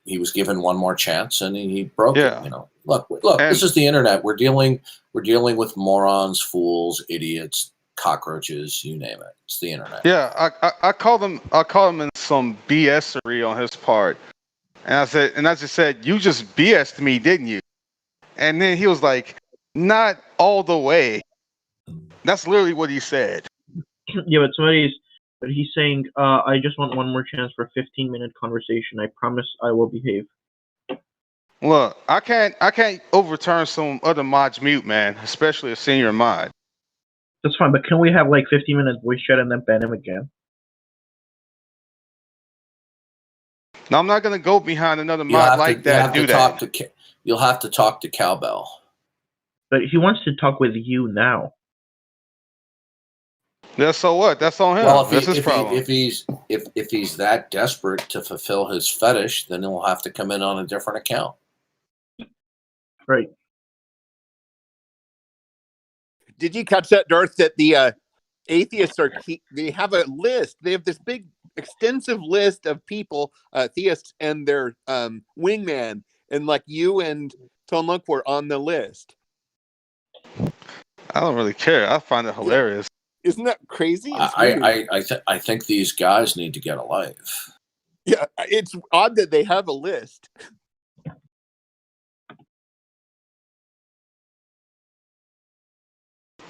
he was given one more chance and he broke it. Look, And this is the internet. We're dealing with morons, fools, idiots, cockroaches, you name it. It's the internet. yeah, I called him in some BS-ery on his part. And I just said, you just BS'd me, didn't you? And then he was like, not all the way. That's literally what he said. Yeah, but he's saying, I just want one more chance for a 15-minute conversation. I promise I will behave. Look, I can't overturn some other mod's mute, man, especially a senior mod. That's fine, but can we have like 15-minute voice chat and then ban him again? Now, I'm not going to go behind another mod like that and do that. You'll have to talk to Cowbell. But he wants to talk with you now. Yeah, so what? That's on him. Well, that's his problem. If he's that desperate to fulfill his fetish, then he'll have to come in on a different account. Right. Did you catch that, Darth, that the atheists they have a list. They have this big, extensive list of people, theists and their wingman, and like you and Tom Lunk were on the list. I don't really care. I find it hilarious. Isn't that crazy? I think these guys need to get a life. Yeah, it's odd that they have a list.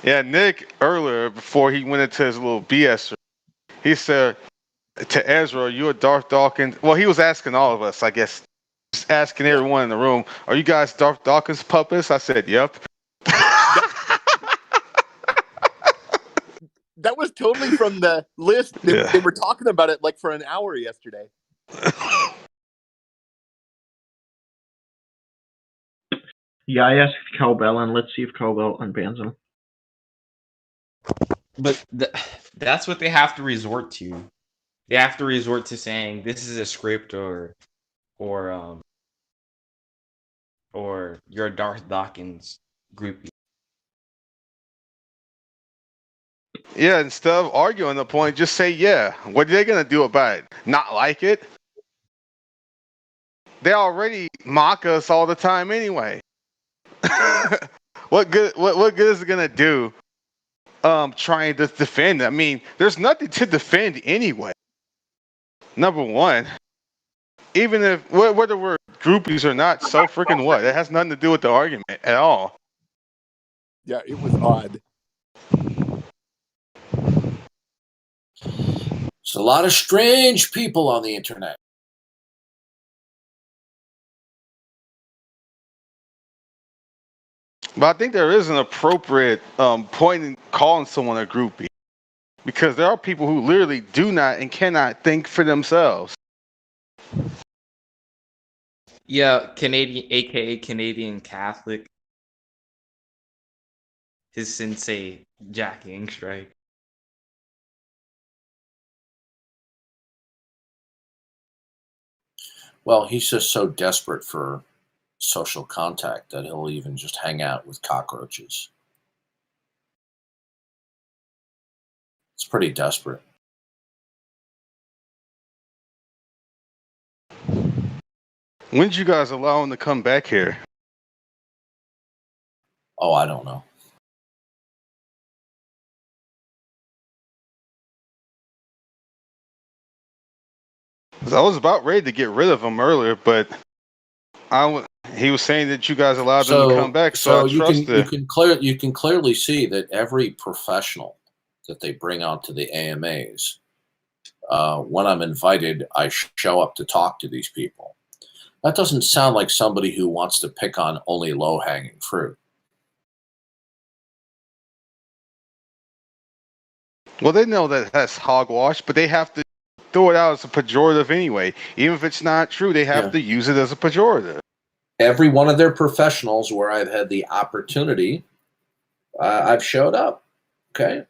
Yeah, Nick, earlier, before he went into his little BS, he said to Ezra, you're Darth Dawkins. Well, he was asking all of us, I guess, just asking everyone in the room, are you guys Darth Dawkins puppets? I said, yep. That was totally from the list. They were talking about it like for an hour yesterday. Yeah, I asked Cowbell, and let's see if Cowbell unbans him. But that's what they have to resort to. They have to resort to saying this is a script or you're a Darth Dawkins groupie. Yeah, instead of arguing the point, just say, yeah. What are they going to do about it? Not like it? They already mock us all the time anyway. What good is it going to do trying to defend? I mean, there's nothing to defend anyway. Number one, even if whether we're groupies or not, so freaking what? It has nothing to do with the argument at all. Yeah, it was odd. There's a lot of strange people on the internet. But I think there is an appropriate point in calling someone a groupie. Because there are people who literally do not and cannot think for themselves. Yeah, Canadian, aka Canadian Catholic. His sensei, Jack Inkstrike. Well, he's just so desperate for social contact that he'll even just hang out with cockroaches. It's pretty desperate. When did you guys allow him to come back here? Oh, I don't know. I was about ready to get rid of him earlier, but he was saying that you guys allowed him to come back, so I trusted. You can clearly see that every professional that they bring onto the AMAs, when I'm invited, I show up to talk to these people. That doesn't sound like somebody who wants to pick on only low-hanging fruit. Well, they know that that's hogwash, but they have to throw it out as a pejorative anyway. Even if it's not true, they have to use it as a pejorative. Every one of their professionals where I've had the opportunity, I've showed up. Okay.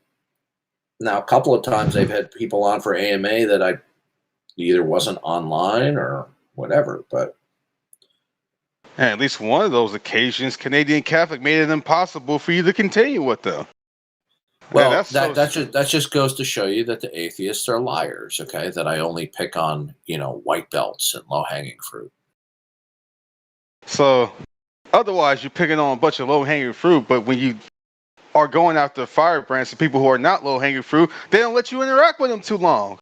Now, a couple of times they've had people on for AMA that I either wasn't online or whatever, but. And at least one of those occasions, Canadian Catholic made it impossible for you to continue with them. Well, that's so that just goes to show you that the atheists are liars. Okay, that I only pick on white belts and low hanging fruit. so. Otherwise, you're picking on a bunch of low hanging fruit. But when you are going after firebrands and people who are not low hanging fruit, they don't let you interact with them too long.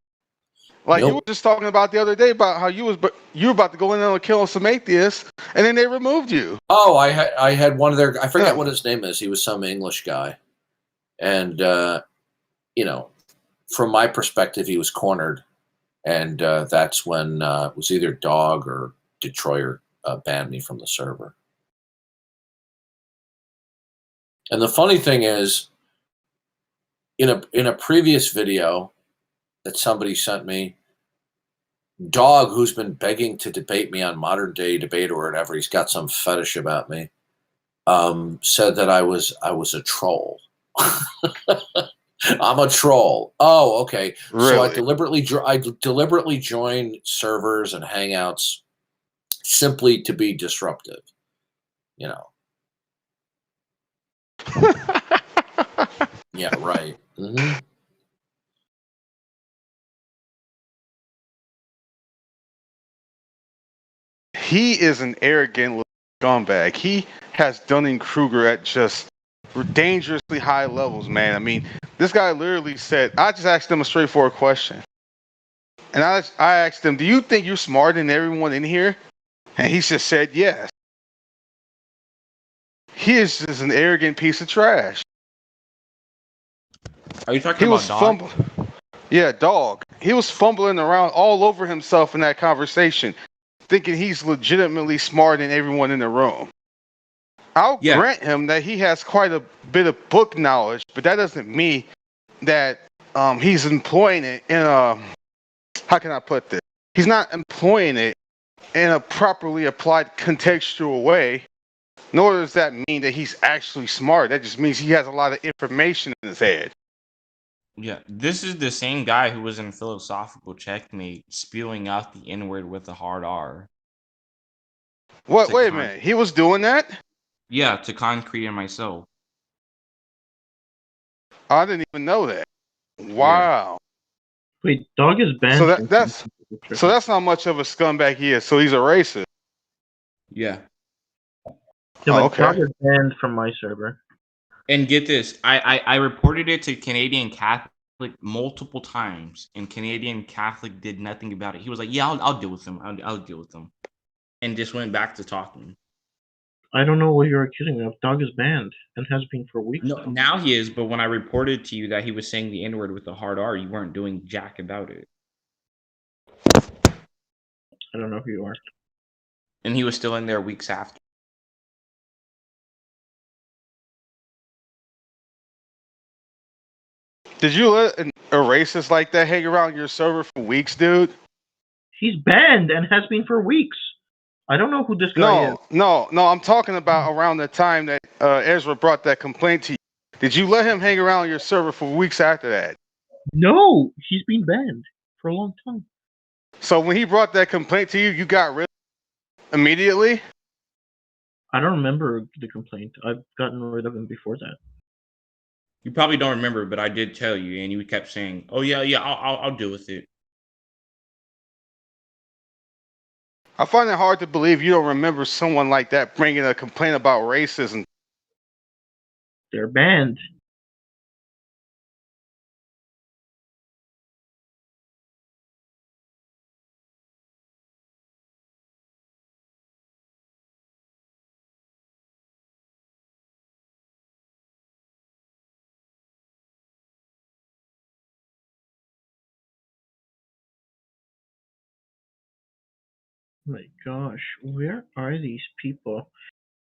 Like you were Nope. just talking about the other day about how you were about to go in there and kill some atheists, and then they removed you. Oh, I had one of their, I forget Yeah. what his name is. He was some English guy, and from my perspective, he was cornered, and that's when it was either Dog or Detroit banned me from the server. And the funny thing is, in a previous video that somebody sent me, Dog, who's been begging to debate me on Modern Day Debate or whatever, he's got some fetish about me, said that I was a troll. I'm a troll. Oh, okay. Really? So I deliberately joined servers and hangouts simply to be disruptive. Yeah, right. Mm-hmm. He is an arrogant little scumbag. He has Dunning-Kruger at just dangerously high levels, man. I mean, this guy literally said, I just asked him a straightforward question. And I asked him, do you think you're smarter than everyone in here? And he just said yes. He is just an arrogant piece of trash. Are you talking He about was Dog? fumbling. Yeah, Dog. He was fumbling around all over himself in that conversation, thinking he's legitimately smarter than everyone in the room. I'll grant him that he has quite a bit of book knowledge, but that doesn't mean that he's employing it in a, how can I put this? He's not employing it in a properly applied contextual way, nor does that mean that he's actually smart. That just means he has a lot of information in his head. Yeah, this is the same guy who was in Philosophical Checkmate spewing out the N-word with a hard R. What? Wait a minute. He was doing that? Yeah, to Concrete and myself. I didn't even know that. Wow. Wait, Dog is banned. So that's not much of a scumbag he is. So he's a racist. Yeah. No, Oh, okay. Dog is banned from my server. And get this, I reported it to Canadian Catholic multiple times, and Canadian Catholic did nothing about it. He was like, "Yeah, I'll deal with them. I'll deal with them," and just went back to talking. I don't know what you're accusing me of. Dog is banned and has been for weeks. No, now he is. But when I reported to you that he was saying the N-word with a hard R, you weren't doing jack about it. I don't know who you are. And he was still in there weeks after. Did you let a racist like that hang around your server for weeks, dude? He's banned and has been for weeks. I don't know who this guy is. No. I'm talking about around the time that Ezra brought that complaint to you. Did you let him hang around your server for weeks after that? No, he's been banned for a long time. So when he brought that complaint to you, you got rid of him immediately? I don't remember the complaint. I've gotten rid of him before that. You probably don't remember, but I did tell you, and you kept saying, "Oh yeah, I'll deal with it." I find it hard to believe you don't remember someone like that bringing a complaint about racism. They're banned. Oh my gosh, where are these people?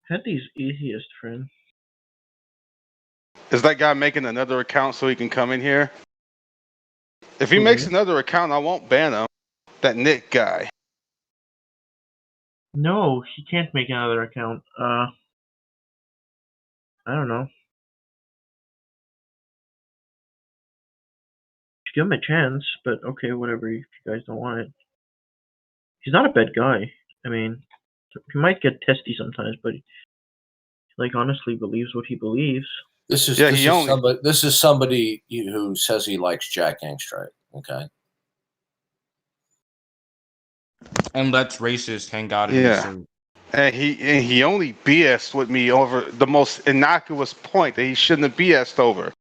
I had these atheist friends. Is that guy making another account so he can come in here? If he makes another account, I won't ban him. That Nick guy. No, he can't make another account. I don't know. Give him a chance, but okay, whatever, if you guys don't want it. He's not a bad guy. I mean, he might get testy sometimes, but he, honestly believes what he believes. This is Yeah, this he is only. somebody. This is somebody who says he likes Jack Angstreich. Okay. And that's racist. Hang out in his Yeah. suit. And he only BS'd with me over the most innocuous point that he shouldn't have BS'd over.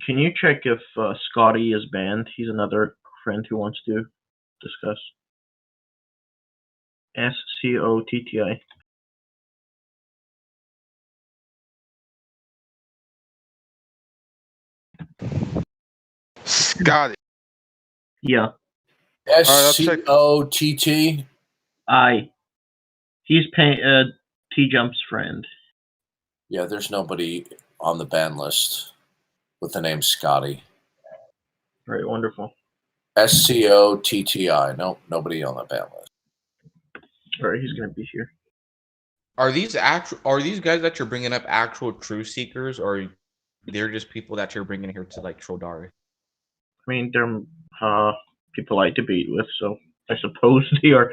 Can you check if Scotty is banned? He's another friend who wants to discuss. SCOTTI. Scotty. Yeah. I'll check. SCOTT. He's T Jump's friend. Yeah, there's nobody on the ban list with the name Scotty. Right, wonderful. SCOTTI. No, nobody on the ban list. Alright, he's gonna be here. Are these guys that you're bringing up actual truth seekers, or they're just people that you're bringing here to like troll Darth? I mean, they're people I debate with, so I suppose they are.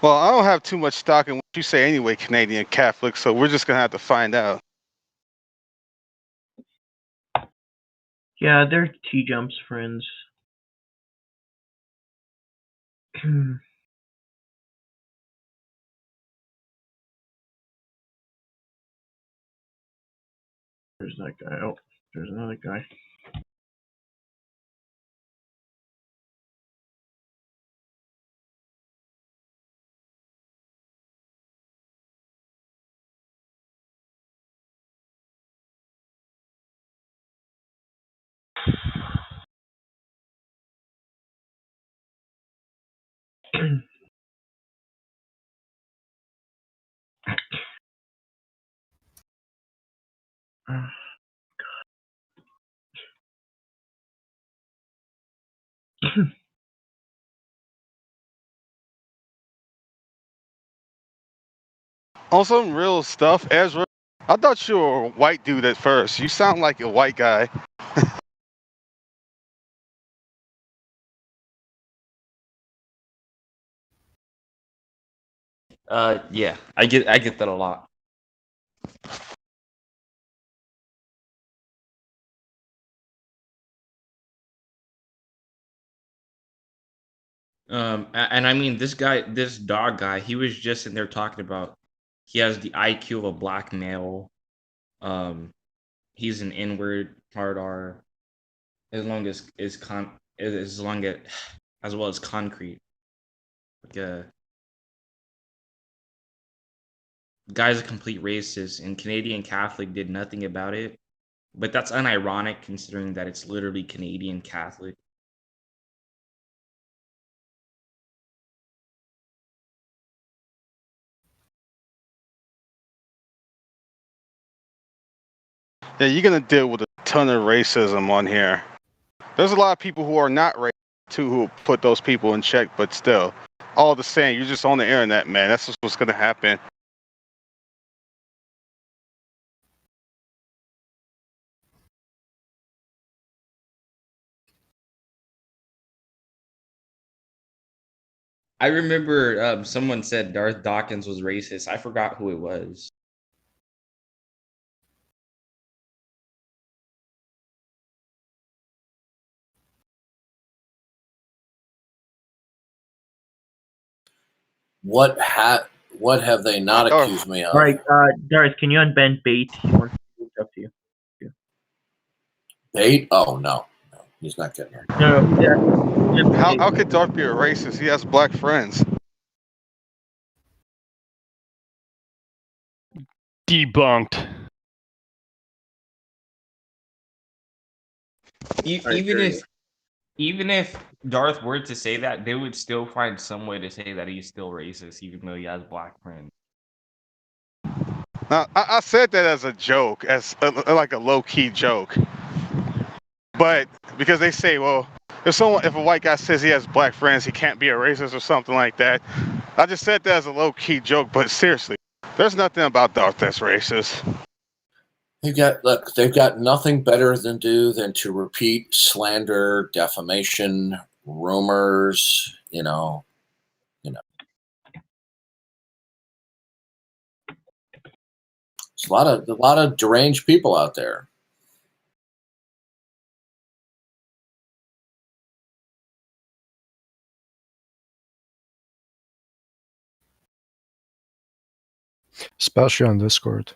Well, I don't have too much stock in what you say anyway, Canadian Catholic. So we're just gonna have to find out. Yeah, they're T Jump's friends. There's that guy. Oh, there's another guy. On some real stuff, Ezra. I thought you were a white dude at first. You sound like a white guy. Yeah, I get that a lot. And I mean this dog guy, he was just in there talking about he has the IQ of a black male. He's an inward hard R, as long as as well as concrete. Like guy's a complete racist, and Canadian Catholic did nothing about it. But that's unironic considering that it's literally Canadian Catholic. Yeah, you're gonna deal with a ton of racism on here. There's a lot of people who are not racist too who put those people in check, but still, all the same, you're just on the internet, man. That's just what's gonna happen. I remember someone said Darth Dawkins was racist. I forgot who it was. What have they not accused me of? Alright, Darth, can you unban Bait? He wants to talk to you. Bait? Oh no, he's not getting it. No, yeah. How could Darth be a racist? He has black friends. Debunked. Even if Darth were to say that, they would still find some way to say that he's still racist, even though he has black friends. Now, I said that as a joke, as like a low key joke, but because they say, well, if a white guy says he has black friends, he can't be a racist or something like that. I just said that as a low key joke, but seriously, there's nothing about Darth that's racist. They've got nothing better than to repeat slander, defamation, rumors. There's a lot of deranged people out there. Especially on Discord.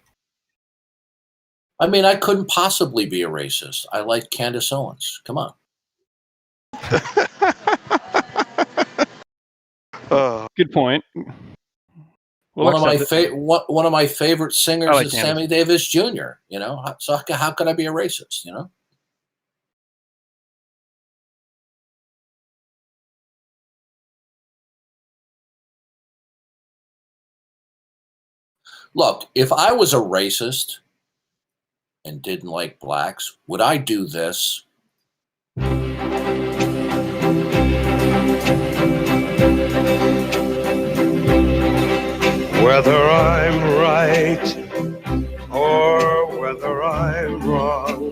I mean, I couldn't possibly be a racist. I like Candace Owens. Come on. Good point. One of my favorite singers is Sammy Davis Jr. So how could I be a racist? Look, if I was a racist and didn't like blacks, would I do this? Whether I'm right or whether I'm wrong,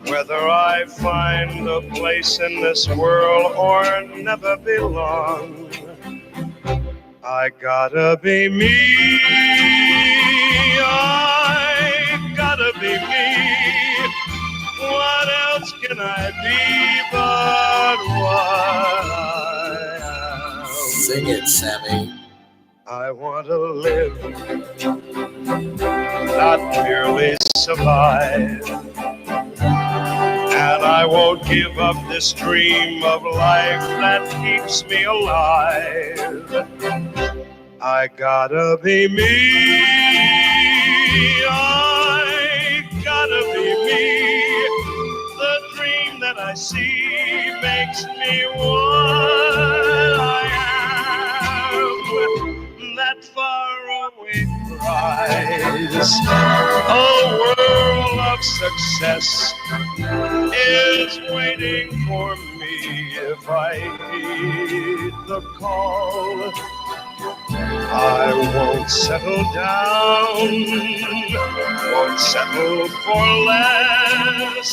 whether I find a place in this world or never belong, I gotta be me. I gotta be me. What else can I be but what I am? Sing it, Sammy. I want to live, not merely survive. And I won't give up this dream of life that keeps me alive. I gotta be me. I gotta be me. The dream that I see makes me what I am. That faraway prize, a world of success, is waiting for me if I heed the call. I won't settle down, won't settle for less,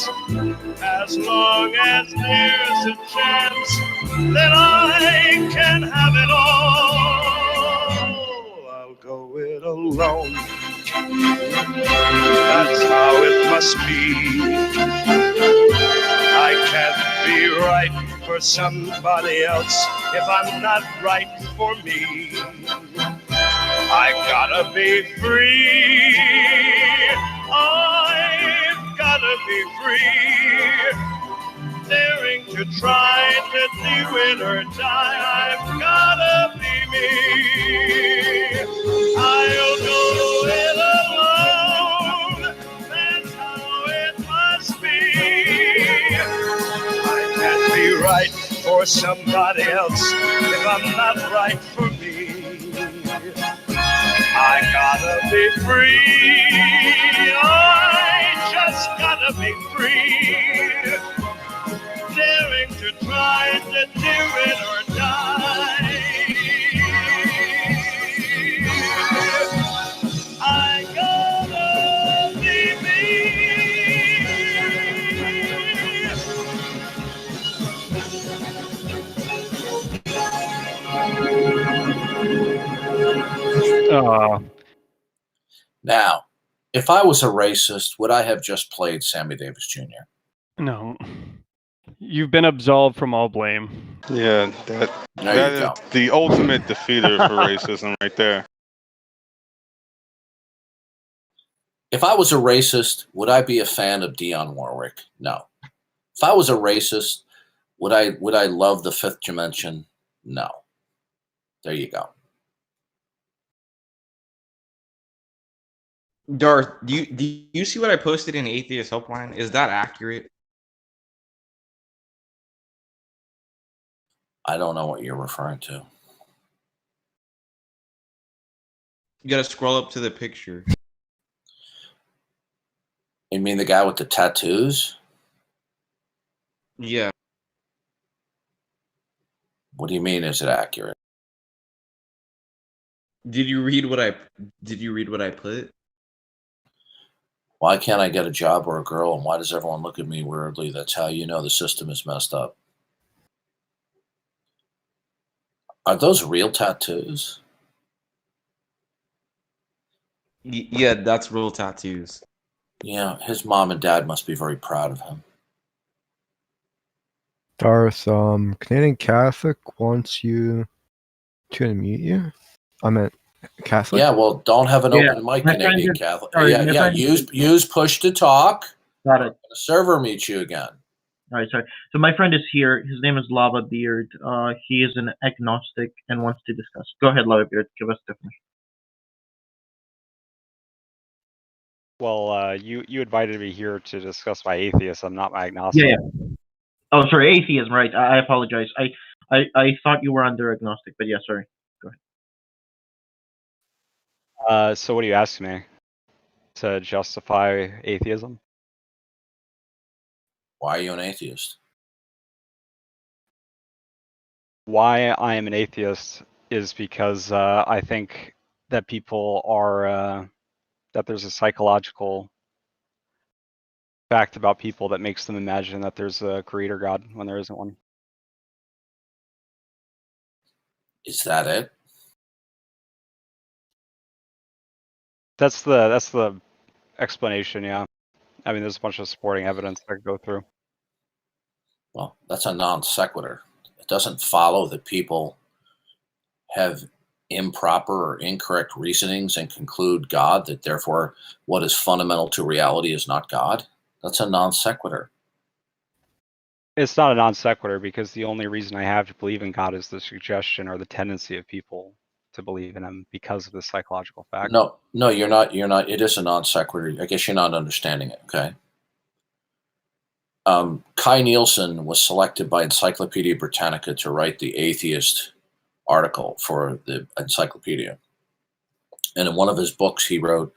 as long as there's a chance that I can have it all. I'll go it alone, that's how it must be. I can't be right for somebody else if I'm not right for me. I gotta be free. I've gotta be free. Daring to try to do it or die. I've gotta be me. I'll go it alone. That's how it must be. I can't be right for somebody else if I'm not right for me. I gotta be free. I just gotta be free. Daring to try to do it or die. I gotta be Now, if I was a racist, would I have just played Sammy Davis Jr.? No. You've been absolved from all blame. Yeah, that is the ultimate defeater for racism right there. If I was a racist, would I be a fan of Dionne Warwick? No. If I was a racist, would I love the Fifth Dimension? No. There you go. Darth, do you see what I posted in Atheist Helpline? Is that accurate? I don't know what you're referring to. You gotta scroll up to the picture. You mean the guy with the tattoos? Yeah. What do you mean? Is it accurate? Did you read what I put? Why can't I get a job or a girl, and why does everyone look at me weirdly? That's how you know the system is messed up. Are those real tattoos? Yeah, that's real tattoos. Yeah, his mom and dad must be very proud of him. Darth, Canadian Catholic wants you to unmute you. I meant Catholic. Yeah, well, don't have an Yeah, open mic, my friend Canadian is- Catholic. sorry, Yeah, my yeah. friend- Use push to talk. Got it. The server meets you again. All right, sorry. So my friend is here. His name is Lava Beard. He is an agnostic and wants to discuss. Go ahead, Lava Beard. Give us definition. Well, you invited me here to discuss my atheism, not my agnostic. Yeah. Oh, sorry, atheism. Right. I apologize. I thought you were under agnostic, but yeah, sorry. Go ahead. So what are you asking me? To justify atheism? Why are you an atheist? Why I am an atheist is because I think that people are that there's a psychological fact about people that makes them imagine that there's a creator God when there isn't one. Is that it? That's the explanation, yeah. I mean, there's a bunch of supporting evidence I could go through. Well, that's a non sequitur. It doesn't follow that people have improper or incorrect reasonings and conclude God, that therefore what is fundamental to reality is not God. That's a non sequitur. It's not a non sequitur because the only reason I have to believe in God is the suggestion or the tendency of people to believe in him because of the psychological fact. No, you're not. It is a non sequitur. I guess you're not understanding it. Okay. Kai Nielsen was selected by Encyclopedia Britannica to write the Atheist article for the encyclopedia. And in one of his books, he wrote,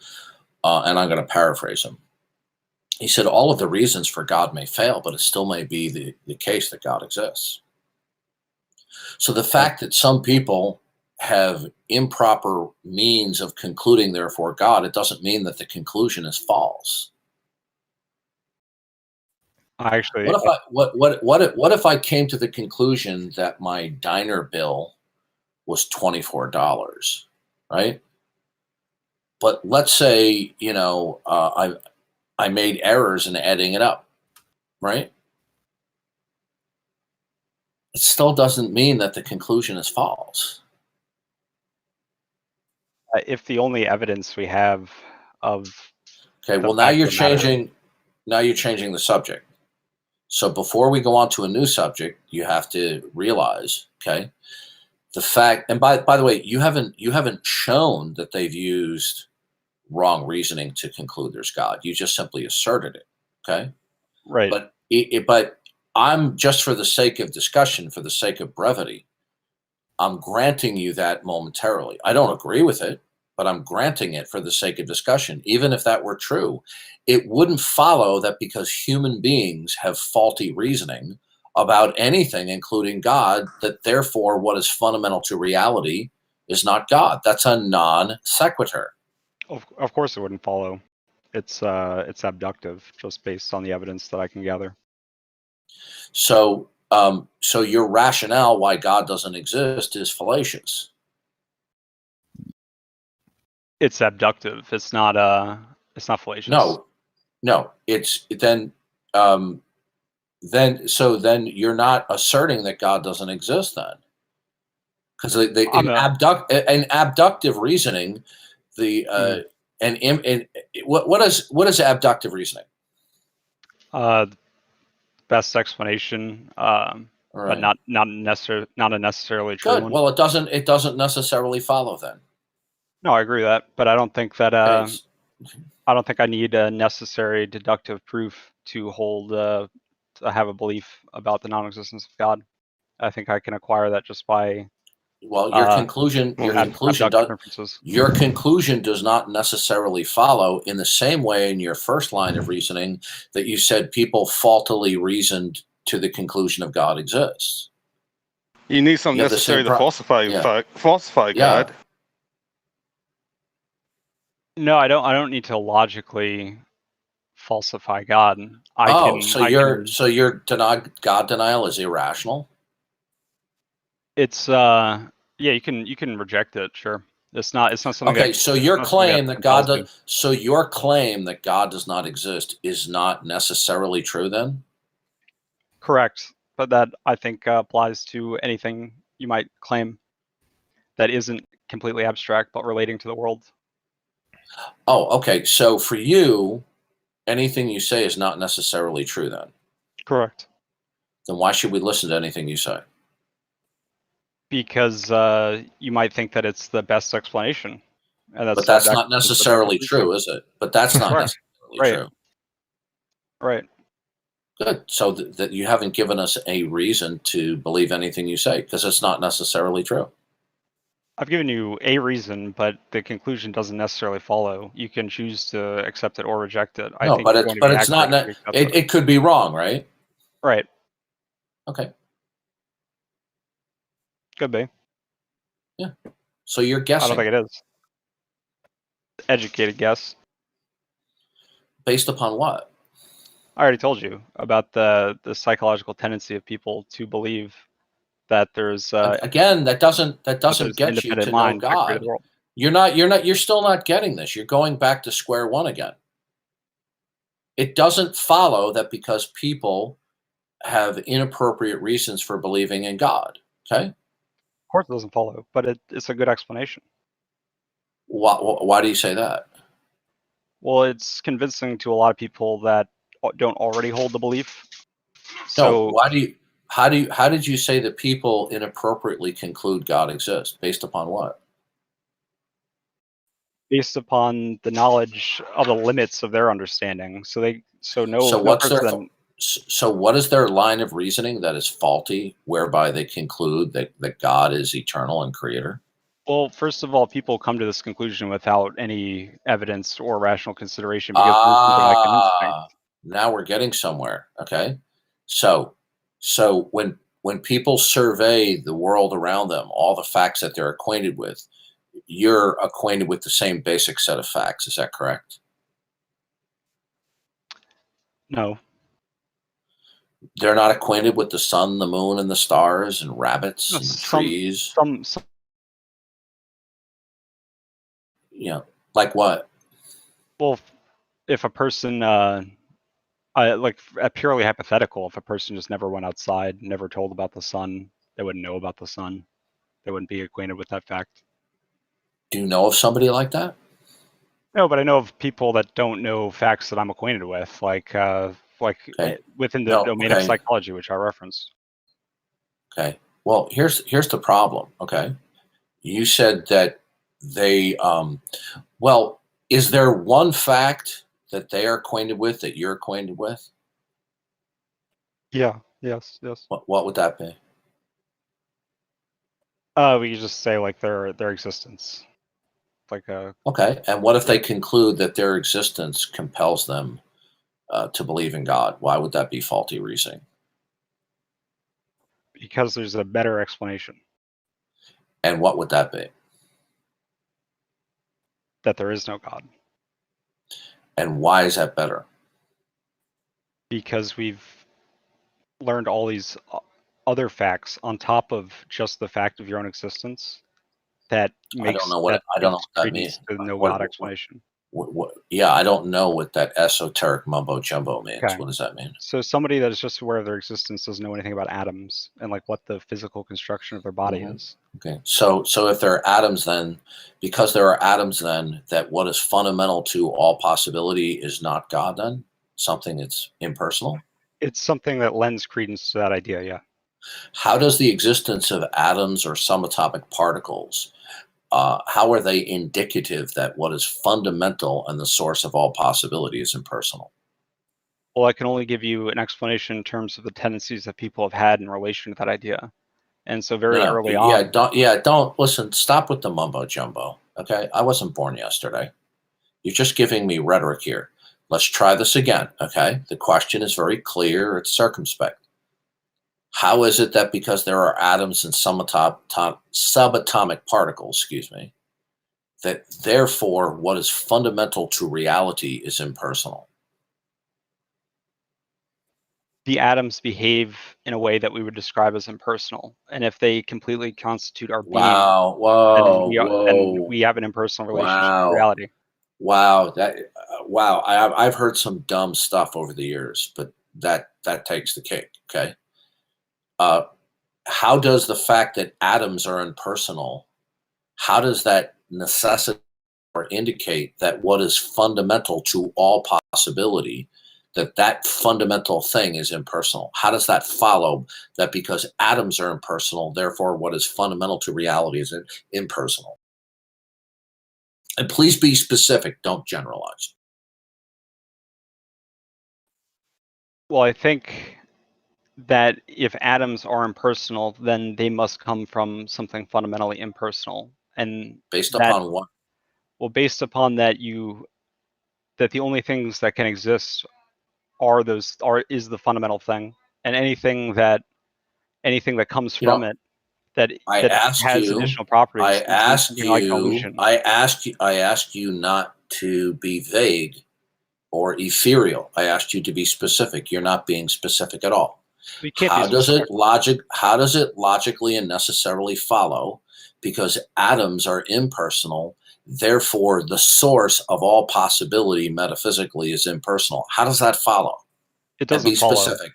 and I'm going to paraphrase him. He said, all of the reasons for God may fail, but it still may be the case that God exists. So the fact that some people have improper means of concluding, therefore, God, it doesn't mean that the conclusion is false. Actually, what if I came to the conclusion that my diner bill was $24, right? But let's say, I made errors in adding it up, right? It still doesn't mean that the conclusion is false. if the only evidence we have of Okay, well, now you're changing the subject. So before we go on to a new subject, you have to realize, okay, the fact, and by the way, you haven't shown that they've used wrong reasoning to conclude there's God. You just simply asserted it, okay? Right. But I'm, just for the sake of discussion, for the sake of brevity, I'm granting you that momentarily. I don't agree with it, but I'm granting it for the sake of discussion. Even if that were true, it wouldn't follow that because human beings have faulty reasoning about anything, including God, that therefore what is fundamental to reality is not God. That's a non sequitur. Of course, it wouldn't follow. It's abductive, just based on the evidence that I can gather. So your rationale why God doesn't exist is fallacious. It's abductive. It's not fallacious. No. It's then you're not asserting that God doesn't exist then, because in abductive reasoning, what is abductive reasoning? Best explanation, right. but not a necessarily true Good. one. Well, it doesn't necessarily follow then. No, I agree with that, but I don't think that I don't think I need a necessary deductive proof to hold to have a belief about the non-existence of God. I think I can acquire that just by Well, your conclusion does not necessarily follow in the same way in your first line of reasoning that you said people faultily reasoned to the conclusion of God exists. You need something necessary to falsify God. No, I don't need to logically falsify God. So your God denial is irrational? It's yeah, you can reject it, sure. It's not something. Okay, so your claim that God does not exist is not necessarily true then? Correct, but that I think applies to anything you might claim that isn't completely abstract but relating to the world. Oh, okay. So for you, anything you say is not necessarily true then? Correct. Then why should we listen to anything you say? Because you might think that it's the best explanation. And but that's not necessarily true, is it? But that's not necessarily true. Right. Good. So that you haven't given us a reason to believe anything you say, because it's not necessarily true. I've given you a reason, but the conclusion doesn't necessarily follow. You can choose to accept it or reject it. No, but it's not. It could be wrong, right? Right. Okay. Could be. Yeah. So you're guessing. I don't think it is. Educated guess. Based upon what? I already told you about the psychological tendency of people to believe that there's again that doesn't get you to know God. You're still not getting this. You're going back to square one again. It doesn't follow that because people have inappropriate reasons for believing in God. Okay? Of course it doesn't follow, but it's a good explanation. Why do you say that? Well, it's convincing to a lot of people that don't already hold the belief. So how did you say that people inappropriately conclude God exists? Based upon what? Based upon the knowledge of the limits of their understanding. So what is their line of reasoning that is faulty, whereby they conclude that God is eternal and creator? Well, first of all, people come to this conclusion without any evidence or rational consideration because now we're getting somewhere. Okay, so when people survey the world around them, all the facts that they're acquainted with, you're acquainted with the same basic set of facts. Is that correct? No. They're not acquainted with the sun, the moon, and the stars, and rabbits, and trees. Some. Yeah, like what? Well, if a person, like purely hypothetical, if a person just never went outside, never told about the sun, they wouldn't know about the sun. They wouldn't be acquainted with that fact. Do you know of somebody like that? No, but I know of people that don't know facts that I'm acquainted with, like within the domain of psychology, which I referenced. Okay. Well, here's the problem. Okay, you said that they. Well, is there one fact that they are acquainted with that you're acquainted with? Yeah. Yes. What would that be? We could just say like their existence. Okay, and what if they conclude that their existence compels them to believe in God? Why would that be faulty reasoning? Because there's a better explanation. And what would that be? That there is no God. And why is that better? Because we've learned all these other facts on top of just the fact of your own existence. That makes I don't know what that means. No God explanation. Yeah, I don't know what that esoteric mumbo jumbo means. Okay. What does that mean? So somebody that is just aware of their existence doesn't know anything about atoms and like what the physical construction of their body is. Okay, so if there are atoms, then because there are atoms, then that what is fundamental to all possibility is not God. Then something that's impersonal. It's something that lends credence to that idea. Yeah. How does the existence of atoms or subatomic particles, how are they indicative that what is fundamental and the source of all possibility is impersonal? Well, I can only give you an explanation in terms of the tendencies that people have had in relation to that idea. And so very No, early yeah, on, don't listen. Stop with the mumbo jumbo. Okay, I wasn't born yesterday. You're just giving me rhetoric here. Let's try this again. Okay, the question is very clear. It's circumspect. How is it that because there are atoms and subatomic particles, excuse me, that therefore what is fundamental to reality is impersonal? the atoms behave in a way that we would describe as impersonal. And if they completely constitute our being, Wow! then Whoa! we have an impersonal relationship to Wow! reality. Wow! Wow! I've heard some dumb stuff over the years, but that takes the cake. Okay. How does the fact that atoms are impersonal, how does that necessitate or indicate that what is fundamental to all possibility, that fundamental thing is impersonal? How does that follow that because atoms are impersonal, therefore what is fundamental to reality is impersonal? And please be specific, don't generalize. Well, I think that if atoms are impersonal, then they must come from something fundamentally impersonal. And Based that, upon what? well, based upon that, that the only things that can exist is the fundamental thing, and anything that comes You from know, it that I asked has you, additional properties I is then asked something like an you, illusion. I asked you not to be vague or ethereal. I asked you to be specific. You're not being specific at all. We can't be How does specific. how does it logically and necessarily follow? Because atoms are impersonal, therefore the source of all possibility metaphysically is impersonal. How does that follow? It And be doesn't follow. specific.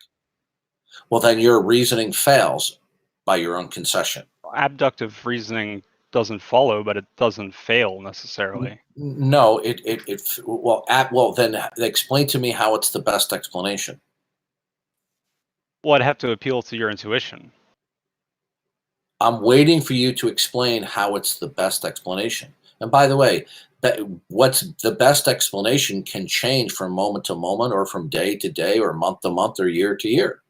Well, then your reasoning fails by your own concession. Abductive reasoning doesn't follow, but it doesn't fail necessarily. No, well then explain to me how it's the best explanation. Well, I'd have to appeal to your intuition. I'm waiting for you to explain how it's the best explanation. And by the way, what's the best explanation can change from moment to moment or from day to day or month to month or year to year.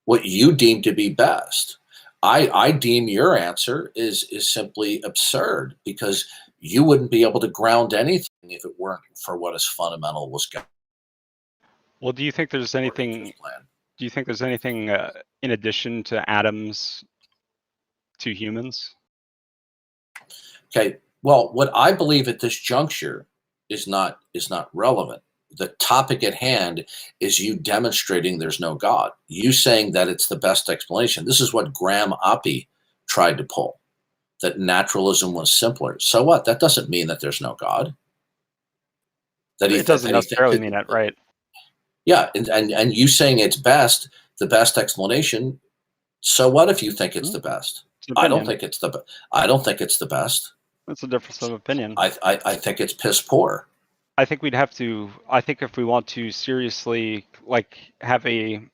What you deem to be best. I deem your answer is simply absurd because you wouldn't be able to ground anything if it weren't for what is fundamental was God. Well, do you think there's anything? Do you think there's anything in addition to atoms to humans? Okay. Well, what I believe at this juncture is not relevant. The topic at hand is you demonstrating there's no God. You saying that it's the best explanation. This is what Graham Oppy tried to pull, that naturalism was simpler. So what? That doesn't mean that there's no God. It doesn't necessarily mean that, right? Yeah, and you saying it's best, the best explanation. So what if you think it's the best? I don't think it's the best. It's a difference of opinion. I think it's piss poor. I think we'd have to. I think if we want to seriously have a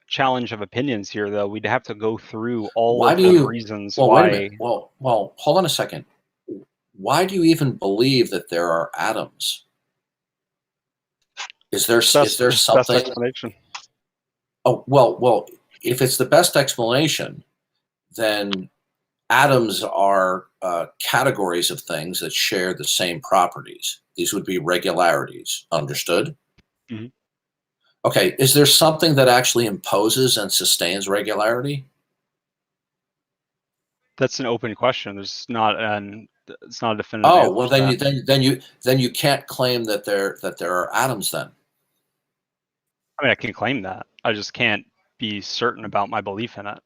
challenge of opinions here, though, we'd have to go through all of the reasons why. Wait a minute. Well, hold on a second. Why do you even believe that there are atoms? Is there something? Best explanation. Oh well. If it's the best explanation, then atoms are categories of things that share the same properties. These would be regularities. Understood? Mm-hmm. Okay. Is there something that actually imposes and sustains regularity? That's an open question. It's not a definitive. Oh well, then you can't claim that there are atoms then. I mean, I can claim that. I just can't be certain about my belief in it.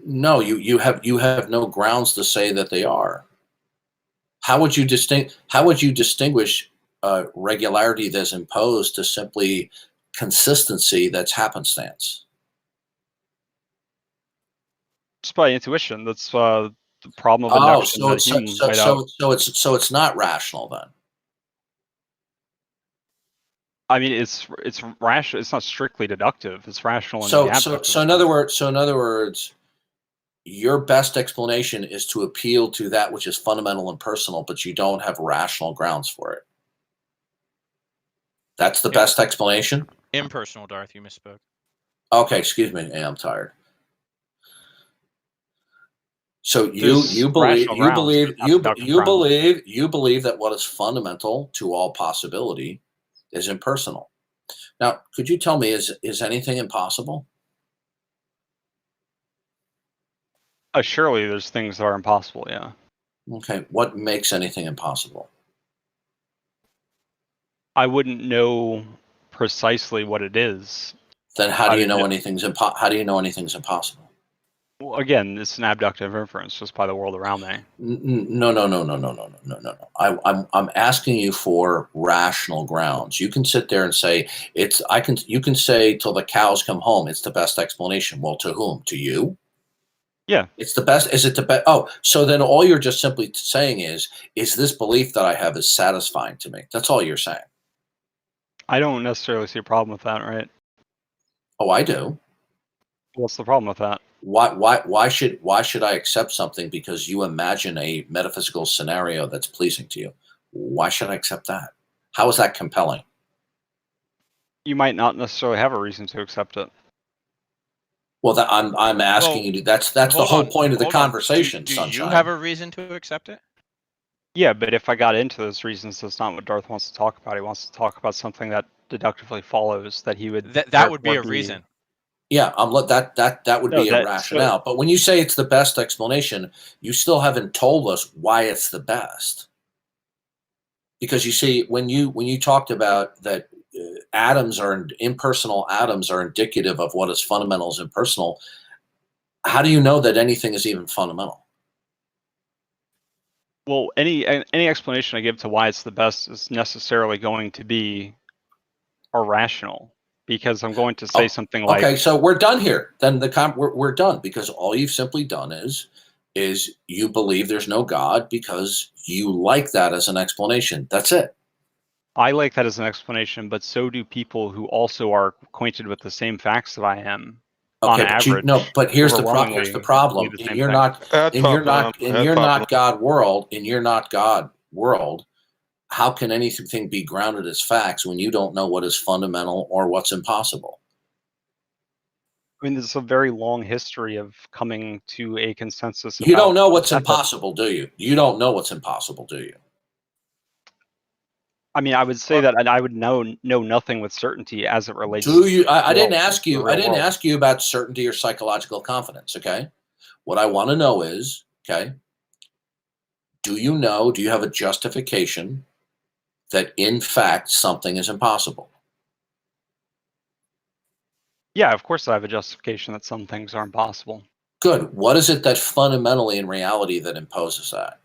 No, you have no grounds to say that they are. How would you distinguish regularity that's imposed to simply consistency that's happenstance? Just by intuition. That's the problem of induction. So it's not rational then. I mean, it's rational. It's not strictly deductive. It's rational. So in other words, your best explanation is to appeal to that which is fundamental and personal, but you don't have rational grounds for it. That's the best explanation? Impersonal, Darth. You misspoke. Okay, excuse me. Yeah, I'm tired. So There's you believe rational you grounds, believe but not you deductive you grounds. believe you believe that what is fundamental to all possibility is impersonal. Now, could you tell me, is anything impossible? Surely there's things that are impossible, yeah. Okay, what makes anything impossible? I wouldn't know precisely what it is. Then how do you know How anything's impossible? Well, again, it's an abductive inference just by the world around me. No, no, no, no, no, no, no, no, no. I'm asking you for rational grounds. You can sit there and say you can say till the cows come home, it's the best explanation. Well, to whom? To you? Yeah. It's the best. Is it the best? Oh, so then all you're just simply saying is this belief that I have is satisfying to me? That's all you're saying. I don't necessarily see a problem with that, right? Oh, I do. What's the problem with that? Why should I accept something because you imagine a metaphysical scenario that's pleasing to you? Why should I accept that? How is that compelling? You might not necessarily have a reason to accept it. Well, I'm asking you to. That's the whole point of the conversation, Do Sunshine. you have a reason to accept it? Yeah, but if I got into those reasons, that's not what Darth wants to talk about. He wants to talk about something that deductively follows that he would. That would be a reason. Yeah, that would be a rationale. But when you say it's the best explanation, you still haven't told us why it's the best. Because you see, when you talked about that impersonal atoms are indicative of what is fundamental is impersonal, how do you know that anything is even fundamental? Well, any explanation I give to why it's the best is necessarily going to be irrational, because I'm going to say something like, okay, so we're done here. Then we're done, because all you've simply done is you believe there's no God because you like that as an explanation. That's it. I like that as an explanation, but so do people who also are acquainted with the same facts that I am. Okay, on average, but here's the problem. In your not God world, how can anything be grounded as facts when you don't know what is fundamental or what's impossible? I mean, there's a very long history of coming to a consensus. You don't know what's impossible, do you? You don't know what's impossible, do you? I mean, I would say that, and I would know nothing with certainty as it relates. Do you? I didn't ask you. I didn't ask you about certainty or psychological confidence. Okay, what I want to know is, okay, do you know? Do you have a justification that in fact something is impossible? Yeah, of course I have a justification that some things are impossible. Good. What is it that fundamentally in reality that imposes that?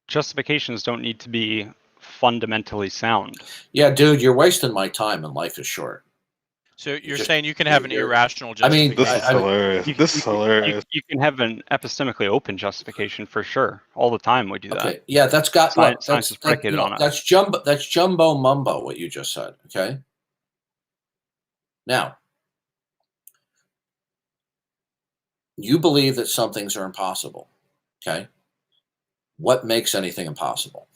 Justifications don't need to be fundamentally sound. Yeah, dude, you're wasting my time and life is short. So you're saying you can have an irrational justification? This is hilarious. This is hilarious. You can have an epistemically open justification for sure. All the time we do that. Okay. Yeah, that's got science is predicated on it. That's jumbo mumbo what you just said. Okay. Now, you believe that some things are impossible. Okay. What makes anything impossible?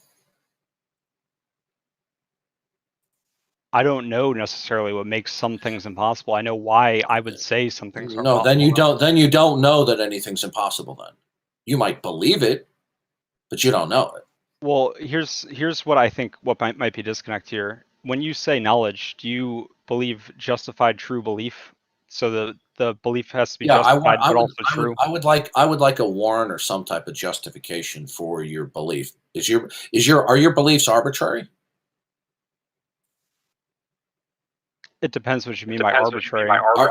I don't know necessarily what makes some things impossible. I know why I would say some things are No, impossible. then you don't know that anything's impossible then. You might believe it, but you don't know it. Well, here's what I think what might be a disconnect here. When you say knowledge, do you believe justified true belief? So the belief has to be justified, but also true. I would like a warrant or some type of justification for your belief. Are your beliefs arbitrary? It depends what you mean by arbitrary. All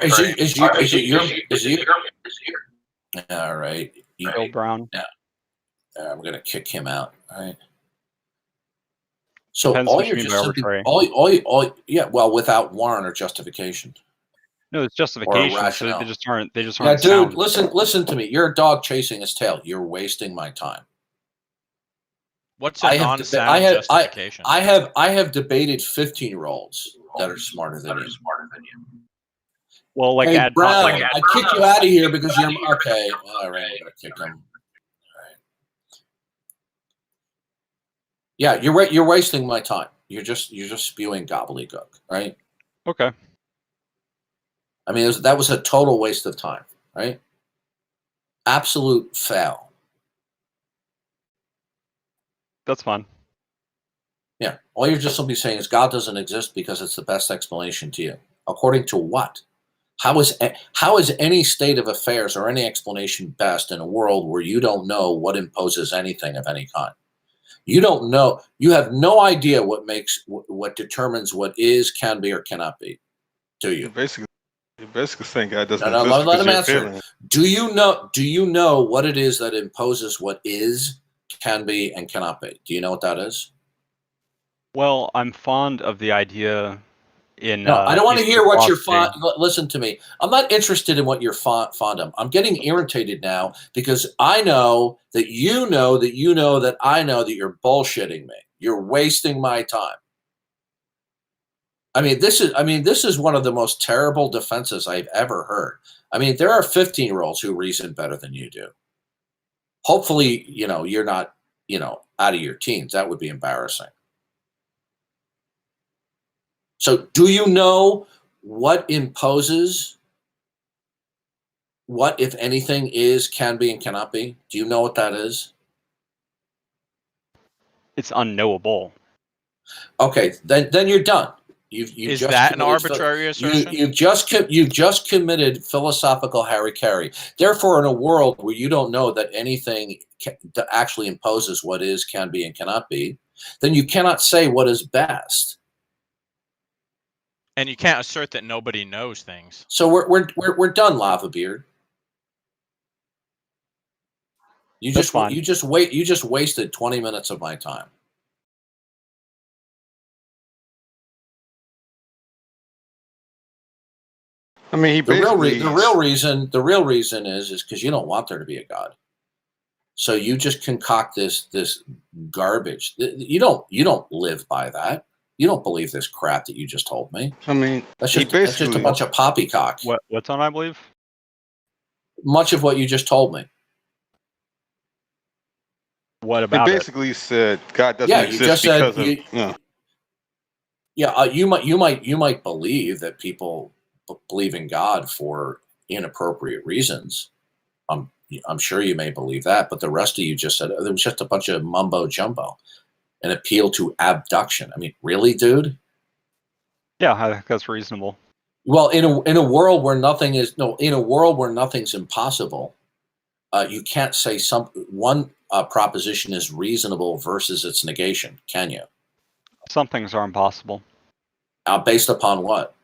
right. Bill Brown. Yeah. I'm going to kick him out. All right. So Depends all what you're you mean just by arbitrary. all yeah, well, without warrant or justification. No, it's justification. So they just aren't. They just Yeah, aren't. dude, sound. listen to me. You're a dog chasing his tail. You're wasting my time. What's a non-sound justification? I have debated 15-year-olds that are smarter than you. Well, like hey, Brown, I kick you out of here because you're okay. All right, I'm gonna kick him. All right. Yeah, you're wasting my time. You're just spewing gobbledygook, right? Okay. I mean, that was a total waste of time, right? absolute fail. That's fine. Yeah. All you're just simply saying is God doesn't exist because it's the best explanation to you. According to what? How is any state of affairs or any explanation best in a world where you don't know what imposes anything of any kind? You don't know. You have no idea what determines what is, can be, or cannot be. Do you? You're basically saying God doesn't No, exist. let him you're answer. feeling. Do you know what it is that imposes what is, can be, and cannot be? Do you know what that is? Well, I'm fond of the idea in. No, I don't want to Eastern hear what you're philosophy. fond. Listen to me. I'm not interested in what you're fond of. I'm getting irritated now because I know that you know that you know that I know that you're bullshitting me. You're wasting my time. I mean, this is one of the most terrible defenses I've ever heard. I mean, there are 15-year-olds who reason better than you do. Hopefully, you're not, out of your teens. That would be embarrassing. So do you know what imposes what, if anything, is, can be, and cannot be? Do you know what that is? It's unknowable. Okay, then you're done. Is that an arbitrary assertion? You've just committed philosophical hara-kiri. Therefore, in a world where you don't know that anything that actually imposes what is, can be, and cannot be, then you cannot say what is best. And you can't assert that nobody knows things. So we're done, Lava Beard. You just wasted 20 minutes of my time. I mean, the real reason is because you don't want there to be a God. So you just concoct this garbage. You don't live by that. You don't believe this crap that you just told me. I mean, that's just a bunch of poppycock. What's on, I believe? Much of what you just told me. What about he basically said God doesn't exist because of. You might believe that people believe in God for inappropriate reasons. I'm sure you may believe that, but the rest of you just said it was just a bunch of mumbo jumbo, an appeal to abduction. I mean, really, dude? Yeah, I think that's reasonable. Well, in a world where nothing's impossible, you can't say one proposition is reasonable versus its negation, can you? Some things are impossible. Based upon what?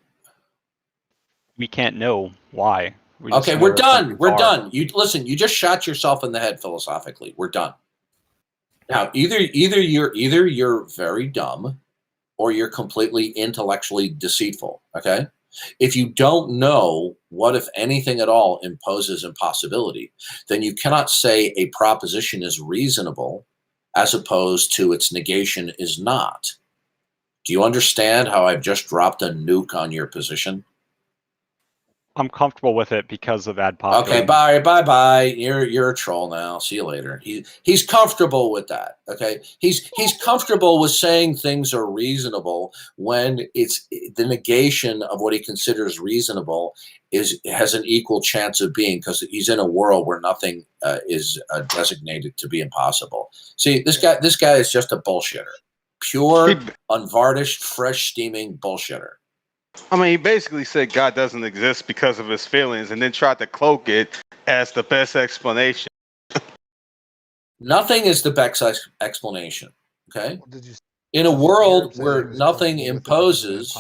We can't know why. Okay, we're done. We're done. You just shot yourself in the head philosophically. We're done. Now, either you're very dumb or you're completely intellectually deceitful, okay? If you don't know what, if anything at all, imposes impossibility, then you cannot say a proposition is reasonable as opposed to its negation is not. Do you understand how I've just dropped a nuke on your position? I'm comfortable with it because of ad populum. Okay, bye. You're a troll now. See you later. He's comfortable with that. Okay, he's comfortable with saying things are reasonable when it's the negation of what he considers reasonable has an equal chance of being, because he's in a world where nothing is designated to be impossible. See, this guy is just a bullshitter, pure, unvarnished, fresh, steaming bullshitter. I mean, he basically said God doesn't exist because of his feelings and then tried to cloak it as the best explanation. Nothing is the best explanation, okay? In a world where nothing imposes,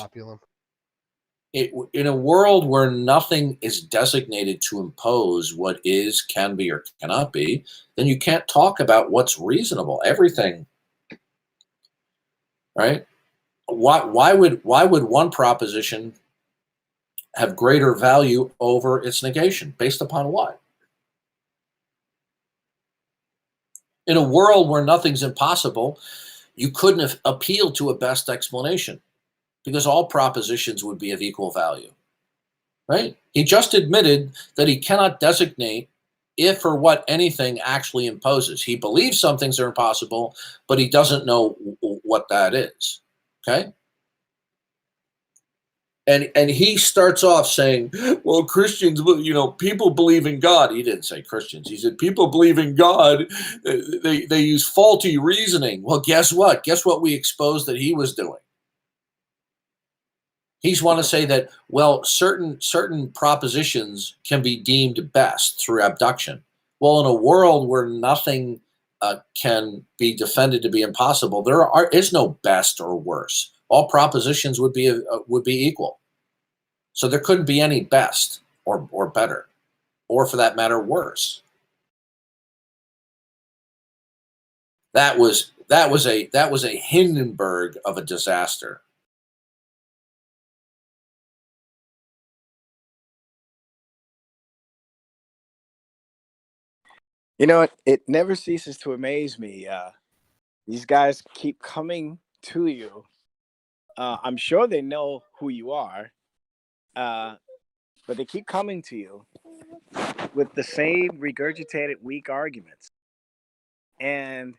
in a world where nothing is designated to impose what is, can be, or cannot be, then you can't talk about what's reasonable. Everything, right? Why would one proposition have greater value over its negation? Based upon what? In a world where nothing's impossible, you couldn't have appealed to a best explanation because all propositions would be of equal value, right? He just admitted that he cannot designate if or what anything actually imposes. He believes some things are impossible, but he doesn't know what that is. Okay. And he starts off saying, well, Christians, people believe in God. He didn't say Christians. He said people believe in God. They use faulty reasoning. Well, guess what? Guess what we exposed that he was doing? He's want to say that, well, certain propositions can be deemed best through abduction. Well, in a world where nothing can be defended to be impossible, there is no best or worse. All propositions would be equal. So there couldn't be any best or better, or for that matter, worse. That was a Hindenburg of a disaster. You know what? It never ceases to amaze me. These guys keep coming to you. I'm sure they know who you are, but they keep coming to you with the same regurgitated weak arguments. And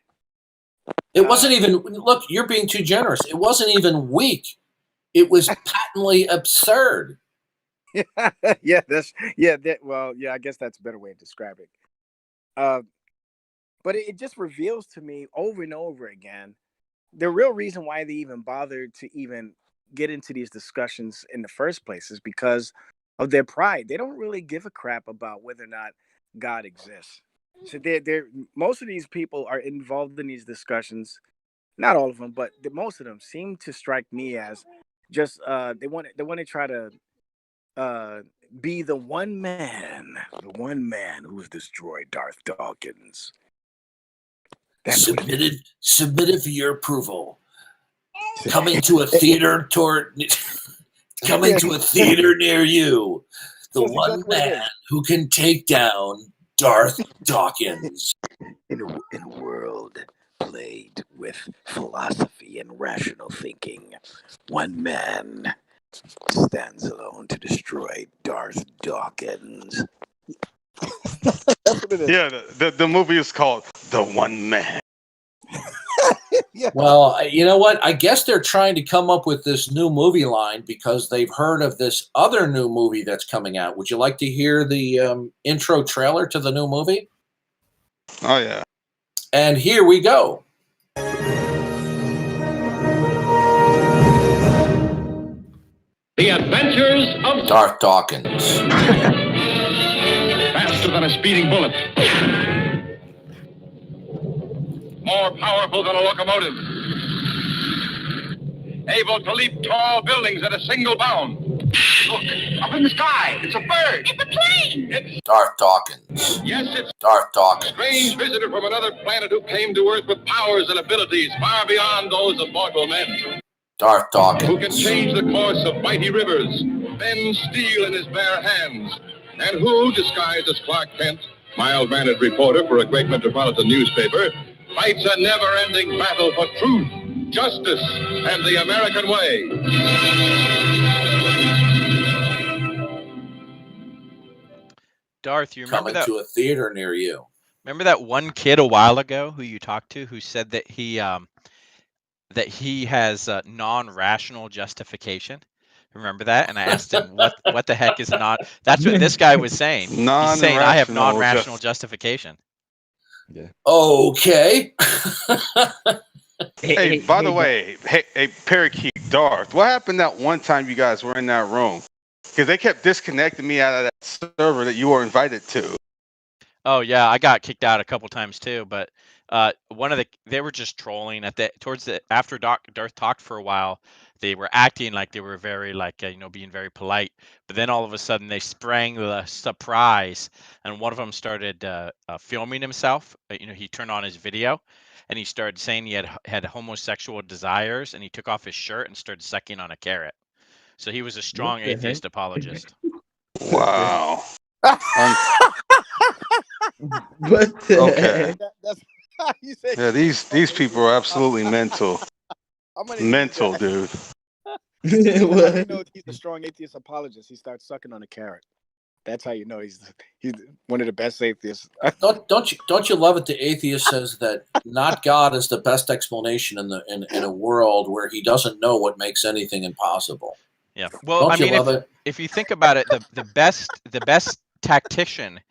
it wasn't even, look, you're being too generous. It wasn't even weak. It was patently absurd. I guess that's a better way of describing it. But it just reveals to me over and over again the real reason why they even bothered to even get into these discussions in the first place is because of their pride. They don't really give a crap about whether or not God exists. So most of these people are involved in these discussions. Not all of them, but most of them seem to strike me as just they want to try to be the one man who's destroyed Darth Dawkins. Submitted for your approval. Coming to a theater near you. The one man who can take down Darth Dawkins. In a world plagued with philosophy and rational thinking, one man stands alone to destroy Darth Dawkins. That's what it is. Yeah, the movie is called The One Man. Yeah. Well, you know what? I guess they're trying to come up with this new movie line because they've heard of this other new movie that's coming out. Would you like to hear the intro trailer to the new movie? Oh, yeah. And here we go. The Adventures of Darth Dawkins. Faster than a speeding bullet. More powerful than a locomotive. Able to leap tall buildings at a single bound. Look, up in the sky. It's a bird. It's a plane. It's Darth Dawkins. Yes, it's Darth Dawkins. a strange visitor from another planet who came to Earth with powers and abilities far beyond those of mortal men. Darth Dawkins. Who can change the course of mighty rivers, bend steel in his bare hands, and who, disguised as Clark Kent, mild-mannered reporter for a great metropolitan newspaper, fights a never-ending battle for truth, justice, and the American way. Darth, you remember Coming to a theater near you. Remember that one kid a while ago who you talked to who said that he has non-rational justification? Remember that? And I asked him what the heck is not. That's what this guy was saying. He's saying I have non-rational justification. Yeah. Okay. Hey, by the way, hey, Parakeet, Darth, what happened that one time you guys were in that room? Because they kept disconnecting me out of that server that you were invited to. Oh yeah, I got kicked out a couple times too. But they were just trolling after Darth talked for a while. They were acting like they were very being very polite. But then all of a sudden they sprang the surprise, and one of them started filming himself. He turned on his video, and he started saying he had homosexual desires, and he took off his shirt and started sucking on a carrot. So he was a strong atheist apologist. Wow. Okay. Yeah, these people are absolutely mental. Mental, dude. That's how you know he's a strong atheist apologist. He starts sucking on a carrot. That's how you know he's one of the best atheists. Don't you love it? The atheist says that not God is the best explanation in a world where he doesn't know what makes anything impossible. Yeah. Well, Don't I you mean, love it? if you think about it, the best tactician,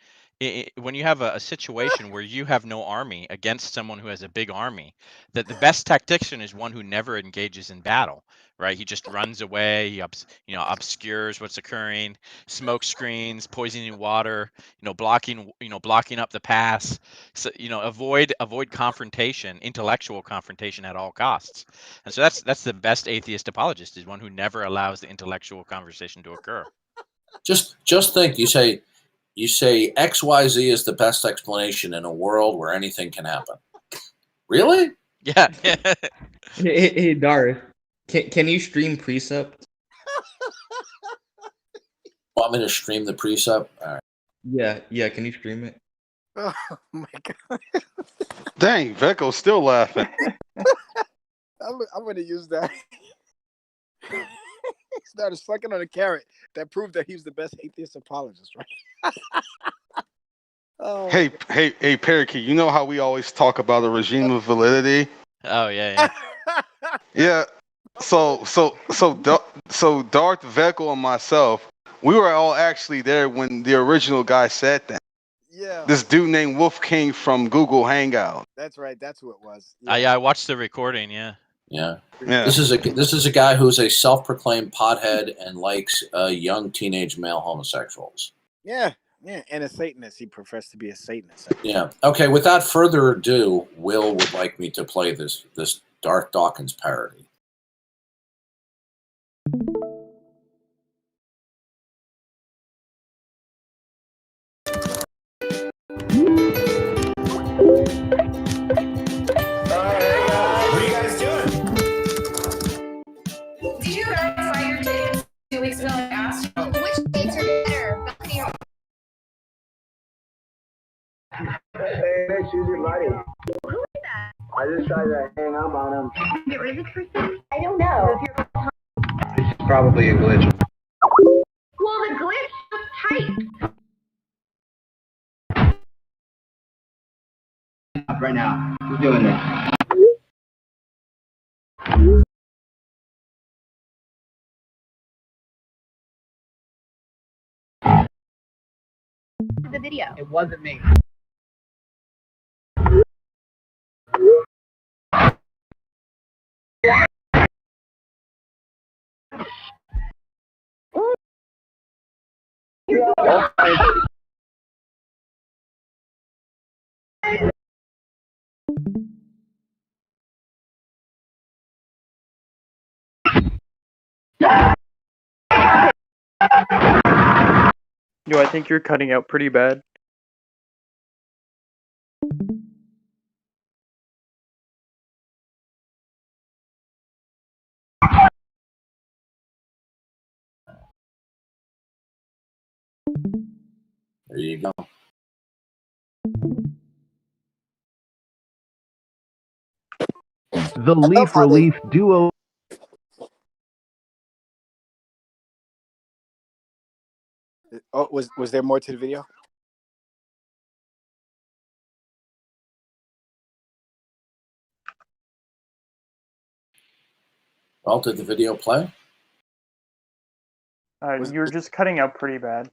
when you have a situation where you have no army against someone who has a big army, that the best tactician is one who never engages in battle, right? He just runs away. He obscures what's occurring, smoke screens, poisoning water, blocking up the pass. So avoid confrontation, intellectual confrontation at all costs. And so that's the best atheist apologist, is one who never allows the intellectual conversation to occur. Just think, you say XYZ is the best explanation in a world where anything can happen. Really? Yeah. Hey, Darth, can you stream Precept? Want me to stream the precept? All right. Yeah. Can you stream it? Oh my god! Dang, Vecco's still laughing. I'm gonna use that. He started sucking on a carrot. That proved that he was the best atheist apologist, right? Oh. Hey, Parakeet, you know how we always talk about a regime of validity? Oh yeah. Yeah. So Darth Vecco and myself, we were all actually there when the original guy said that. Yeah. This dude named Wolf King from Google Hangout. That's right. That's who it was. Yeah. I watched the recording. Yeah. Yeah. Yeah. This is a guy who's a self-proclaimed pothead and likes young teenage male homosexuals. Yeah, and a Satanist. He professed to be a Satanist. Yeah. Okay. Without further ado, Will would like me to play this Darth Dawkins parody. What are you guys doing? Did you guys buy your tickets 2 weeks ago and asked you which dates are better? Hey, choose your buddy. Who is that? I just tried to hang up on him. Get rid of the person? I don't know. It's probably a glitch. Well, the glitch was tight. Right now, who's doing this? The video. It wasn't me. Yo, I think you're cutting out pretty bad. There you go. The Leaf Relief Duo. Oh, was there more to the video? Well, did the video play? You're just cutting out pretty bad.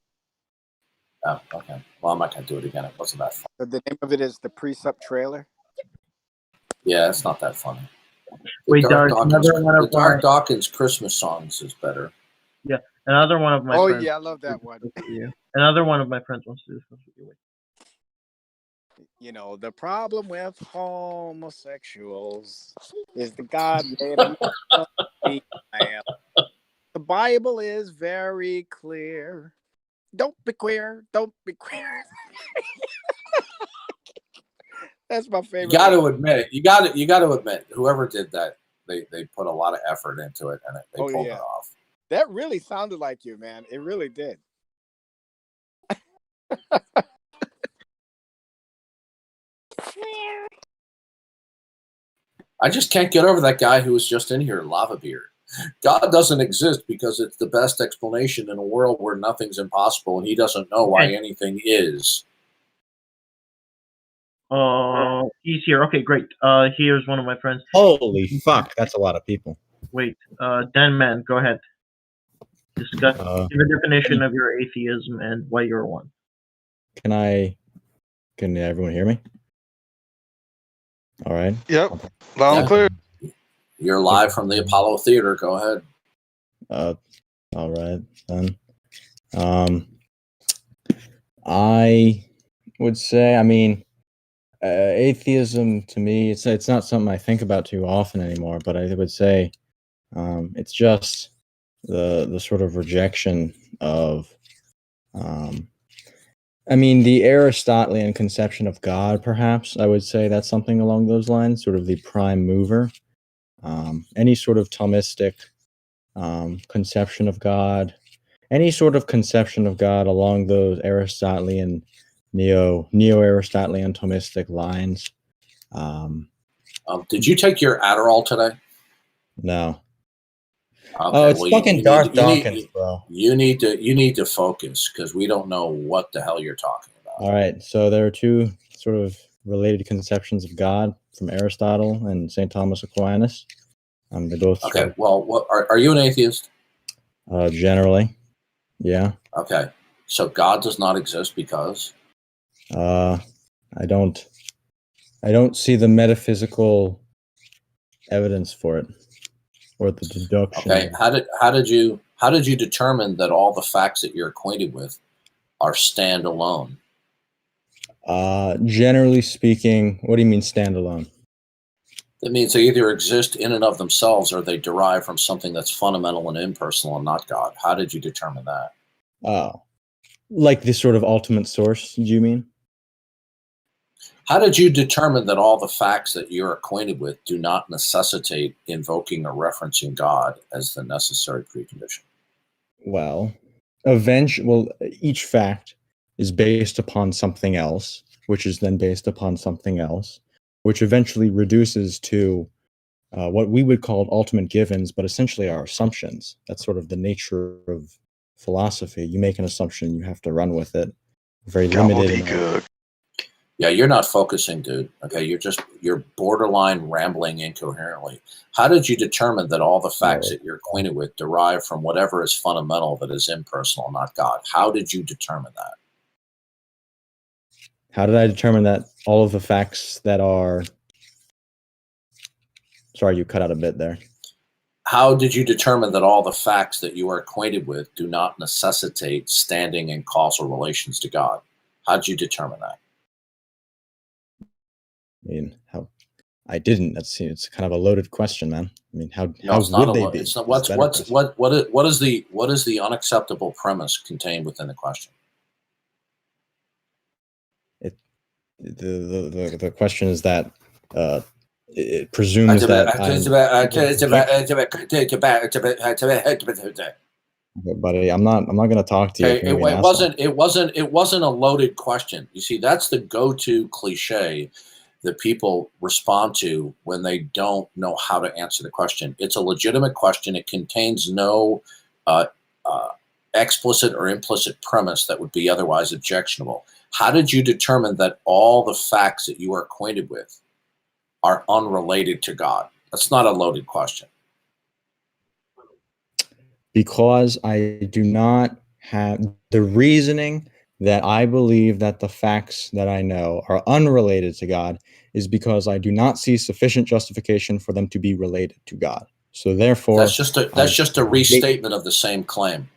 Oh, okay. Well, I'm not going to do it again. It wasn't that fun. The name of it is the Precept trailer. Yeah, it's not that funny. Wait, Darth, The Darth Dawkins Christmas songs is better. Yeah, another one of my friends. Yeah, I love that one. Another one of my friends wants to discuss with you. You know, the problem with homosexuals is the God made them female. The Bible is very clear. Don't be queer. Don't be queer. That's my favorite. You got to admit, whoever did that, they put a lot of effort into it, and they pulled it off. That really sounded like you, man. It really did. I just can't get over that guy who was just in here, Lava Beard. God doesn't exist because it's the best explanation in a world where nothing's impossible, and he doesn't know why anything is. He's here. Okay, great. Here's one of my friends. Holy fuck, that's a lot of people. Wait, Dan Man, go ahead. Discuss give a definition of your atheism and why you're one. Can everyone hear me? All right. Yep. Loud and clear. You're live from the Apollo Theater. Go ahead. All right then. I would say, I mean, atheism to me, it's not something I think about too often anymore. But I would say, it's just the sort of rejection of, I mean, the Aristotelian conception of God. Perhaps I would say that's something along those lines, sort of the prime mover. Any sort of Thomistic conception of God, any sort of conception of God along those Aristotelian, neo-Aristotelian Thomistic lines. Did you take your Adderall today? No. Okay, it's fucking Darth Dawkins, bro. You need to focus because we don't know what the hell you're talking about. All right, so there are two sort of related conceptions of God from Aristotle and St. Thomas Aquinas. They're both okay. Well, are you an atheist? Generally, yeah. Okay, so God does not exist because I don't see the metaphysical evidence for it, or the deduction. Okay, how did you determine that all the facts that you're acquainted with are standalone? Generally speaking, what do you mean standalone? That means they either exist in and of themselves or they derive from something that's fundamental and impersonal and not God. How did you determine that? Oh, like this sort of ultimate source, do you mean? How did you determine that all the facts that you're acquainted with do not necessitate invoking or referencing God as the necessary precondition? Well, each fact is based upon something else, which is then based upon something else, which eventually reduces to what we would call ultimate givens, but essentially are assumptions. That's sort of the nature of philosophy. You make an assumption, you have to run with it. Very limited. Yeah, you're not focusing, dude. Okay, you're borderline rambling incoherently. How did you determine that all the facts that you're acquainted with derive from whatever is fundamental that is impersonal, not God? How did you determine that? How did I determine that all of the facts that are... Sorry, you cut out a bit there. How did you determine that all the facts that you are acquainted with do not necessitate standing in causal relations to God? How did you determine that? I mean, I didn't. It's kind of a loaded question, man. I mean, how it's not would they be? It's not, what is the unacceptable premise contained within the question? The question is that it presumes that buddy, I'm not going to talk to you. It wasn't a loaded question. You see, that's the go-to cliche that people respond to when they don't know how to answer the question. It's a legitimate question. It contains no explicit or implicit premise that would be otherwise objectionable. How did you determine that all the facts that you are acquainted with are unrelated to God? That's not a loaded question. Because I do not have the reasoning that I believe that the facts that I know are unrelated to God is because I do not see sufficient justification for them to be related to God. So therefore, that's just a restatement of the same claim.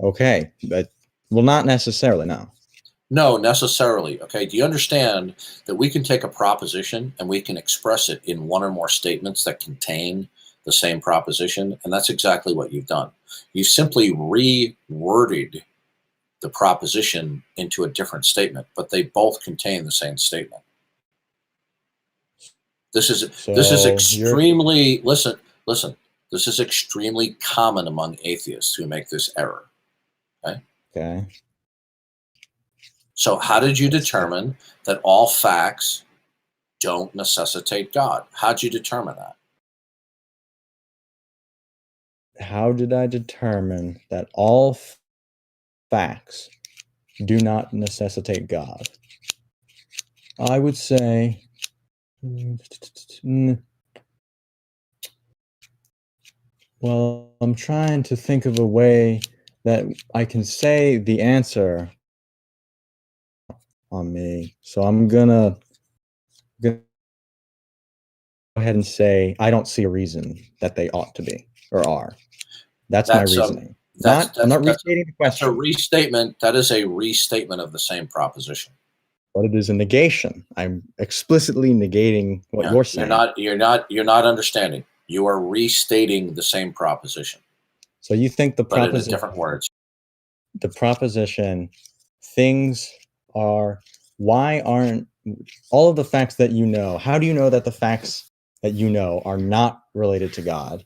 Okay, but well, not necessarily. No, necessarily. Okay, do you understand that we can take a proposition and we can express it in one or more statements that contain the same proposition? And that's exactly what you've done. You simply reworded the proposition into a different statement, but they both contain the same statement. This is extremely listen. This is extremely common among atheists who make this error. Okay. So how did you determine that all facts don't necessitate God? How did you determine that? How did I determine that all facts do not necessitate God? I would say Well, I'm trying to think of a way that I can say the answer on me. So I'm gonna go ahead and say I don't see a reason that they ought to be or are. That's my reasoning. I'm not restating the That's a question, restatement. That is a restatement of the same proposition. but it is a negation. I'm explicitly negating what Yeah, you're saying. You're not understanding. You are restating the same proposition, So you think the but in proposition, different words. things are, why aren't all of the facts that you know, how do you know that the facts that you know are not related to God,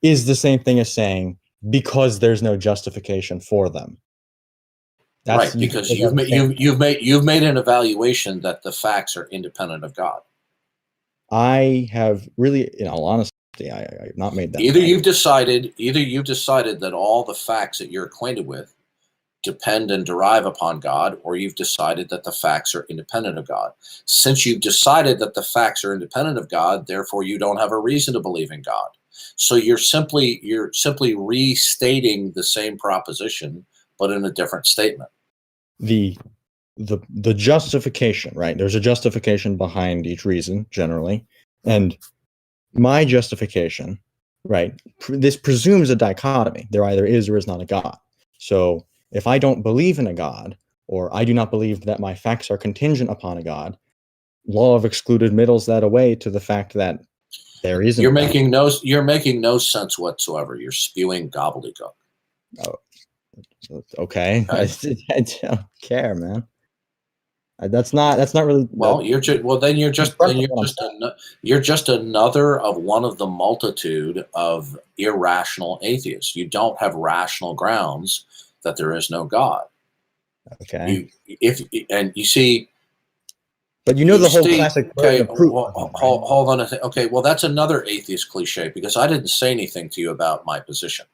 is the same thing as saying because there's no justification for them. Right, because you've made an evaluation that the facts are independent of God. I have really, in all honesty, I've not made that. Either you've decided that all the facts that you're acquainted with depend and derive upon God, or you've decided that the facts are independent of God. Since you've decided that the facts are independent of God, therefore you don't have a reason to believe in God. So you're simply restating the same proposition, but in a different statement. The justification, right? There's a justification behind each reason generally, and my justification, right? This presumes a dichotomy. There either is or is not a God. So if I don't believe in a God, or I do not believe that my facts are contingent upon a God, law of excluded middles that away to the fact that there isn't. You're making no sense whatsoever. You're spewing gobbledygook. Oh, okay. I don't care, man. That's not really. Well, you're just another of one of the multitude of irrational atheists. You don't have rational grounds that there is no God. Okay. You see. But you know the whole classic. Okay, hold on a second. Okay, well, that's another atheist cliche because I didn't say anything to you about my position.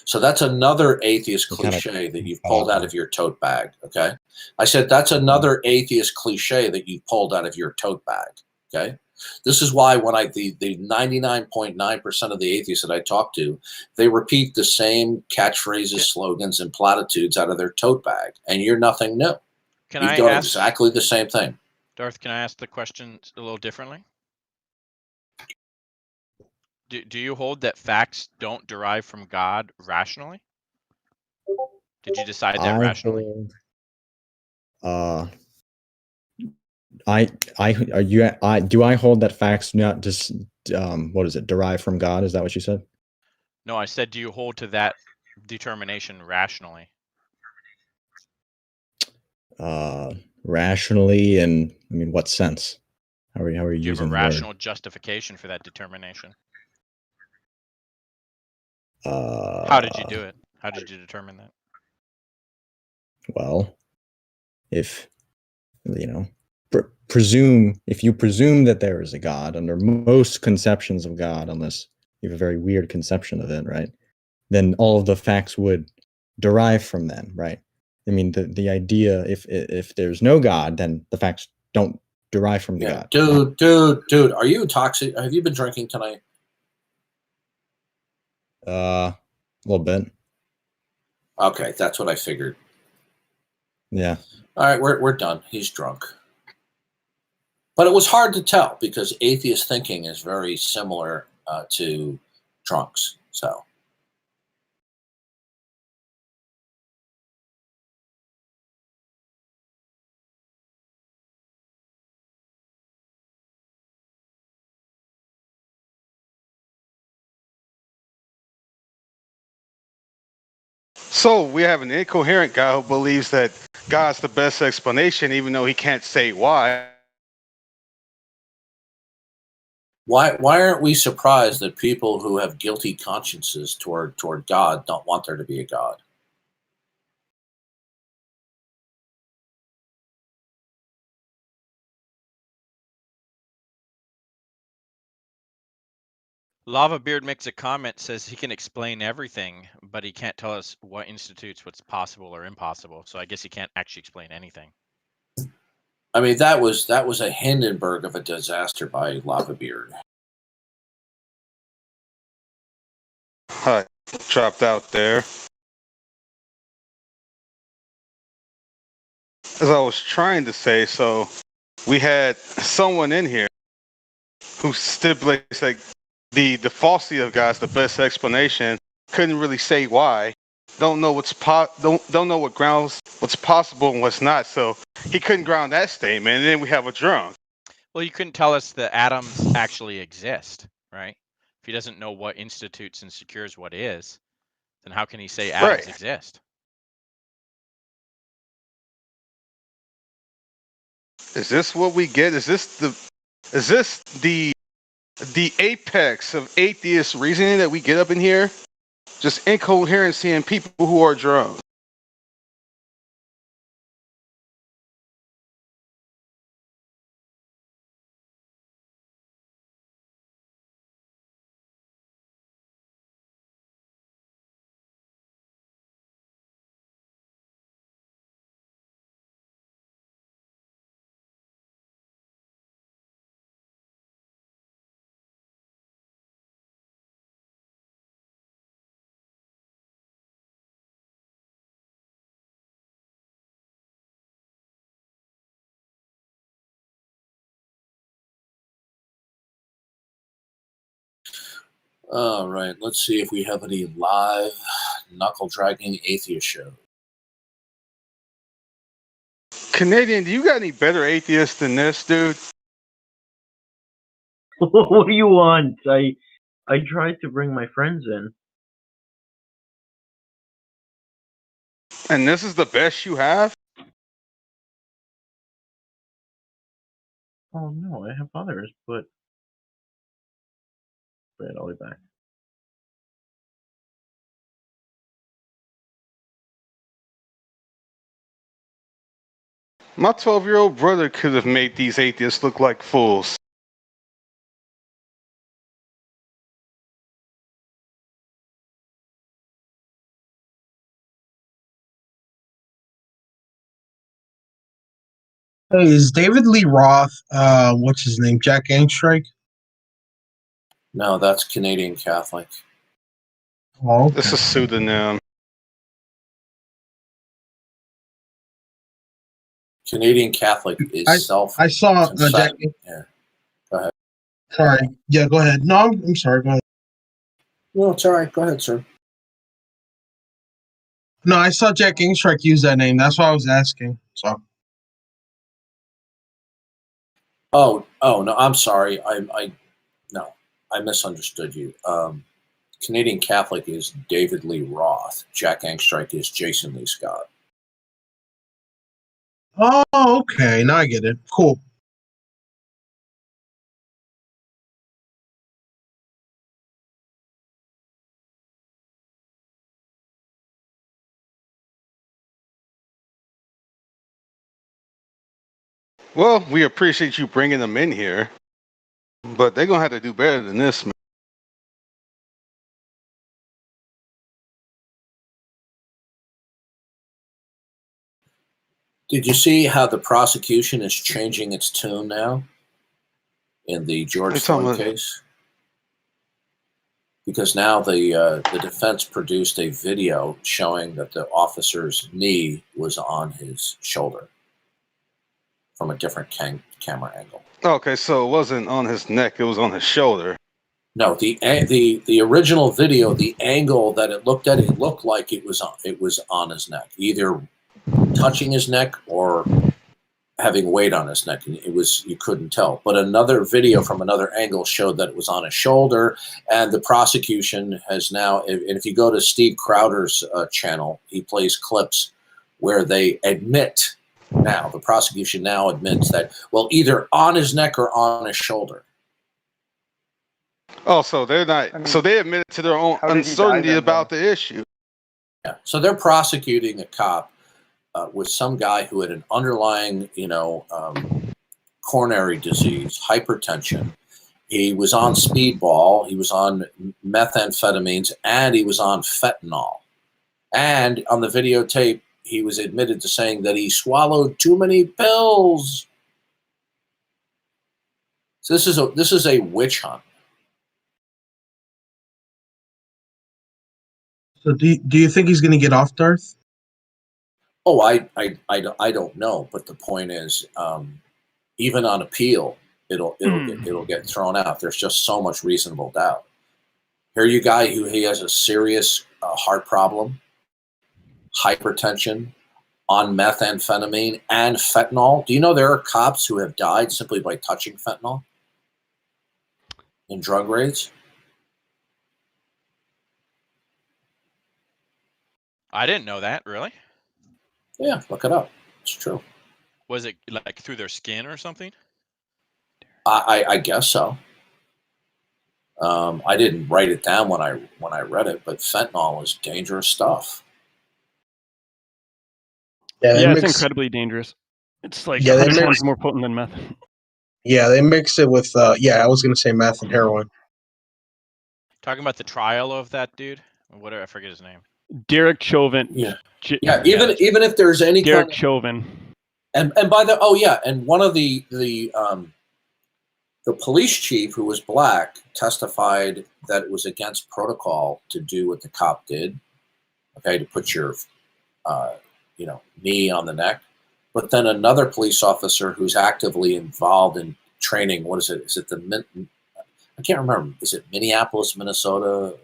So that's another atheist cliche that you've pulled out of your tote bag. Okay, I said that's another atheist cliche that you've pulled out of your tote bag. Okay, this is why when the 99.9% of the atheists that I talk to, they repeat the same catchphrases, slogans, and platitudes out of their tote bag, and you're nothing new. You've done exactly the same thing. Darth, can I ask the question a little differently? Do you hold that facts don't derive from God rationally? Did you decide that rationally? Do I hold that facts not just derive from God? Is that what you said? No, I said, do you hold to that determination rationally? Rationally, and I mean, what sense? How are you Do you using have a the word? rational justification for that determination? How did you do it? How did you determine that? Well, if if you presume that there is a God, under most conceptions of God, unless you have a very weird conception of it, right? Then all of the facts would derive from them, right? I mean, the idea, if there's no God, then the facts don't derive from the God. Dude, are you toxic? Have you been drinking tonight? A little bit. Okay, that's what I figured. Yeah. All right, we're done. He's drunk. But it was hard to tell because atheist thinking is very similar to drunks. So. So we have an incoherent guy who believes that God's the best explanation, even though he can't say why. Why aren't we surprised that people who have guilty consciences toward God don't want there to be a God? Lava Beard makes a comment, says he can explain everything, but he can't tell us what institutes what's possible or impossible. So I guess he can't actually explain anything. I mean, that was a Hindenburg of a disaster by Lava Beard. Hi, dropped out there. As I was trying to say, so we had someone in here who stipulates like the falsity of God's the best explanation. Couldn't really say why. Don't know don't know what grounds what's possible and what's not. So he couldn't ground that statement. And then we have a drunk. Well, you couldn't tell us that atoms actually exist, right? If he doesn't know what institutes and secures what is, then how can he say atoms Right. exist? Is this what we get? Is this the apex of atheist reasoning that we get up in here? Just incoherency in people who are drunk. All right, let's see if we have any live knuckle dragging atheist show. Canadian, do you got any better atheists than this, dude? What do you want? I tried to bring my friends in. And this is the best you have? Oh no, I have others, but wait, I'll be back. My 12-year-old brother could have made these atheists look like fools. Hey, is David Lee Roth, what's his name, Jack Angstrike? No, that's Canadian Catholic. Oh, okay. This is a pseudonym. Canadian Catholic is I saw Jack. Yeah. Go ahead. Sorry. Yeah, go ahead. No, I'm sorry. Go ahead. No, it's all right. Go ahead, sir. No, I saw Jack Angstrike use that name. That's why I was asking. So. Oh no, I'm sorry. I misunderstood you. Canadian Catholic is David Lee Roth. Jack Angstrike is Jason Lee Scott. Oh, okay. Now I get it. Cool. Well, we appreciate you bringing them in here, but they're going to have to do better than this, man. Did you see how the prosecution is changing its tune now in the George Floyd case? Because now the defense produced a video showing that the officer's knee was on his shoulder from a different camera angle. Okay, so it wasn't on his neck; it was on his shoulder. No, the original video, the angle that it looked at, it looked like it was on his neck, either touching his neck or having weight on his neck, and you couldn't tell. But another video from another angle showed that it was on his shoulder, and the prosecution has now, and if you go to Steve Crowder's channel, he plays clips where they admit now, the prosecution now admits that, well, either on his neck or on his shoulder. Oh, so they're not, so they admitted to their own uncertainty about the issue. Yeah, so they're prosecuting a cop with some guy who had an underlying, coronary disease, hypertension. He was on speedball, he was on methamphetamines, and he was on fentanyl. And on the videotape, he was admitted to saying that he swallowed too many pills. So this is a witch hunt. So do you think he's going to get off, Darth? Oh, I don't know, but the point is, even on appeal, it'll get thrown out. There's just so much reasonable doubt. Here, you guy who he has a serious heart problem, hypertension, on methamphetamine and fentanyl. Do you know there are cops who have died simply by touching fentanyl in drug raids? I didn't know that. Really? Yeah, look it up. It's true. Was it like through their skin or something? I guess so. I didn't write it down when I read it, but fentanyl is dangerous stuff. Yeah, it's incredibly dangerous. It's like 100 times more potent than meth. Yeah, they mix it with I was going to say meth and heroin. Talking about the trial of that dude, or whatever, I forget his name. Derek Chauvin. Yeah. Even if there's any Derek Chauvin. And by the and one of the police chief, who was black, testified that it was against protocol to do what the cop did. Okay, to put your knee on the neck. But then another police officer who's actively involved in training, what is it? Is it I can't remember. Is it Minneapolis, Minnesota?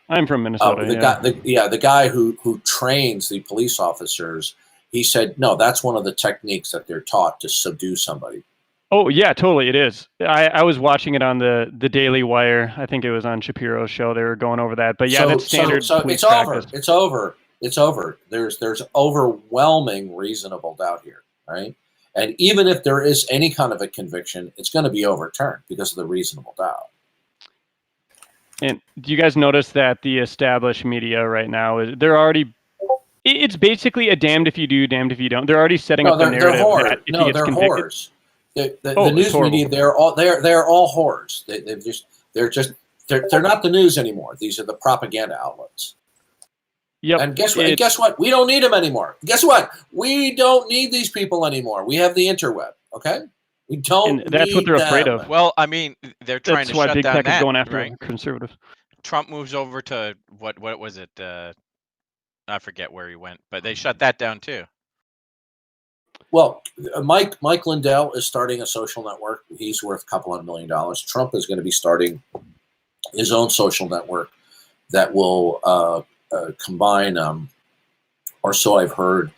I'm from Minnesota. The guy who trains the police officers, he said, no, that's one of the techniques that they're taught to subdue somebody. Oh yeah, totally. It is. I was watching it on the Daily Wire. I think it was on Shapiro's show. They were going over that. But yeah, that's standard. So police it's practice. over. It's over. There's overwhelming reasonable doubt here, right? And even if there is any kind of a conviction, it's going to be overturned because of the reasonable doubt. And do you guys notice that the established media right now it's basically a damned if you do, damned if you don't. They're already setting up the narrative that if he gets they're convicted, whores. The news media, they're all whores. They're not the news anymore. These are the propaganda outlets. Yep. And guess what? We don't need them anymore. Guess what? We don't need these people anymore. We have the interweb. Okay. We don't. And that's what they're afraid of. Well, I mean, they're trying to shut down that. That's why big tech is going after right? conservatives. Trump moves over to what was it? I forget where he went, but they shut that down too. Well, Mike Lindell is starting a social network. He's worth a couple $100 million. Trump is going to be starting his own social network that will combine, or so I've heard,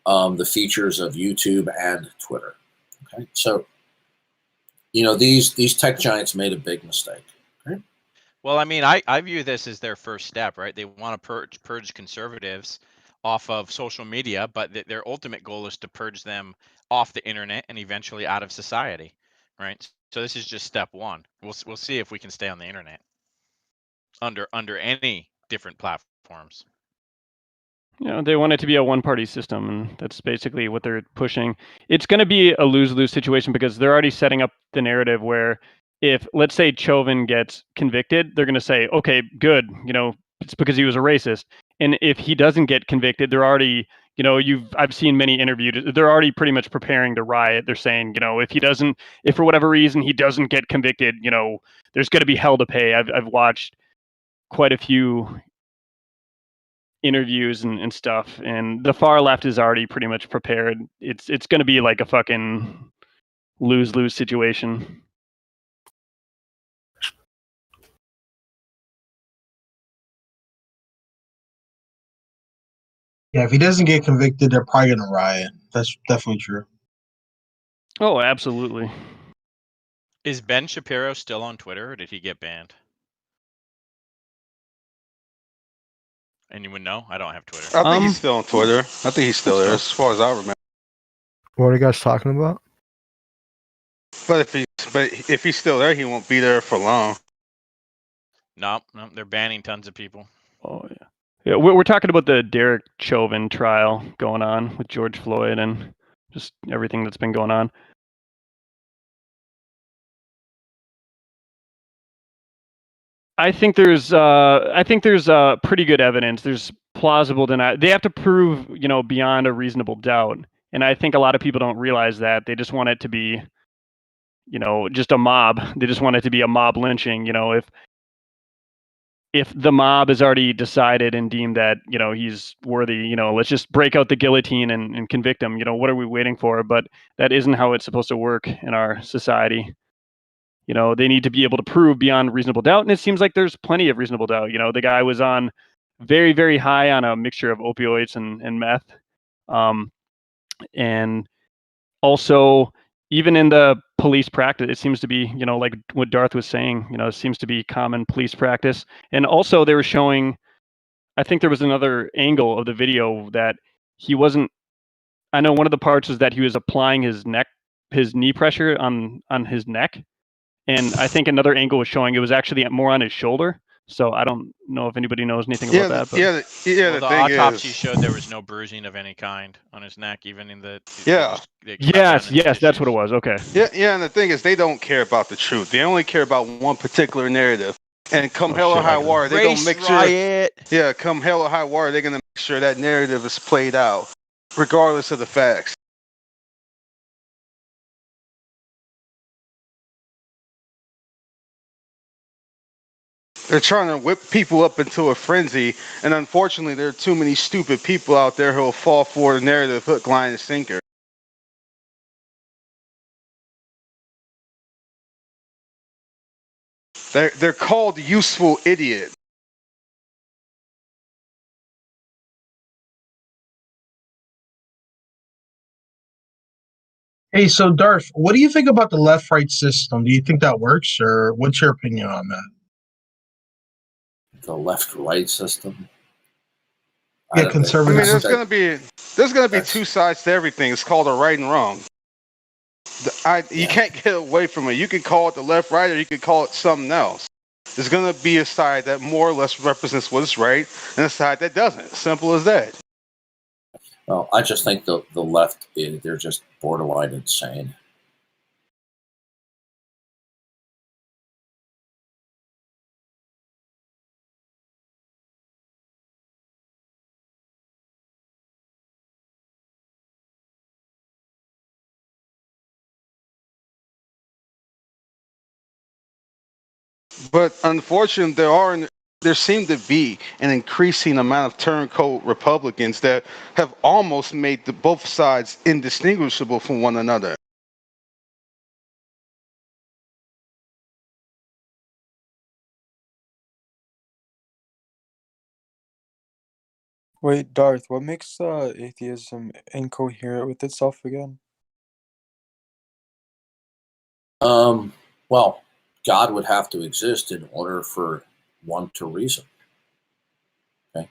the features of YouTube and Twitter. Okay, so these tech giants made a big mistake. Okay? Well, I mean, I view this as their first step, right? They want to purge conservatives off of social media, but their ultimate goal is to purge them off the internet and eventually out of society, right? So this is just step one. We'll see if we can stay on the internet under any different platforms. They want it to be a one-party system, and that's basically what they're pushing. It's going to be a lose-lose situation because they're already setting up the narrative where if, let's say, Chauvin gets convicted, they're going to say, okay, good, it's because he was a racist. And if he doesn't get convicted, they're already, I've seen many interviews, they're already pretty much preparing to riot. They're saying, if for whatever reason he doesn't get convicted, there's going to be hell to pay. I've watched quite a few interviews and stuff, and the far left is already pretty much prepared. It's going to be like a fucking lose-lose situation. Yeah, if he doesn't get convicted, they're probably gonna riot. That's definitely true. Oh, absolutely. Is Ben Shapiro still on Twitter, or did he get banned? Anyone know? I don't have Twitter. I think he's still on Twitter. I think he's still there, as far as I remember. What are you guys talking about? But if he's still there, he won't be there for long. No, they're banning tons of people. Oh yeah. Yeah, we're talking about the Derek Chauvin trial going on with George Floyd and just everything that's been going on. I think there's pretty good evidence. There's plausible denial. They have to prove, beyond a reasonable doubt. And I think a lot of people don't realize that. They just want it to be, just a mob. They just want it to be a mob lynching. if the mob has already decided and deemed that, he's worthy, let's just break out the guillotine and convict him. What are we waiting for? But that isn't how it's supposed to work in our society. They need to be able to prove beyond reasonable doubt. And it seems like there's plenty of reasonable doubt. The guy was on very, very high on a mixture of opioids and meth. And also, even in the police practice, it seems to be, like what Darth was saying, it seems to be common police practice. And also they were showing, I think there was another angle of the video that he wasn't, I know one of the parts was that he was applying his knee pressure on his neck. And I think another angle was showing it was actually more on his shoulder. So I don't know if anybody knows anything about that. But Well, the autopsy showed there was no bruising of any kind on his neck, even in the yes, that's what it was. Okay. Yeah, and the thing is, they don't care about the truth. They only care about one particular narrative. And come hell or high water, they're gonna make sure. Yeah, come hell or high water, they're gonna make sure that narrative is played out, regardless of the facts. They're trying to whip people up into a frenzy, and unfortunately, there are too many stupid people out there who will fall for the narrative hook, line, and sinker. They're called useful idiots. Hey, so Darth, what do you think about the left-right system? Do you think that works, or what's your opinion on that? The left-right system. Yeah, conservative. I mean, there's gonna be two sides to everything. It's called a right and wrong. You can't get away from it. You can call it the left, right, or you can call it something else. There's gonna be a side that more or less represents what is right, and a side that doesn't. Simple as that. Well, I just think the left, they're just borderline insane. But unfortunately, there seem to be an increasing amount of turncoat Republicans that have almost made both sides indistinguishable from one another. Wait, Darth, what makes atheism incoherent with itself again? Well, God would have to exist in order for one to reason. Okay?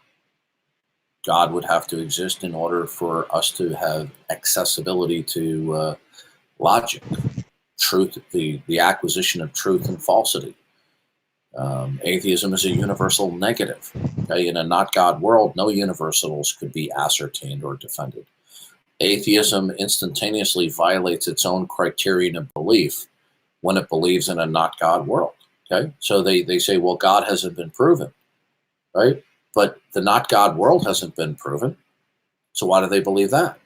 God would have to exist in order for us to have accessibility to logic, truth, the acquisition of truth and falsity. Atheism is a universal negative. Okay? In a not God world, no universals could be ascertained or defended. Atheism instantaneously violates its own criterion of belief when it believes in a not God world. Okay, so they say, well, God hasn't been proven, right? But the not God world hasn't been proven. So why do they believe that?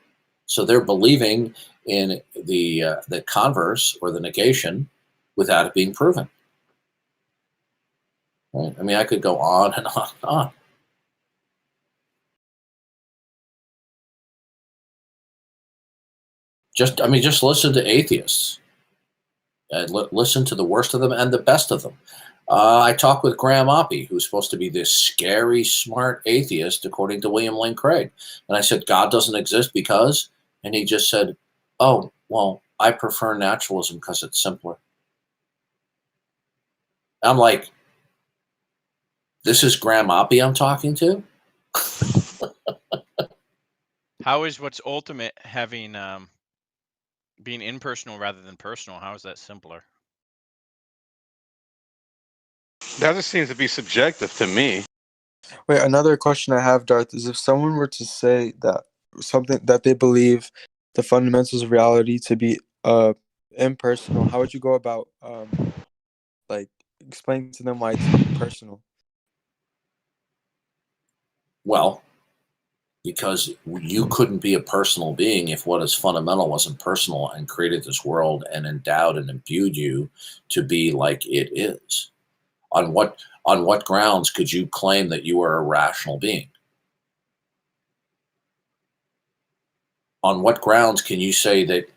So they're believing in the converse or the negation without it being proven. Right? I mean, I could go on and on and on. Just listen to atheists. Listen to the worst of them and the best of them. I talked with Graham Oppie, who's supposed to be this scary, smart atheist, according to William Lane Craig. And I said, God doesn't exist because? And he just said, oh, well, I prefer naturalism because it's simpler. I'm like, this is Graham Oppie I'm talking to? How is what's ultimate having being impersonal rather than personal? How is that simpler? That just seems to be subjective to me. Wait, another question I have, Darth, is if someone were to say that something that they believe the fundamentals of reality to be impersonal, how would you go about like explaining to them why it's personal? Well, because you couldn't be a personal being if what is fundamental wasn't personal and created this world and endowed and imbued you to be like it is. On on what grounds could you claim that you are a rational being? On what grounds can you say that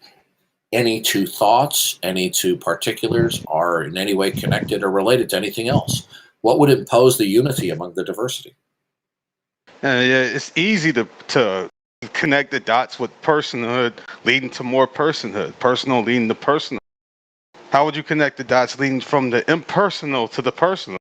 any two thoughts, any two particulars are in any way connected or related to anything else? What would impose the unity among the diversity? Yeah, it's easy to connect the dots with personhood leading to more personhood, personal leading to personal. How would you connect the dots leading from the impersonal to the personal?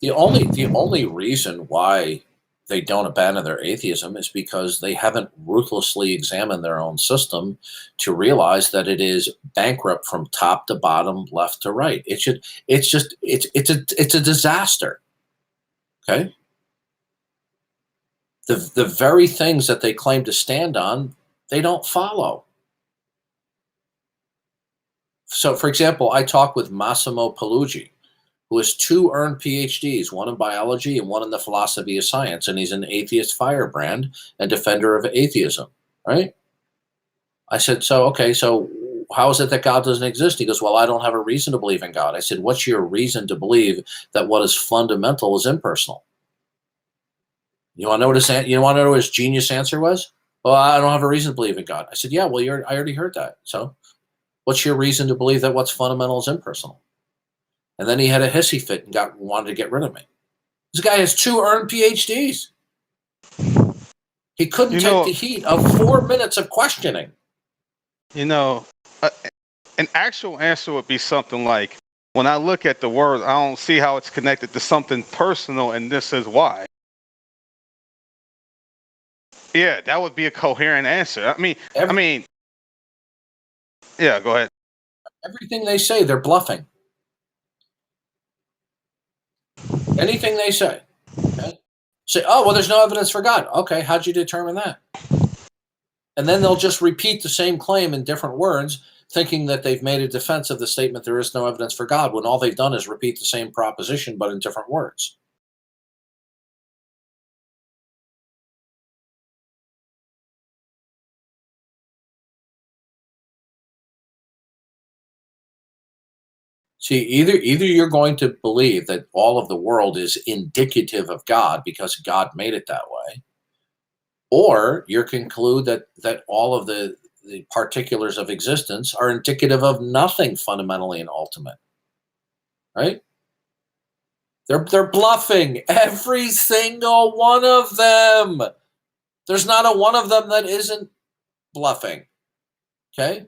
The only reason why they don't abandon their atheism is because they haven't ruthlessly examined their own system to realize that it is bankrupt from top to bottom, left to right. It's a disaster. Okay? The very things that they claim to stand on, they don't follow. So, for example, I talked with Massimo Pallucci, who has 2 earned PhDs, one in biology and one in the philosophy of science, and he's an atheist firebrand and defender of atheism, right? I said, so how is it that God doesn't exist? He goes, well, I don't have a reason to believe in God. I said, what's your reason to believe that what is fundamental is impersonal? You want to know what his genius answer was? Well, I don't have a reason to believe in God. I said, yeah, well, I already heard that. So what's your reason to believe that what's fundamental is impersonal? And then he had a hissy fit and wanted to get rid of me. This guy has 2 earned PhDs. He couldn't take the heat of 4 minutes of questioning. An actual answer would be something like, when I look at the word, I don't see how it's connected to something personal, and this is why. Yeah, that would be a coherent answer. Yeah, go ahead. Everything they say, they're bluffing. Anything they say. Okay? Say, oh, well, there's no evidence for God. Okay, how'd you determine that? And then they'll just repeat the same claim in different words, thinking that they've made a defense of the statement there is no evidence for God, when all they've done is repeat the same proposition, but in different words. See, either you're going to believe that all of the world is indicative of God because God made it that way, or you conclude that all of the particulars of existence are indicative of nothing fundamentally and ultimate. Right? They're bluffing, every single one of them. There's not a one of them that isn't bluffing. Okay?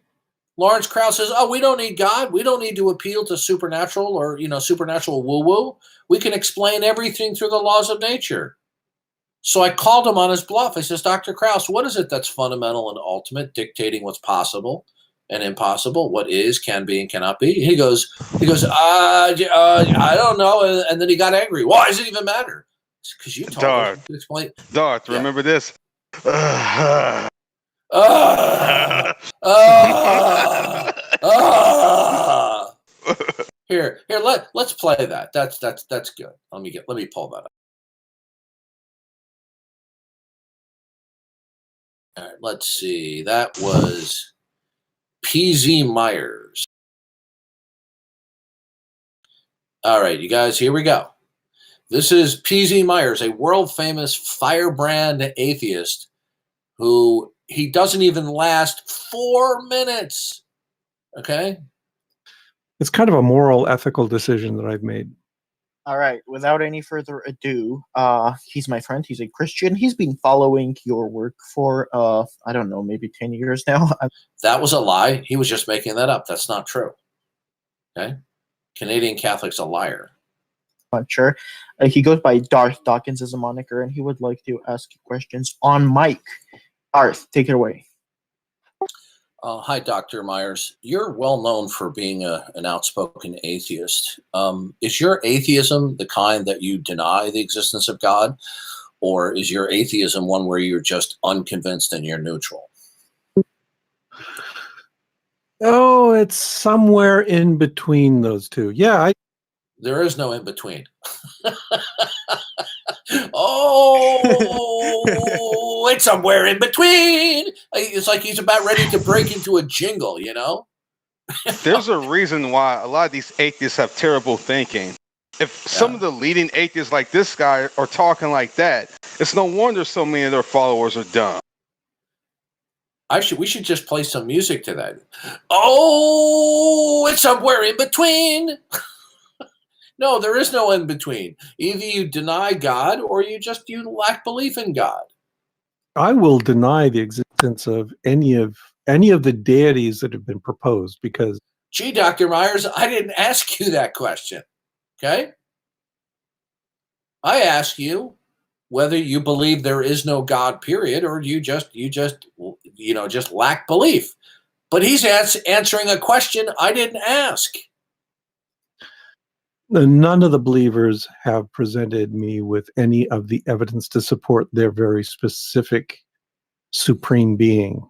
Lawrence Krauss says, oh, we don't need God. We don't need to appeal to supernatural or, supernatural woo-woo. We can explain everything through the laws of nature. So I called him on his bluff. I says, Dr. Krauss, what is it that's fundamental and ultimate, dictating what's possible and impossible, what is, can be, and cannot be? He goes, I don't know. And then he got angry. Why does it even matter? Because you told us to explain. Darth, remember this? Here, let's play that. That's good. Let me pull that up. All right, let's see. That was PZ Myers. All right, you guys, here we go. This is PZ Myers, a world famous firebrand atheist who he doesn't even last 4 minutes. Okay? It's kind of a moral, ethical decision that I've made. All right. Without any further ado, he's my friend. He's a Christian. He's been following your work for, I don't know, maybe 10 years now. That was a lie. He was just making that up. That's not true. Okay? Canadian Catholic's a liar. Not sure. He goes by Darth Dawkins as a moniker, and he would like to ask questions on mic. Darth, take it away. Hi, Dr. Myers. You're well known for being an outspoken atheist. Is your atheism the kind that you deny the existence of God, or is your atheism one where you're just unconvinced and you're neutral? Oh, it's somewhere in between those two. Yeah, there is no in between. Oh, it's somewhere in between. It's like he's about ready to break into a jingle, There's a reason why a lot of these atheists have terrible thinking. If some of the leading atheists like this guy are talking like that, it's no wonder so many of their followers are dumb. We should just play some music to that. Oh, it's somewhere in between. No, there is no in between. Either you deny God or you lack belief in God. I will deny the existence of any of the deities that have been proposed because. Gee, Dr. Myers, I didn't ask you that question. Okay? I ask you whether you believe there is no God, period, or you just lack belief. But he's answering a question I didn't ask. None of the believers have presented me with any of the evidence to support their very specific supreme being.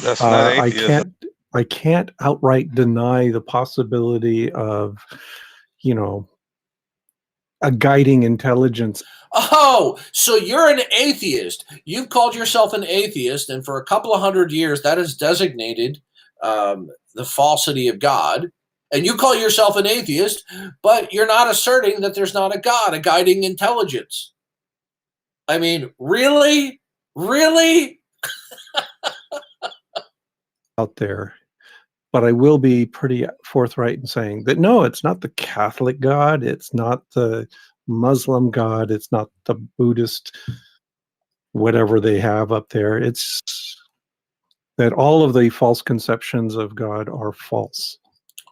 That's not atheism. I can't outright deny the possibility of, a guiding intelligence. Oh, so you're an atheist. You've called yourself an atheist, and for a couple of 100 years, that has designated the falsity of God. And you call yourself an atheist, but you're not asserting that there's not a God, a guiding intelligence. I mean, really? Really? Out there. But I will be pretty forthright in saying that no, it's not the Catholic God, it's not the Muslim God, it's not the Buddhist, whatever they have up there. It's that all of the false conceptions of God are false.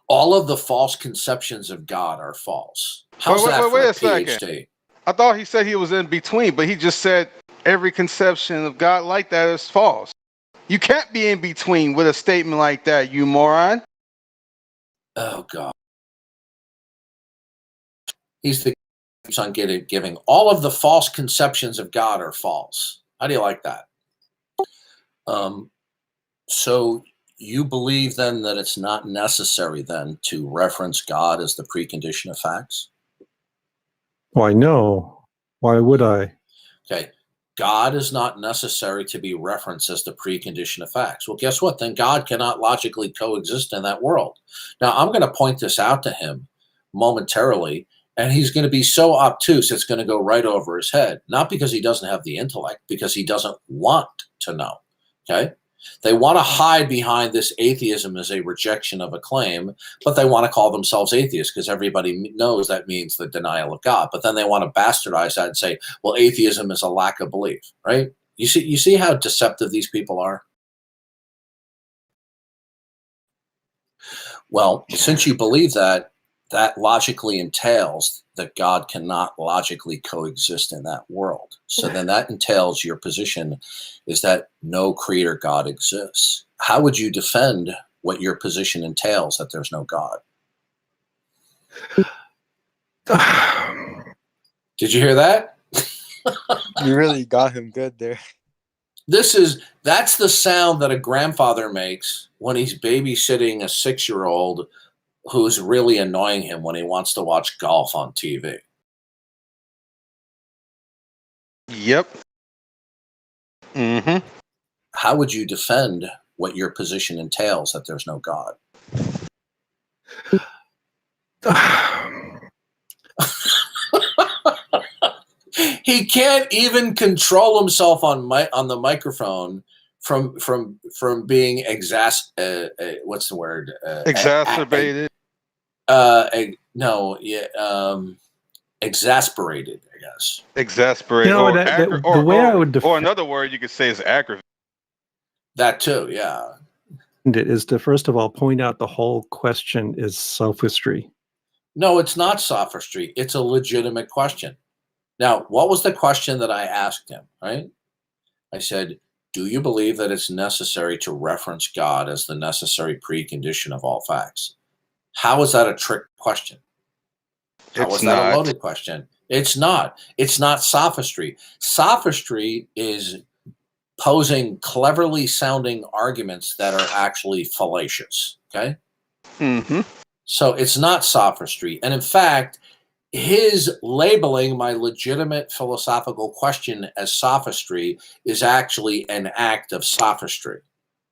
All of the false conceptions of God are false. How's that for wait a a second. PhD? I thought he said he was in between, but he just said every conception of God like that is false. You can't be in between with a statement like that, you moron. Oh, God. He's the keeps on giving. All of the false conceptions of God are false. How do you like that? So you believe then that it's not necessary then to reference God as the precondition of facts? Why no? Why would I? Okay. God is not necessary to be referenced as the precondition of facts. Well, guess what? Then God cannot logically coexist in that world. Now, I'm going to point this out to him momentarily, and he's going to be so obtuse, it's going to go right over his head. Not because he doesn't have the intellect, because he doesn't want to know. Okay? They want to hide behind this atheism as a rejection of a claim, but they want to call themselves atheists because everybody knows that means the denial of God. But then they want to bastardize that and say, well, atheism is a lack of belief, right? You see how deceptive these people are? Well, since you believe that, that logically entails that God cannot logically coexist in that world. So then that entails your position is that no creator God exists. How would you defend what your position entails, that there's no God? Did you hear that? You really got him good there. That's the sound that a grandfather makes when he's babysitting a 6-year-old who's really annoying him when he wants to watch golf on TV. Yep. Mm-hmm. How would you defend what your position entails, that there's no God? He can't even control himself on the microphone from being what's the word? Exacerbated. Exasperated, I guess. Exasperated. No, the way I would or another word you could say is aggravated. That too, yeah. It is to first of all point out the whole question is sophistry. No, it's not sophistry. It's a legitimate question. Now, what was the question that I asked him, right? I said, do you believe that it's necessary to reference God as the necessary precondition of all facts? How is that a trick question? How is that a loaded question? It's not. It's not sophistry. Sophistry is posing cleverly sounding arguments that are actually fallacious, okay? Mm-hmm. So it's not sophistry. And in fact, his labeling my legitimate philosophical question as sophistry is actually an act of sophistry.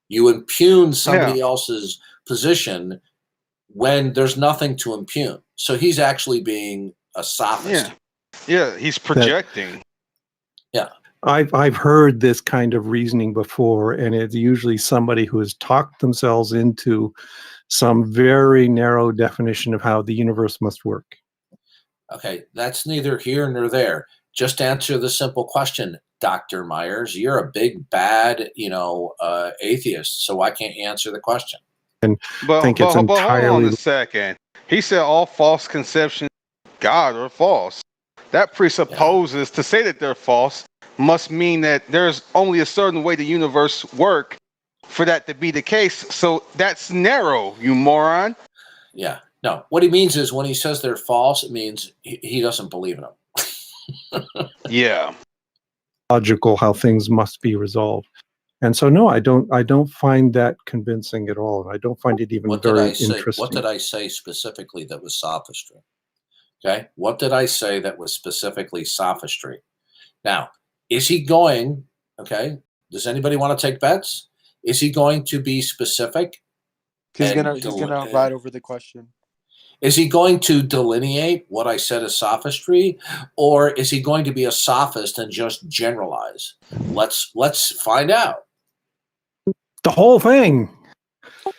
You impugn somebody else's position when there's nothing to impugn. So he's actually being a sophist. Yeah, he's projecting. Yeah. I've heard this kind of reasoning before, and it's usually somebody who has talked themselves into some very narrow definition of how the universe must work. Okay, that's neither here nor there. Just answer the simple question, Dr. Myers. You're a big bad, atheist, so why can't you answer the question? And But think it's hold on entirely a second. He said all false conceptions of God are false. That presupposes to say that they're false must mean that there's only a certain way the universe work for that to be the case. So that's narrow, you moron. Yeah. No, what he means is when he says they're false, it means he doesn't believe in them. Yeah. logical how things must be resolved. And so no, I don't find that convincing at all. I don't find it even very interesting. What did I say specifically that was sophistry? Okay. What did I say that was specifically sophistry? Now, is he going, okay, does anybody want to take bets? Is he going to be specific? He's gonna ride over the question. Is he going to delineate what I said as sophistry, or is he going to be a sophist and just generalize? Let's find out. The whole thing.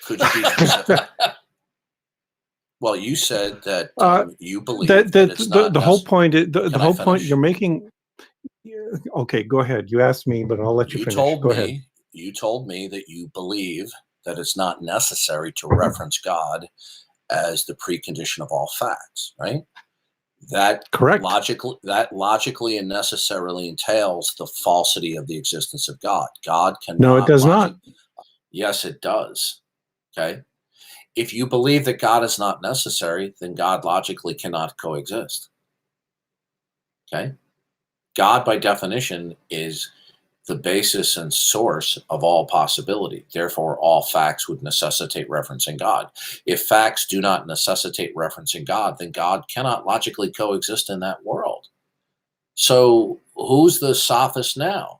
Could you be specific? Well, you said that you believe that it's not the whole point. The Can I whole point finish? you're making. Okay, go ahead. You asked me, but I'll let you finish. Go ahead. You told me that you believe that it's not necessary to reference God as the precondition of all facts, right? That correct. Logically and necessarily entails the falsity of the existence of God. God cannot. No, it does not. Yes, it does. Okay. If you believe that God is not necessary, then God logically cannot coexist. Okay. God, by definition, is the basis and source of all possibility. Therefore, all facts would necessitate referencing God. If facts do not necessitate referencing God, then God cannot logically coexist in that world. So who's the sophist now?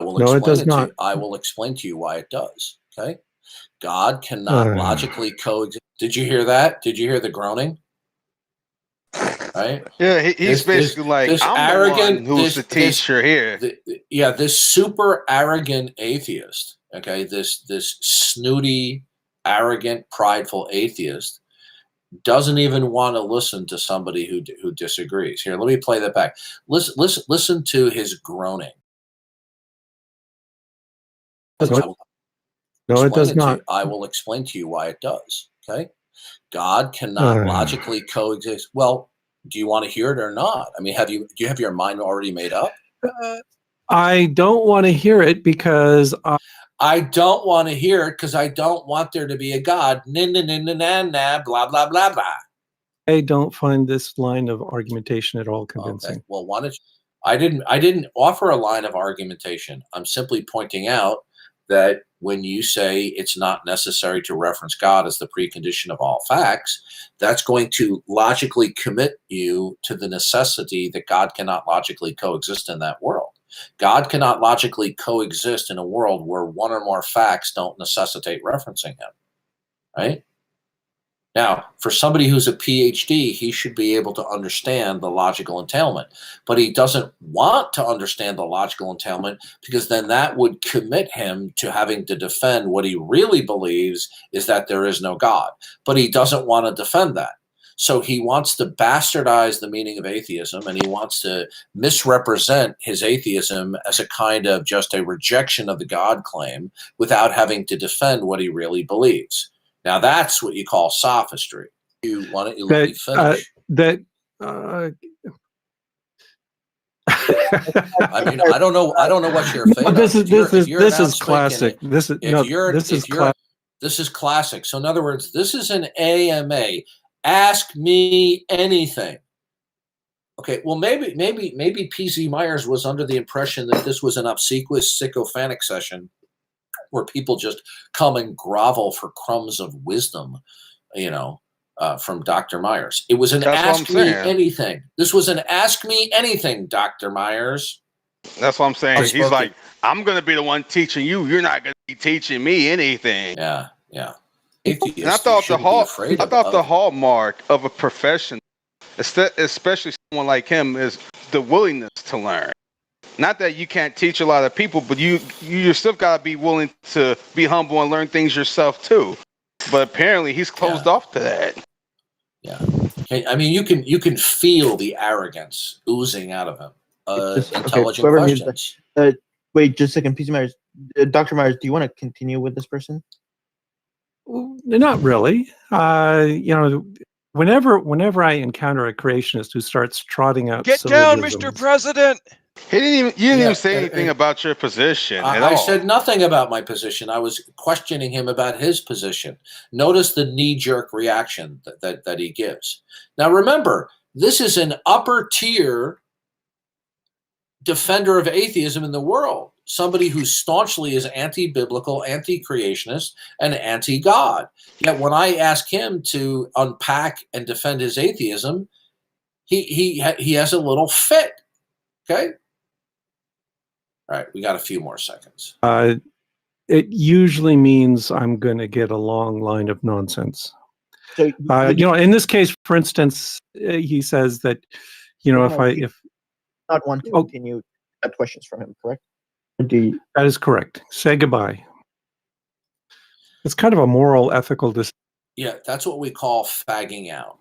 No, it does not. I will explain to you why it does. Okay. God cannot logically coexist. Did you hear that? Did you hear the groaning? Right? Yeah, he's basically like, I'm arrogant, the one who's the teacher here. This super arrogant atheist, okay, this snooty, arrogant, prideful atheist doesn't even want to listen to somebody who disagrees. Here, let me play that back. Listen to his groaning. No, it does not. I will explain to you why it does. Okay, God cannot logically coexist. Well, do you want to hear it or not? I mean, do you have your mind already made up? I don't want to hear it because I don't want to hear it because I don't want there to be a God. Blah blah blah blah. I don't find this line of argumentation at all convincing. Okay. Well, why don't you? I didn't offer a line of argumentation. I'm simply pointing out that when you say it's not necessary to reference God as the precondition of all facts, that's going to logically commit you to the necessity that God cannot logically coexist in that world. God cannot logically coexist in a world where one or more facts don't necessitate referencing him, right? Now, for somebody who's a PhD, he should be able to understand the logical entailment, but he doesn't want to understand the logical entailment because then that would commit him to having to defend what he really believes is that there is no God, but he doesn't want to defend that. So he wants to bastardize the meaning of atheism, and he wants to misrepresent his atheism as a kind of just a rejection of the God claim without having to defend what he really believes. Now that's what you call sophistry. Why don't you let me finish? I mean, I don't know what you're afraid of. This is classic. This is classic. So in other words, this is an AMA. Ask me anything. Okay, well maybe PZ Myers was under the impression that this was an obsequious sycophantic session where people just come and grovel for crumbs of wisdom, from Dr. Myers. It was an ask me anything. This was an ask me anything, Dr. Myers. That's what I'm saying. He's like, I'm going to be the one teaching you. You're not going to be teaching me anything. Yeah. atheist. And I thought you shouldn't be afraid of, the hallmark of a profession, especially someone like him, is the willingness to learn. Not that you can't teach a lot of people, but you yourself gotta be willing to be humble and learn things yourself too. But apparently, he's closed off to that. Yeah, I mean, you can feel the arrogance oozing out of him. Intelligent whoever needs questions. Wait, just a second. PC Myers, Dr. Myers, do you want to continue with this person? Not really. You know, whenever I encounter a creationist who starts trotting out Get down, Mr. syllogisms, President. You didn't even say anything about your position at all. I said nothing about my position. I was questioning him about his position. Notice the knee-jerk reaction that he gives. Now remember, this is an upper tier defender of atheism in the world. Somebody who staunchly is anti-biblical, anti-creationist, and anti-God. Yet when I ask him to unpack and defend his atheism, he has a little fit. Okay? All right, we got a few more seconds. it usually means I'm going to get a long line of nonsense. So, you know, in this case, for instance, he says that, you know, if not want to continue questions from him, correct? Indeed. That is correct. Say goodbye. It's kind of a moral, ethical decision. Yeah, that's what we call fagging out.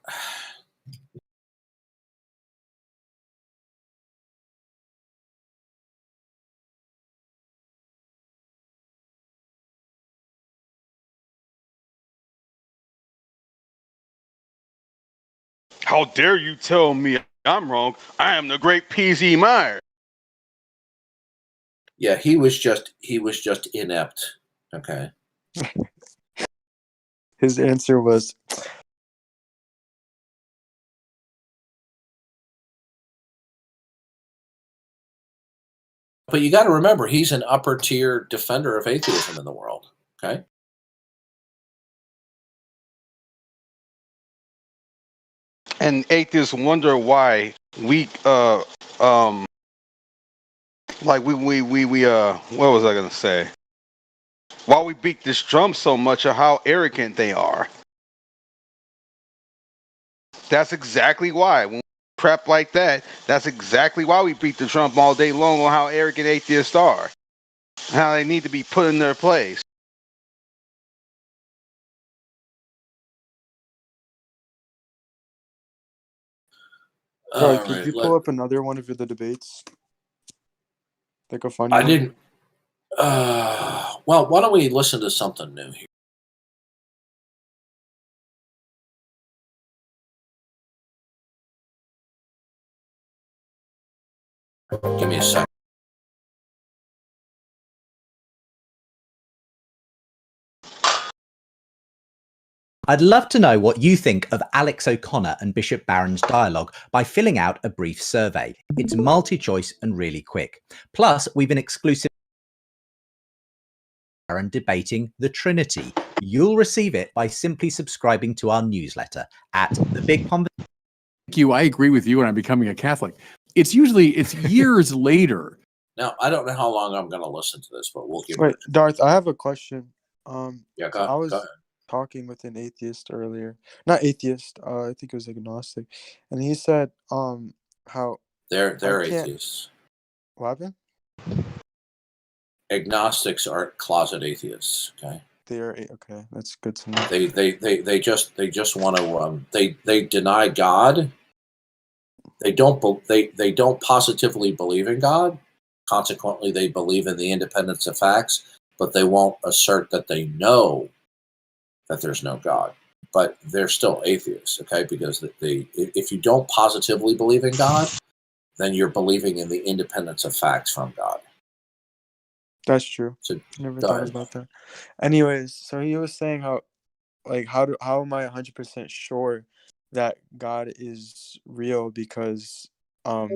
How dare you tell me I'm wrong? I am the great PZ Myers. Yeah, he was just inept. Okay. His answer was, but you got to remember, he's an upper tier defender of atheism in the world. Okay. And atheists wonder why we what was I gonna say? Why we beat this drum so much, or how arrogant they are. That's exactly why. When we prep like that, that's exactly why we beat the drum all day long on how arrogant atheists are. How they need to be put in their place. Sorry, could you pull up another one of the debates? Like a funny I one? didn't. Well, why don't we listen to something new here? Give me a second. I'd love to know what you think of Alex O'Connor and Bishop Barron's dialogue by filling out a brief survey. It's multi-choice and really quick. Plus, we've an exclusive Barron debating the Trinity. You'll receive it by simply subscribing to our newsletter at The Big Conversation. Thank you. I agree with you when I'm becoming a Catholic. It's years later. Now, I don't know how long I'm going to listen to this, but we'll give Wait, it. Darth, I have a question. Yeah, I was go ahead. talking with an atheist earlier. Not atheist, I think it was agnostic. And he said, how They're atheists. What happened? Agnostics are closet atheists. Okay. Okay, that's good to know. They just want to they deny God. They don't positively believe in God. Consequently, they believe in the independence of facts, but they won't assert that they know that there's no God. But they're still atheists, okay? Because if you don't positively believe in God, then you're believing in the independence of facts from God. That's true. So, Never thought about that. Anyways, so he was saying how am I 100% sure that God is real, because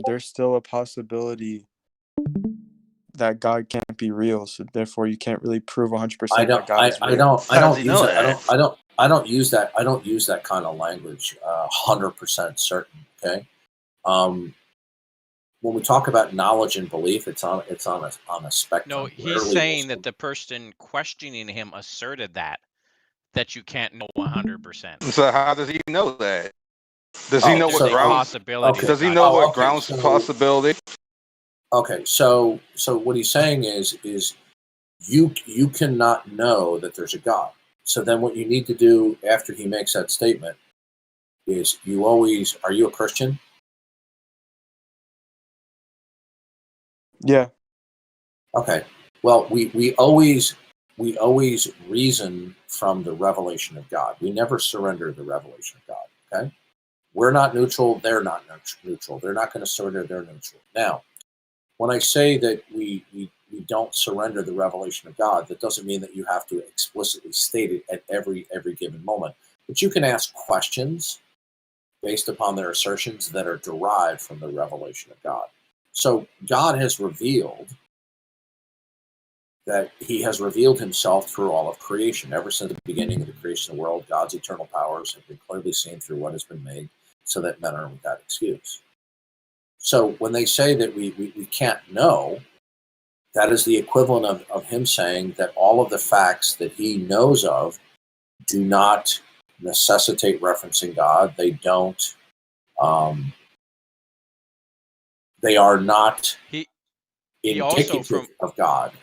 there's still a possibility that God can't be real, so therefore you can't really prove 100% that God is real. I don't use that kind of language 100% certain, okay? When we talk about knowledge and belief, it's on a spectrum. No, he's saying that the person questioning him asserted that that you can't know 100%. So how does he know that? Does he know There's what a grounds? possibility. Okay. Does he that know God what exists. grounds for possibility? Okay, so what he's saying is you cannot know that there's a God. So then what you need to do after he makes that statement is are you a Christian? Yeah. Okay. Well, we always reason from the revelation of God. We never surrender the revelation of God. Okay. We're not neutral. They're not neutral. They're not going to surrender. They're neutral. Now, when I say that we don't surrender the revelation of God, that doesn't mean that you have to explicitly state it at every given moment. But you can ask questions based upon their assertions that are derived from the revelation of God. So God has revealed that he has revealed himself through all of creation. Ever since the beginning of the creation of the world, God's eternal powers have been clearly seen through what has been made, so that men are without excuse. So when they say that we can't know, that is the equivalent of him saying that all of the facts that he knows of do not necessitate referencing God. They don't. They are not He also, indicative of God.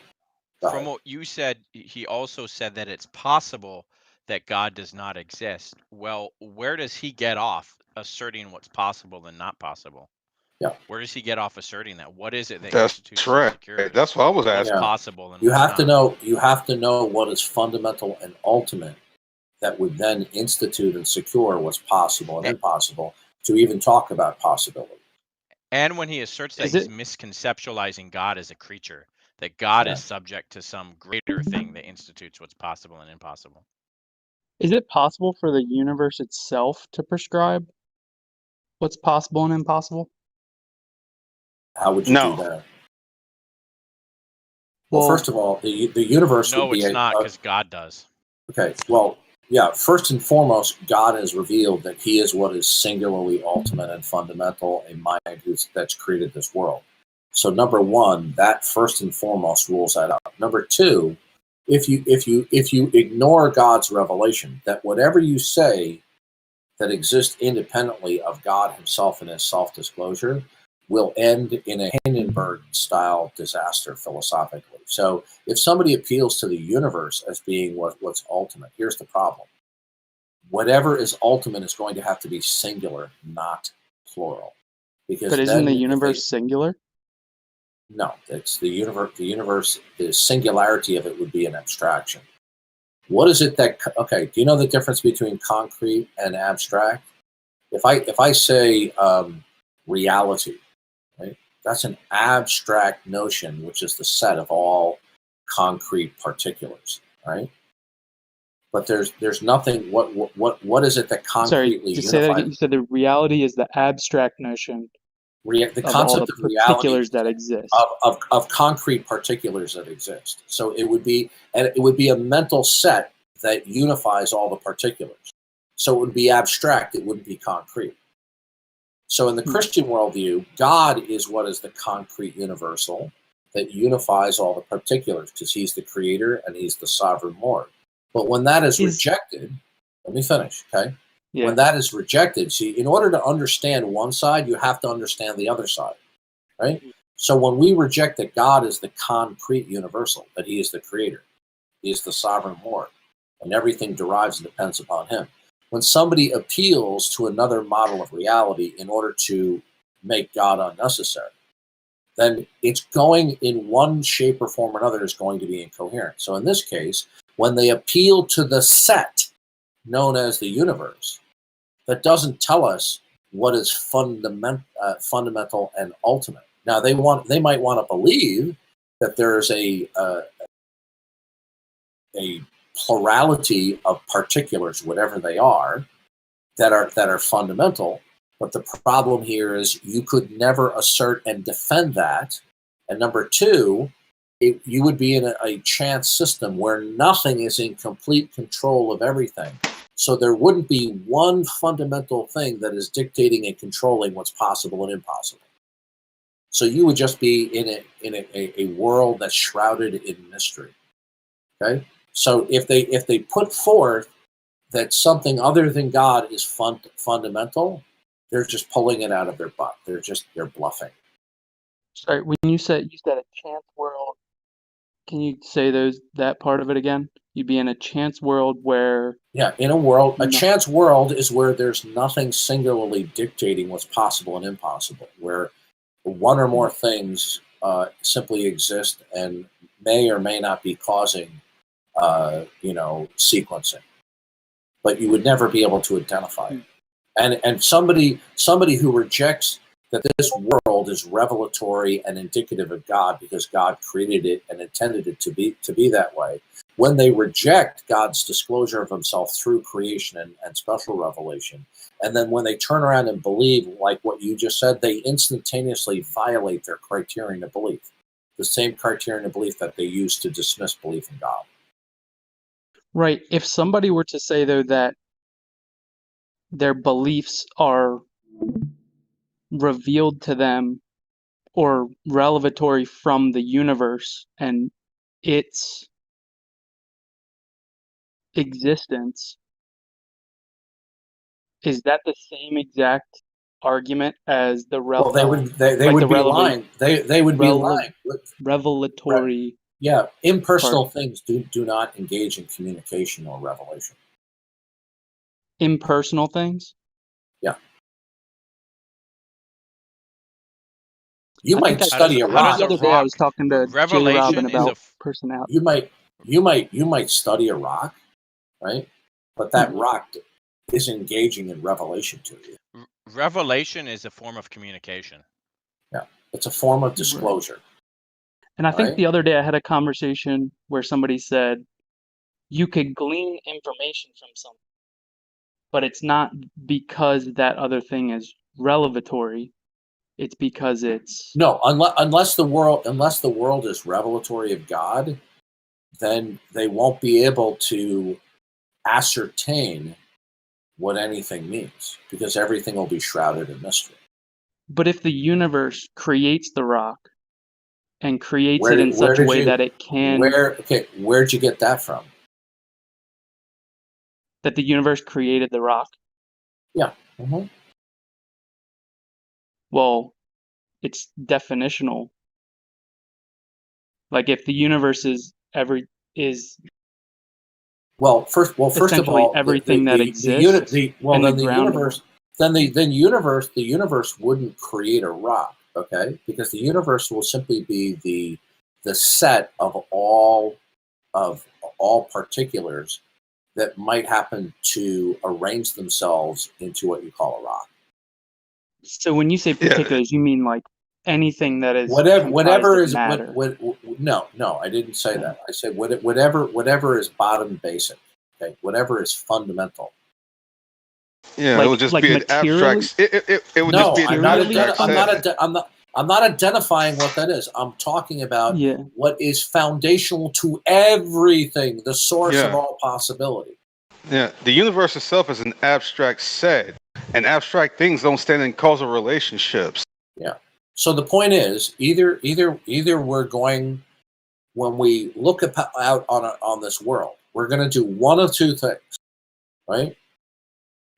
from what you said, he also said that it's possible that God does not exist. Well, where does he get off asserting what's possible and not possible? Yeah. Where does he get off asserting that? What is it that That's constitutes right. security? That's what I was What's asking. possible and You what's have to not? know. You have to know what is fundamental and ultimate that would then institute and secure what's possible and impossible to even talk about possibility. And when he asserts that Is he's it- misconceptualizing God as a creature, that God Yeah. is subject to some greater thing that institutes what's possible and impossible. Is it possible for the universe itself to prescribe what's possible and impossible? How would you No. do that? Well, Well, first of all, the universe No, would be it's not, because God does. okay. Well, yeah. First and foremost, God has revealed that He is what is singularly ultimate and fundamental, a mind that's created this world. So, number one, that first and foremost rules that out. Number two, if you ignore God's revelation, that whatever you say that exists independently of God Himself and His self-disclosure will end in a Hindenburg-style disaster philosophically. So if somebody appeals to the universe as being what's ultimate, here's the problem. Whatever is ultimate is going to have to be singular, not plural. Because but isn't the then universe singular? no, it's the universe. The universe, the singularity of it would be an abstraction. What is it that? Okay, do you know the difference between concrete and abstract? If I say reality, right? That's an abstract notion, which is the set of all concrete particulars, right? But there's nothing. What is it that Sorry, concretely to say that again, unifies? you said the reality is the abstract notion The of all concept the of reality particulars that exist. of concrete particulars that exist. So it would be a mental set that unifies all the particulars. So it would be abstract. It wouldn't be concrete. So in the Christian worldview, God is what is the concrete universal that unifies all the particulars because He's the creator and He's the sovereign Lord. But when that is rejected, let me finish, okay? Yeah. When that is rejected, see, in order to understand one side, you have to understand the other side, right? So when we reject that God is the concrete universal, that He is the creator, He is the sovereign Lord, and everything derives and depends upon Him. When somebody appeals to another model of reality in order to make God unnecessary, then it's going in one shape or form or another is going to be incoherent. So in this case, when they appeal to the set known as the universe, that doesn't tell us what is fundamental and ultimate. Now they might want to believe that there's a plurality of particulars, whatever they are, that are fundamental. But the problem here is you could never assert and defend that. And number two, you would be in a chance system where nothing is in complete control of everything. So there wouldn't be one fundamental thing that is dictating and controlling what's possible and impossible. So you would just be in a world that's shrouded in mystery. Okay. So if they put forth that something other than God is fundamental, they're just pulling it out of their butt. They're bluffing. Sorry, when you said a chance world, can you say that part of it again? You'd be in a chance world where Yeah, in a chance world is where there's nothing singularly dictating what's possible and impossible, where one or more things simply exist and may or may not be causing, sequencing, but you would never be able to identify it. And somebody who rejects that this world is revelatory and indicative of God because God created it and intended it to be that way, when they reject God's disclosure of himself through creation and special revelation, and then when they turn around and believe like what you just said, they instantaneously violate their criterion of belief, the same criterion of belief that they use to dismiss belief in God. right, if somebody were to say though that their beliefs are revealed to them or revelatory from the universe and its existence, is that the same exact argument as the Well, they would be lying. They would be lying. Revelatory. Yeah, impersonal things do not engage in communication or revelation. Impersonal things? Yeah. You might study a rock. The other day I was talking to J. Robin about personality. You might study a rock, right? But that rock is engaging in revelation to you. Revelation is a form of communication. Yeah, it's a form of disclosure. And I think the other day I had a conversation where somebody said you could glean information from something, but it's not because that other thing is revelatory. It's because it's no, unless the world is revelatory of God, then they won't be able to ascertain what anything means because everything will be shrouded in mystery. But if the universe creates the rock and creates it in such a way that it can where'd you get that from? That the universe created the rock? Yeah. Mm-hmm. Well, it's definitional. Like if the universe is well, first of all, everything that exists. The universe wouldn't create a rock, okay? Because the universe will simply be the set of all particulars that might happen to arrange themselves into what you call a rock. So when you say particulars, you mean like anything that is whatever is matter. No, I didn't say that. I said whatever is bottom basic, okay, whatever is fundamental. Yeah, it would just be an abstract. It would just be an abstract. I'm not identifying what that is. I'm talking about what is foundational to everything, the source of all possibility. Yeah, the universe itself is an abstract set, and abstract things don't stand in causal relationships. Yeah. So the point is, either we're going, when we look out on this world, we're going to do one of two things, right?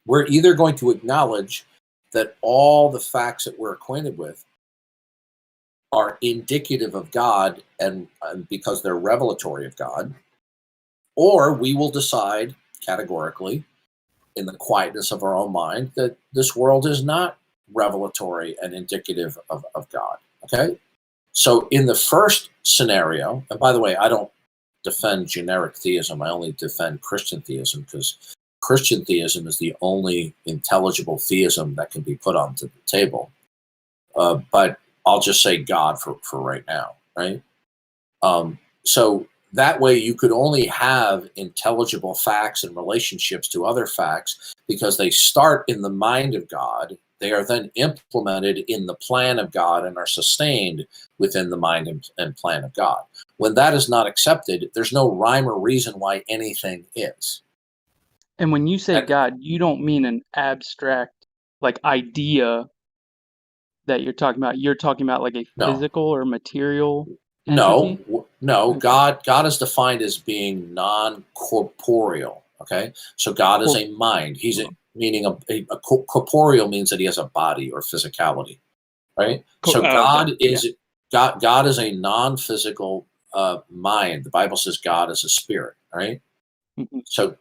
We're either going to acknowledge that all the facts that we're acquainted with are indicative of God and because they're revelatory of God, or we will decide categorically in the quietness of our own mind that this world is not revelatory and indicative of God. Okay? So in the first scenario, and by the way, I don't defend generic theism, I only defend Christian theism because Christian theism is the only intelligible theism that can be put onto the table. But I'll just say God for right now, right? So that way you could only have intelligible facts and relationships to other facts because they start in the mind of God. They are then implemented in the plan of God and are sustained within the mind and plan of God. When that is not accepted, there's no rhyme or reason why anything is. And when you say God, you don't mean an abstract like idea that you're talking about. You're talking about like a physical or material entity? No. God is defined as being non-corporeal. Okay, so God is a mind. He's a, meaning a corporeal means that he has a body or physicality, right? So God is God is a non-physical mind. The Bible says God is a spirit, right? So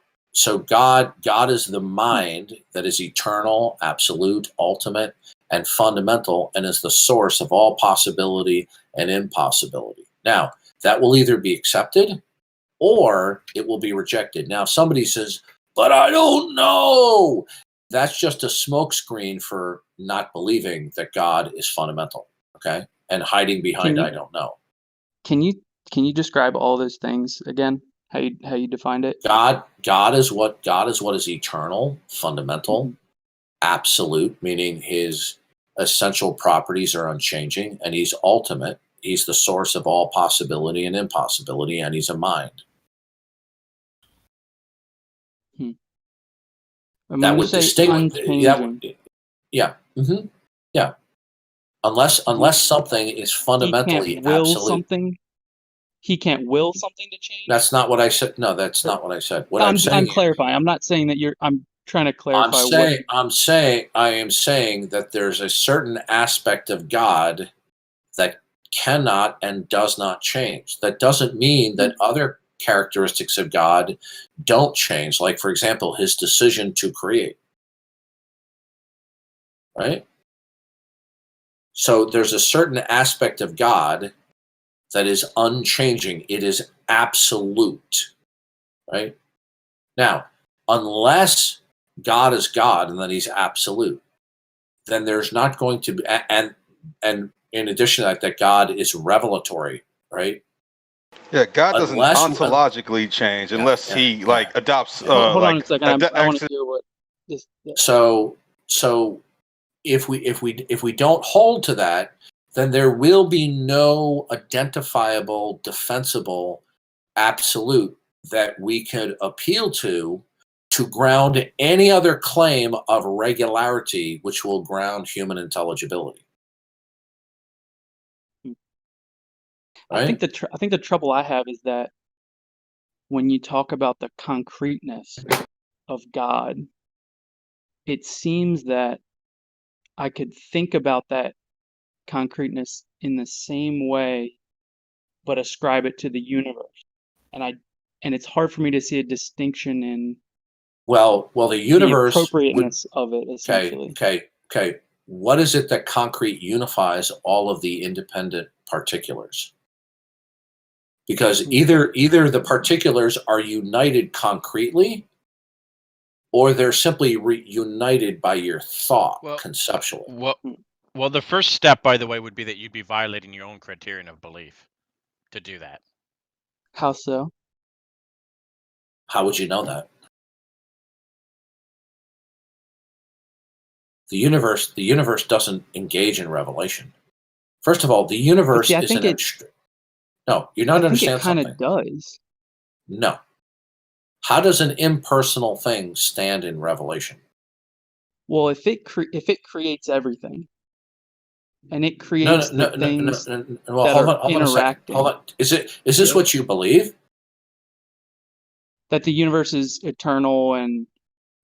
God is the mind that is eternal, absolute, ultimate, and fundamental, and is the source of all possibility and impossibility. Now, that will either be accepted or it will be rejected. Now, if somebody says, but I don't know, that's just a smokescreen for not believing that God is fundamental, okay? And hiding behind I don't know. Can you describe all those things again? How you defined it? God is what is eternal, fundamental, absolute, meaning his essential properties are unchanging, and he's ultimate. He's the source of all possibility and impossibility, and he's a mind. That would distinguish. Yeah. Yeah. Unless something is fundamentally he can't will absolute. Something. He can't will something to change. That's not what I said. No, that's not what I said. What I'm saying. I'm clarifying. I'm not saying that you're. I'm trying to clarify. I am saying that there's a certain aspect of God that cannot and does not change. That doesn't mean that other characteristics of God don't change. Like, for example, his decision to create. Right? So there's a certain aspect of God that is unchanging. It is absolute. Right? Now, unless God is God and that he's absolute, then there's not going to be, and in addition to that God is revelatory, right? Yeah, God doesn't ontologically change unless he adopts. Hold on a second. I want to hear what this. So if we don't hold to that, then there will be no identifiable, defensible, absolute that we could appeal to ground any other claim of regularity, which will ground human intelligibility. Right? I think the trouble I have is that when you talk about the concreteness of God, it seems that I could think about that concreteness in the same way, but ascribe it to the universe, and it's hard for me to see a distinction in. Well, the universe the appropriateness of it, essentially. Okay. What is it that concrete unifies all of the independent particulars? Because either the particulars are united concretely, or they're simply united by your thought conceptually. Well, the first step, by the way, would be that you'd be violating your own criterion of belief to do that. How so? How would you know that? The universe doesn't engage in revelation. First of all, the universe isn't. No, you're not understanding something. It kind of does. No. How does an impersonal thing stand in revelation? Well, if it creates everything, and it creates things that are interacting. Hold on. Is this what you believe? That the universe is eternal and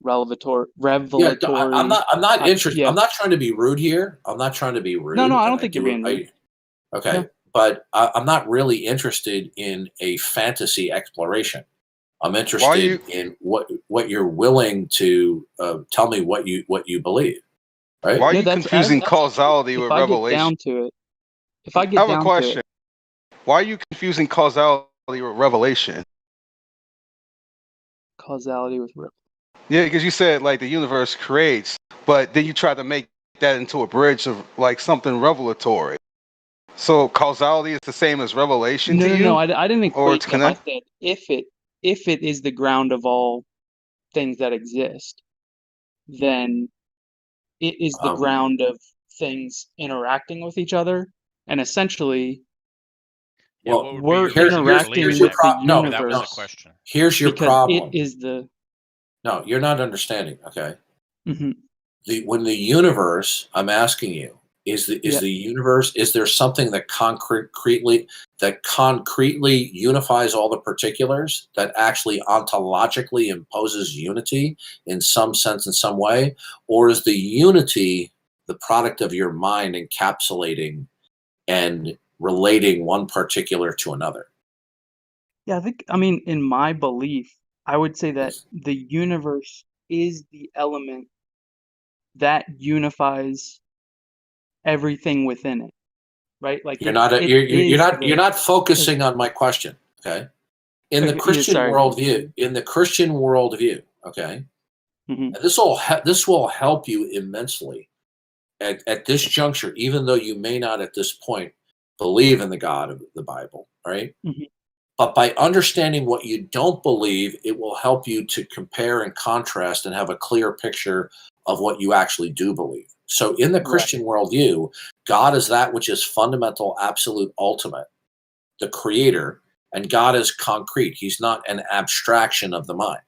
revelatory. I'm not interested. I'm not trying to be rude here. I'm not trying to be rude. No, I don't think you're being rude. Okay. Yeah. But I'm not really interested in a fantasy exploration. I'm interested in what you're willing to tell me what you believe. Right? Why are you confusing causality with revelation? If I get I have down a question. to it, why are you confusing causality with revelation? Causality with revelation. Yeah, because you said like the universe creates, but then you try to make that into a bridge of like something revelatory. So causality is the same as revelation to you? No, I didn't equate that. I said if it is the ground of all things that exist, then it is the ground of things interacting with each other, and essentially, we're interacting with the universe. That was the question. Here's your problem. It is the. No, you're not understanding. Okay. Mm-hmm. When the universe, I'm asking you, Is the Yeah. universe? Is there something that concretely unifies all the particulars, that actually ontologically imposes unity in some sense, in some way, or is the unity the product of your mind encapsulating and relating one particular to another? Yeah, I mean, in my belief, I would say that the universe is the element that unifies everything within it, right? Like You're it, not it is you're the. not focusing on my question. Okay. In the Okay, yeah, Christian sorry. worldview, okay, Mhm. and this will help you immensely at this juncture, even though you may not at this point believe in the God of the Bible, right? Mhm. But by understanding what you don't believe, it will help you to compare and contrast and have a clear picture of what you actually do believe. So in the Right. Christian worldview, God is that which is fundamental, absolute, ultimate, the creator, and God is concrete. He's not an abstraction of the mind.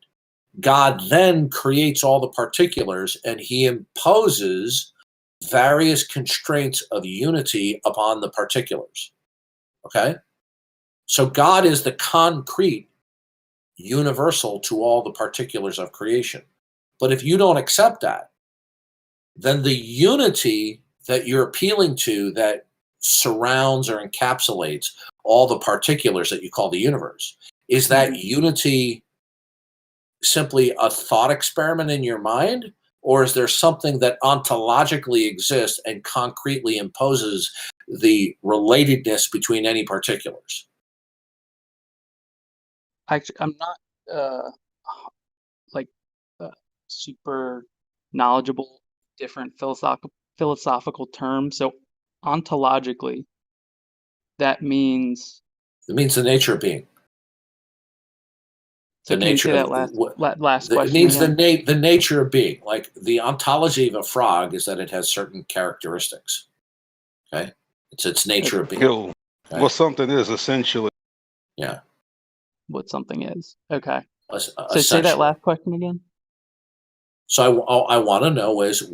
God then creates all the particulars and he imposes various constraints of unity upon the particulars. Okay? So God is the concrete universal to all the particulars of creation. But if you don't accept that, then the unity that you're appealing to that surrounds or encapsulates all the particulars that you call the universe, is that unity simply a thought experiment in your mind? Or is there something that ontologically exists and concretely imposes the relatedness between any particulars? Actually, I'm not like super knowledgeable different philosophical terms. So ontologically, that means. It means the nature of being. So The can you nature say that of last it question means again? the nature of being. Like the ontology of a frog is that it has certain characteristics. Okay, it's its nature of being. Yo, Okay? what something is essentially. Yeah, What something is. Okay. So say that essentially. last question again. So I want to know is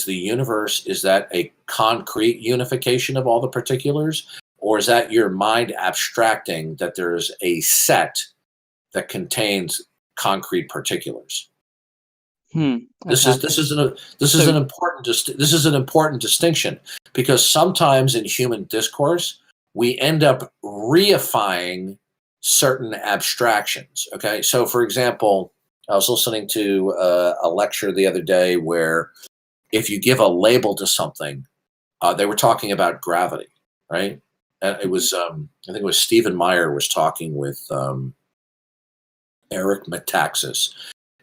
the universe, is that a concrete unification of all the particulars, or is that your mind abstracting that there's a set that contains concrete particulars? This Okay. is an important distinction, because sometimes in human discourse we end up reifying certain abstractions. Okay, so for example, I was listening to a lecture the other day where if you give a label to something, they were talking about gravity, right? And it was I think it was Stephen Meyer was talking with Eric Metaxas,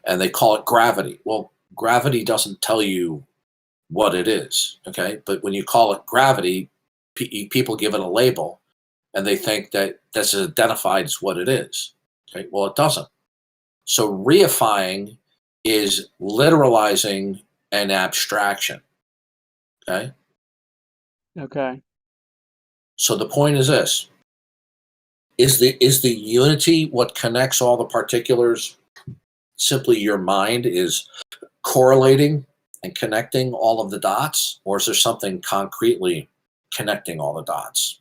and they call it gravity. Well, gravity doesn't tell you what it is, okay? But when you call it gravity, people give it a label, and they think that this identifies what it is. Okay, well, it doesn't. So reifying is literalizing an abstraction. Okay. Okay. So the point is this: is the unity what connects all the particulars? Simply your mind is correlating and connecting all of the dots, or is there something concretely connecting all the dots?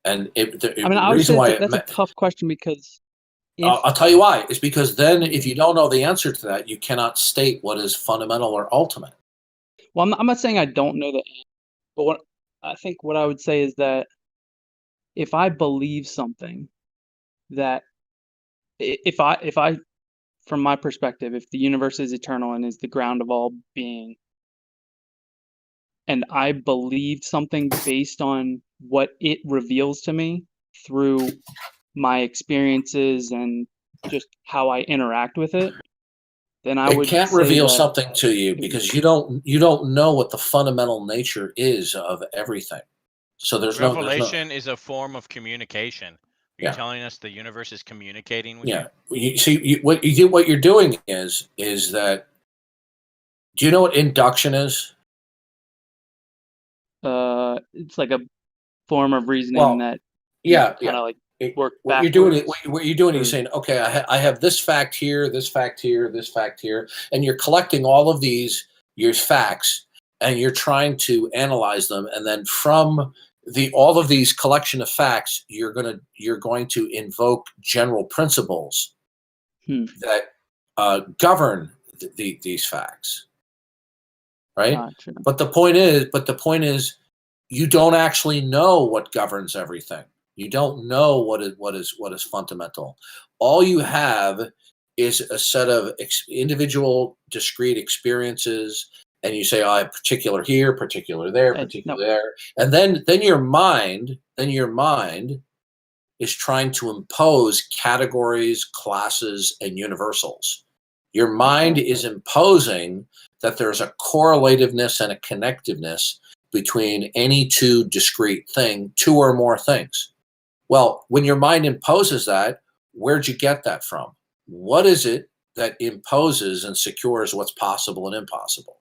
And I mean, I would say that's a tough question because I'll tell you why. It's because then if you don't know the answer to that, you cannot state what is fundamental or ultimate. Well, I'm not saying I don't know the answer, but what I would say is that if I believe something, that if I from my perspective, if the universe is eternal and is the ground of all being, and I believed something based on what it reveals to me through my experiences and just how I interact with it, then I It would can't say reveal that something to you because you don't know what the fundamental nature is of everything. So there's no Revelation is a form of communication. Are you Yeah. telling us the universe is communicating with Yeah. you? You see, what you're doing is that. Do you know what induction is? it's like a form of reasoning Well, that yeah, kind of like work what you're doing, backwards? what you're doing, Or- you're saying, okay, I have this fact here, this fact here, this fact here, and you're collecting all of these your facts, and you're trying to analyze them, and then from all of these collection of facts, you're going to invoke general principles that govern these facts, right? Gotcha. But the point is, you don't actually know what governs everything. You don't know what is fundamental. All you have is a set of individual, discrete experiences, and you say, "Oh, I have particular here, particular there, particular there," and then your mind is trying to impose categories, classes, and universals. Your mind is imposing that there's a correlativeness and a connectiveness between any two discrete two or more things. Well, when your mind imposes that, where'd you get that from? What is it that imposes and secures what's possible and impossible?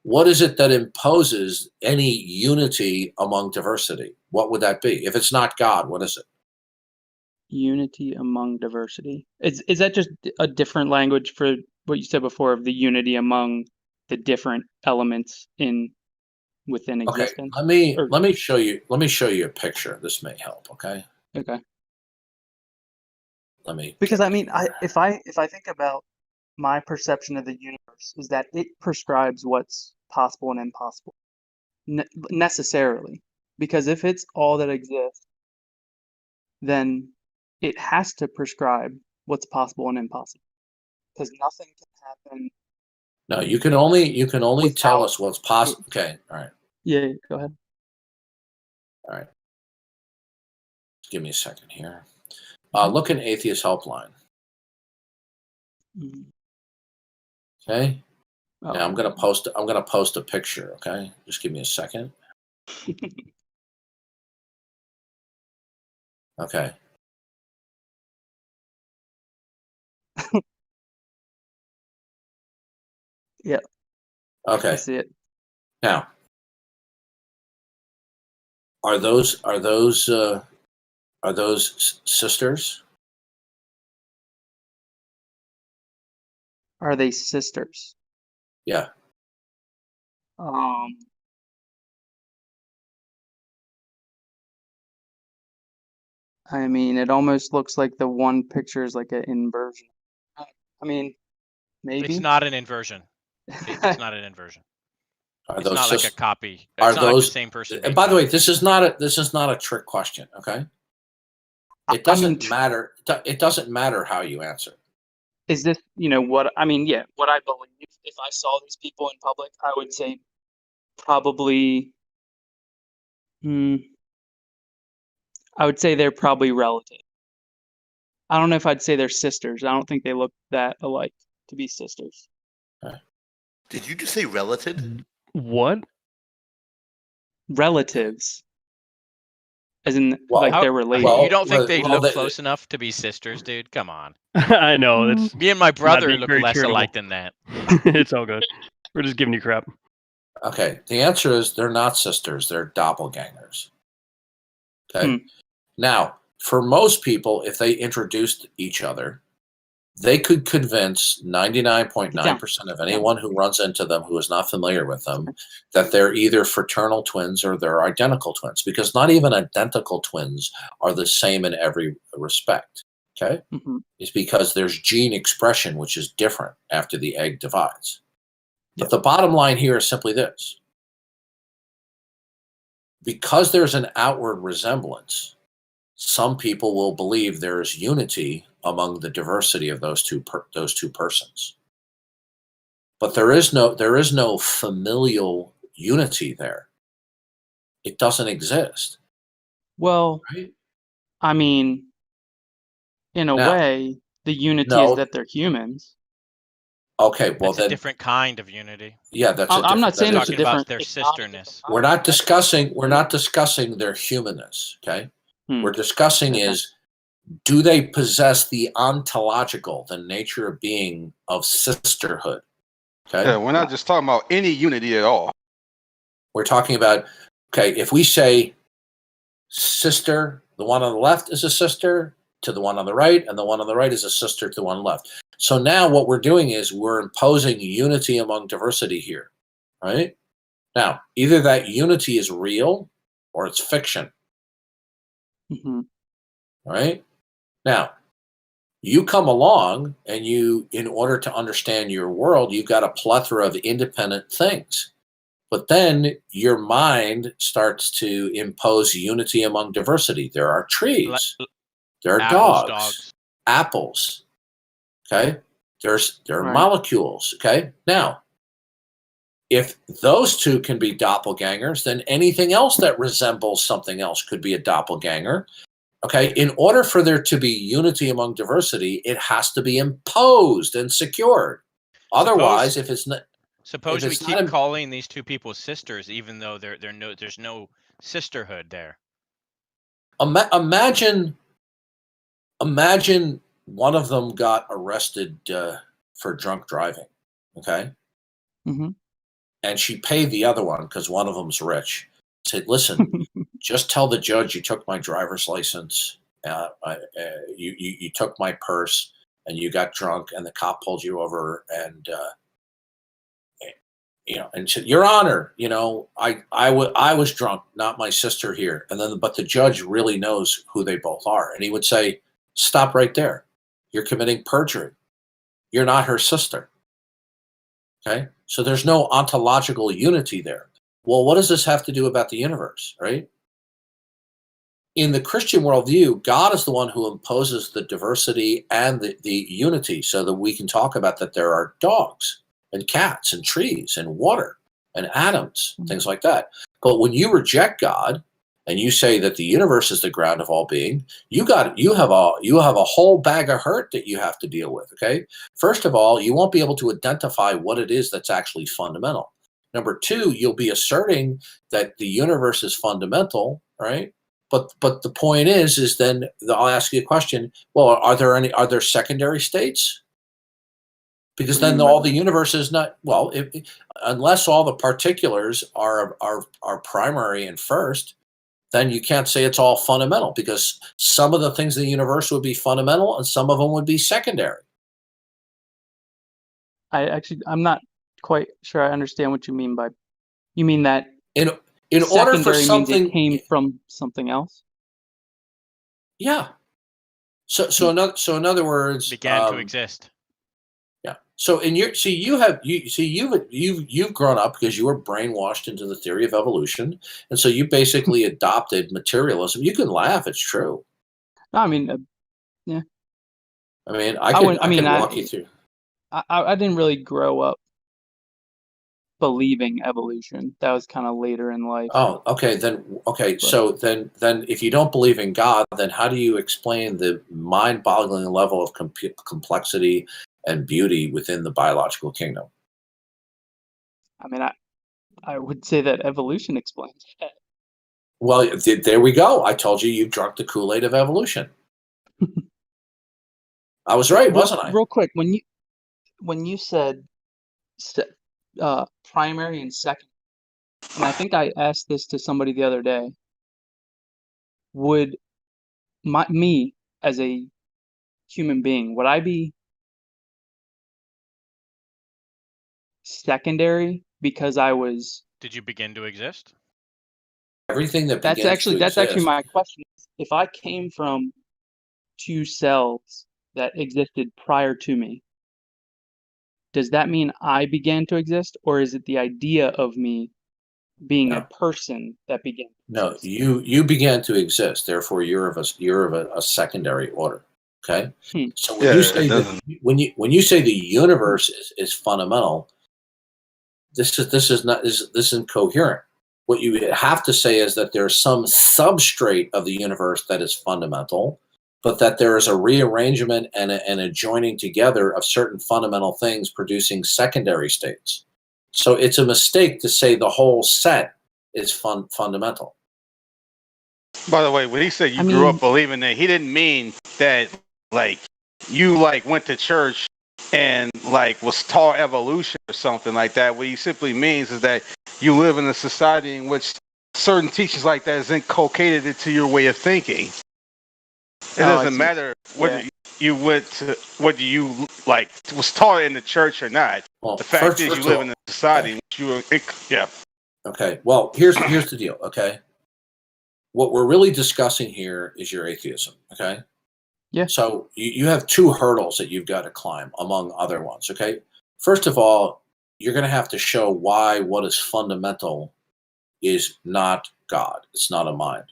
What is it that imposes any unity among diversity? What would that be? If it's not God, what is it? Unity among diversity. Is that just a different language for what you said before of the unity among the different elements within existence? Okay, let me show you a picture. This may help. Okay. Okay. Because I mean, if I think about my perception of the universe is that it prescribes what's possible and impossible necessarily, because if it's all that exists, then it has to prescribe what's possible and impossible, because nothing can happen. No, you can only tell us what's possible. Okay, all right. Yeah, go ahead. All right. Just give me a second here. Look in Atheist Helpline. Okay. Now I'm gonna post a picture. Okay, just give me a second. Okay. Yeah. Okay. I see it. Now, are those sisters? Are they sisters? Yeah. I mean, it almost looks like the one picture is like an inversion. I mean, maybe. It's not an inversion. It's not an inversion. Are It's those not like a sis- copy. Are It's not those like the same person. And by the way, this is not a trick question. Okay. It doesn't matter. It doesn't matter how you answer. Is this, what I mean? Yeah, what I believe. If I saw these people in public, I would say probably. I would say they're probably relative. I don't know if I'd say they're sisters. I don't think they look that alike to be sisters. Did you just say relative? What? Relatives. As in, they're related. You don't think they look close enough to be sisters, dude? Come on. I know. That's Me and my brother being look very less charitable. alike than that. It's all good. We're just giving you crap. Okay. The answer is they're not sisters. They're doppelgangers. Okay. Now, for most people, if they introduced each other, they could convince 99.9% of anyone who runs into them who is not familiar with them that they're either fraternal twins or they're identical twins, because not even identical twins are the same in every respect. Okay. It's because there's gene expression, which is different after the egg divides. But the bottom line here is simply this. Because there's an outward resemblance, some people will believe there is unity among the diversity of those two persons. But there is no familial unity there. It doesn't exist. Well, I mean, in a way, the unity is that they're humans. Okay, well That's a different kind of unity. Yeah, that's. I'm not saying it's a talking about different. their sisterness. We're not discussing their humanness. Okay, we're discussing is, do they possess the ontological, the nature of being of sisterhood? Okay. Yeah, we're not just talking about any unity at all. We're talking about, okay, if we say sister the one on the left is a sister to the one on the right, and the one on the right is a sister to the one on the left. So now what we're doing is we're imposing unity among diversity here, right? Now, either that unity is real or it's fiction, right? Now, you come along and in order to understand your world, you've got a plethora of independent things. But then your mind starts to impose unity among diversity. There are trees. There are dogs. Apples. Okay? There are molecules. Okay? Now, if those two can be doppelgangers, then anything else that resembles something else could be a doppelganger. Okay? In order for there to be unity among diversity, it has to be imposed and secured. Otherwise, if it's not... Suppose we keep calling these two people sisters, even though there's no sisterhood there. Imagine one of them got arrested for drunk driving, okay? And she paid the other one because one of them's rich. Said, listen, just tell the judge you took my driver's license, you took my purse, and you got drunk, and the cop pulled you over, and and said, Your Honor, I was drunk, not my sister here. And then, but the judge really knows who they both are. And he would say, stop right there. You're committing perjury. You're not her sister. Okay? So there's no ontological unity there. Well, what does this have to do about the universe, right? In the Christian worldview, God is the one who imposes the diversity and the unity so that we can talk about that there are dogs and cats and trees and water and atoms, things like that. But when you reject God and you say that the universe is the ground of all being, you have a whole bag of hurt that you have to deal with. Okay. First of all, you won't be able to identify what it is that's actually fundamental. Number two, you'll be asserting that the universe is fundamental, right? But the point is then I'll ask you a question. Well, are there secondary states? Because then all the universe is not, well, unless all the particulars are primary and first, then you can't say it's all fundamental, because some of the things in the universe would be fundamental and some of them would be secondary. I'm not quite sure I understand what you mean by, you mean that in order for something means it came from something else? Yeah. So in other words, began to exist. Yeah. So you've grown up because you were brainwashed into the theory of evolution, and so you basically adopted materialism. You can laugh; it's true. No, I mean, yeah. I mean, I can walk you through. I didn't really grow up believing evolution. That was kind of later in life. Oh, okay. So then if you don't believe in God, then how do you explain the mind-boggling level of complexity and beauty within the biological kingdom? I mean, I would say that evolution explains that. Well, there we go. I told you you've drunk the Kool-Aid of evolution. I was right, wasn't I? Real quick, when you said primary and second, and I think I asked this to somebody the other day, would me as a human being, would I be secondary because I was... Did you begin to exist? Everything that that's actually my question. If I came from two cells that existed prior to me, does that mean I began to exist, or is it the idea of me being a person that began to exist? No, you began to exist. Therefore, you're of a secondary order. Okay. So when you say the universe is fundamental, this is incoherent. What you have to say is that there's some substrate of the universe that is fundamental, but that there is a rearrangement and a joining together of certain fundamental things producing secondary states. So it's a mistake to say the whole set is fundamental. By the way, when he said you grew up believing that, he didn't mean that you went to church and was taught evolution or something like that. What he simply means is that you live in a society in which certain teachings like that is inculcated into your way of thinking. It doesn't matter whether you went to whether you like was taught in the church or not. Well, the fact is, you live in a society. okay. Which you were, yeah. Okay. Well, here's the deal. Okay. What we're really discussing here is your atheism. Okay. Yeah. So you have two hurdles that you've got to climb, among other ones. Okay. First of all, you're going to have to show why what is fundamental is not God. It's not a mind.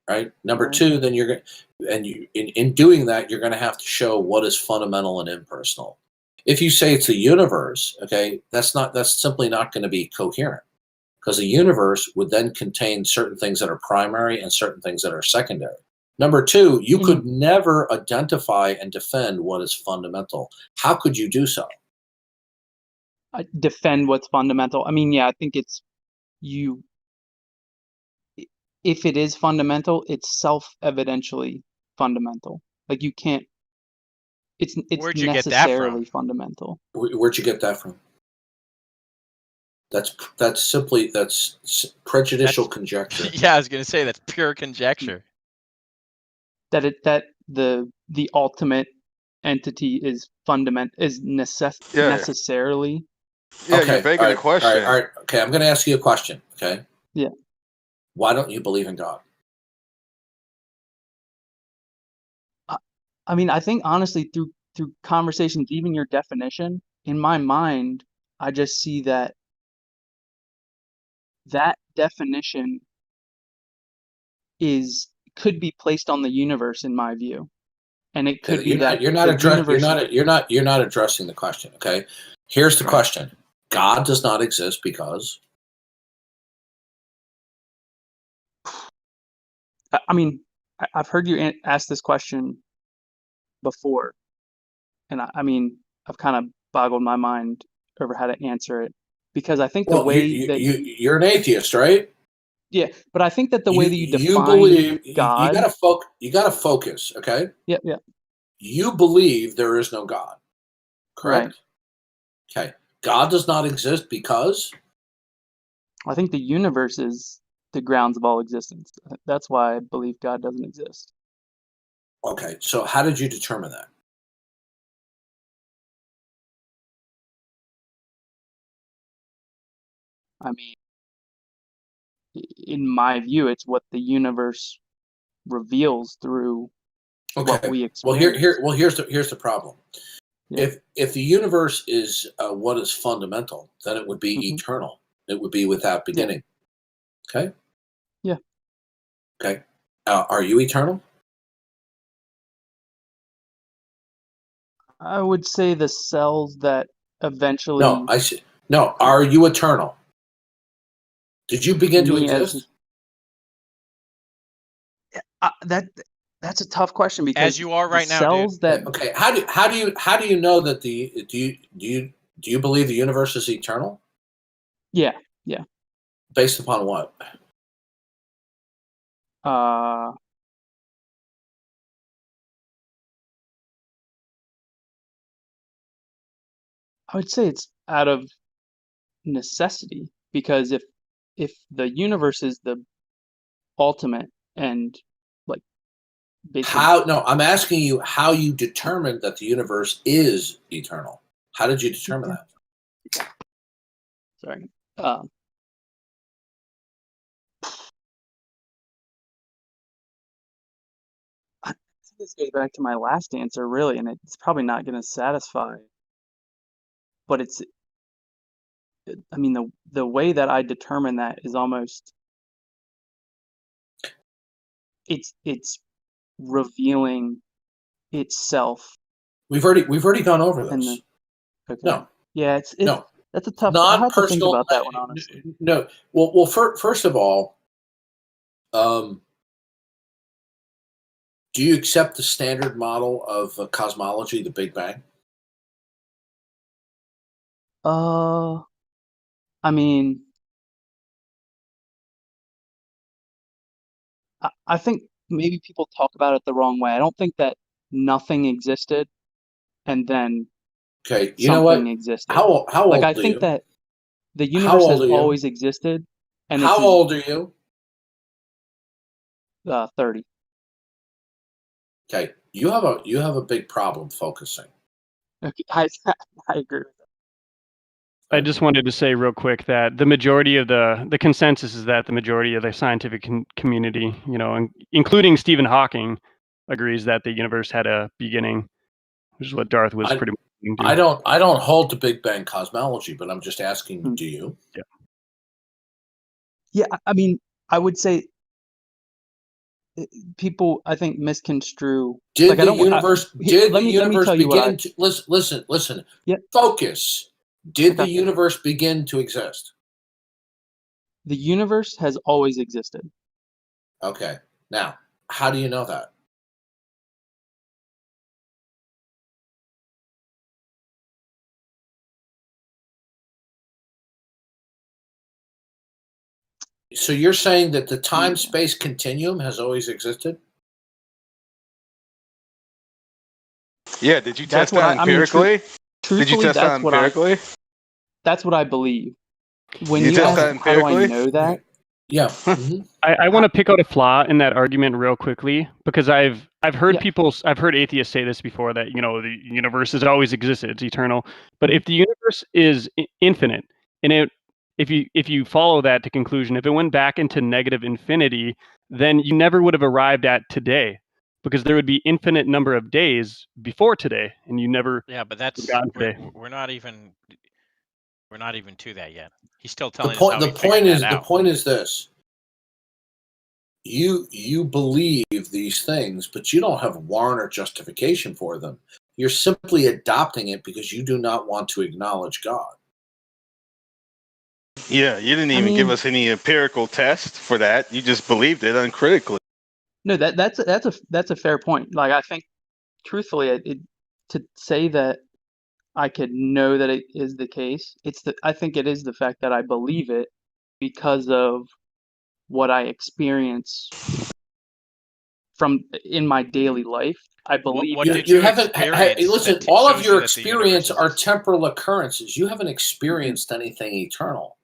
Right. Number two, then you're going and you in doing that, you're going to have to show what is fundamental and impersonal. If you say it's a universe, okay, that's simply not going to be coherent, because a universe would then contain certain things that are primary and certain things that are secondary. Number two, you could never identify and defend what is fundamental. How could you do so? Defend what's fundamental. I mean, yeah, I think it's you. If it is fundamental, it's self-evidentially fundamental. Like you can't. It's Where'd you get that necessarily from? fundamental. Where'd you get that from? That's prejudicial conjecture. Yeah, I was gonna say that's pure conjecture. That the ultimate entity is necessarily. Yeah, Okay, you're begging the question. All right. Okay, I'm going to ask you a question. Okay. Yeah. Why don't you believe in God? I mean, I think honestly, through conversations, even your definition, in my mind, I just see that definition could be placed on the universe, in my view, and it could be that you're not addressing the question. Okay. Here's the question: God does not exist because. I mean, I've heard you ask this question before, and I mean, I've kind of boggled my mind over how to answer it, because I think the way that you're an atheist, right? Yeah, but I think that the way that you define believe God, you gotta focus. Okay. Yeah. You believe there is no God, correct? Right. Okay. God does not exist because. I think the universe is the grounds of all existence. That's why I believe God doesn't exist. Okay, so how did you determine that? I mean, in my view, it's what the universe reveals through what we experience. Here's the problem. Yeah. If the universe is what is fundamental, then it would be eternal. It would be without beginning. Yeah. Okay. Yeah. Okay. Are you eternal? I would say the cells that eventually. No, no. Are you eternal? Did you begin to exist? That's a tough question, because as you are right now, cells dude. that. Okay. How do you know that do you believe the universe is eternal? Yeah. Based upon what? I would say it's out of necessity, because if the universe is the ultimate and like basically. No, I'm asking you how you determined that the universe is eternal. How did you determine that? Sorry. I think this goes back to my last answer, really, and it's probably not going to satisfy. But I mean, the way that I determine that is almost. It's revealing itself. We've already gone over this. Okay. No. Yeah, no. That's a tough. I have to think Non-personal. about that one, honestly. No. Well. First of all, do you accept the standard model of cosmology, the Big Bang? I mean, I think maybe people talk about it the wrong way. I don't think that nothing existed and then Okay, you know what? something existed. How old Like, I are think you? that the universe has old are you? always existed, and How it's old are you? 30. Okay, you have a big problem focusing. Okay, I agree with that. I just wanted to say real quick that the majority of the consensus is that the majority of the scientific community, including Stephen Hawking, agrees that the universe had a beginning, which is what Darth was pretty much alluding to. I don't hold to Big Bang cosmology, but I'm just asking, do you? Yeah. Yeah, I mean, I would say people, I think, misconstrue. Did like, the universe begin to listen? Yeah. Focus. Did the Okay. universe begin to exist? The universe has always existed. Okay. Now, how do you know that? So you're saying that the time-space continuum has always existed? Yeah, did you That's test what that empirically? Did you truthfully, test that empirically? That's what I believe. When You you test ask that how do I empirically? know that? Yeah. I want to pick out a flaw in that argument real quickly because I've heard I've heard atheists say this before, that the universe has always existed, it's eternal. But if the universe is infinite, and if you follow that to conclusion, if it went back into negative infinity, then you never would have arrived at today, because there would be infinite number of days before today, and you never Yeah, but would have gotten today. we're not even to that yet. He's still The telling us how he figured that out. The point is this. You believe these things, but you don't have warrant or justification for them. You're simply adopting it because you do not want to acknowledge God. Yeah, you didn't even give us any empirical test for that. You just believed it uncritically. No, that's a fair point. Like, I think, truthfully, to say that I could know that it is the case, I think it is the fact that I believe it because of what I experience in my daily life. I believe You haven't. Listen, all of your experience are temporal occurrences. You haven't experienced anything eternal.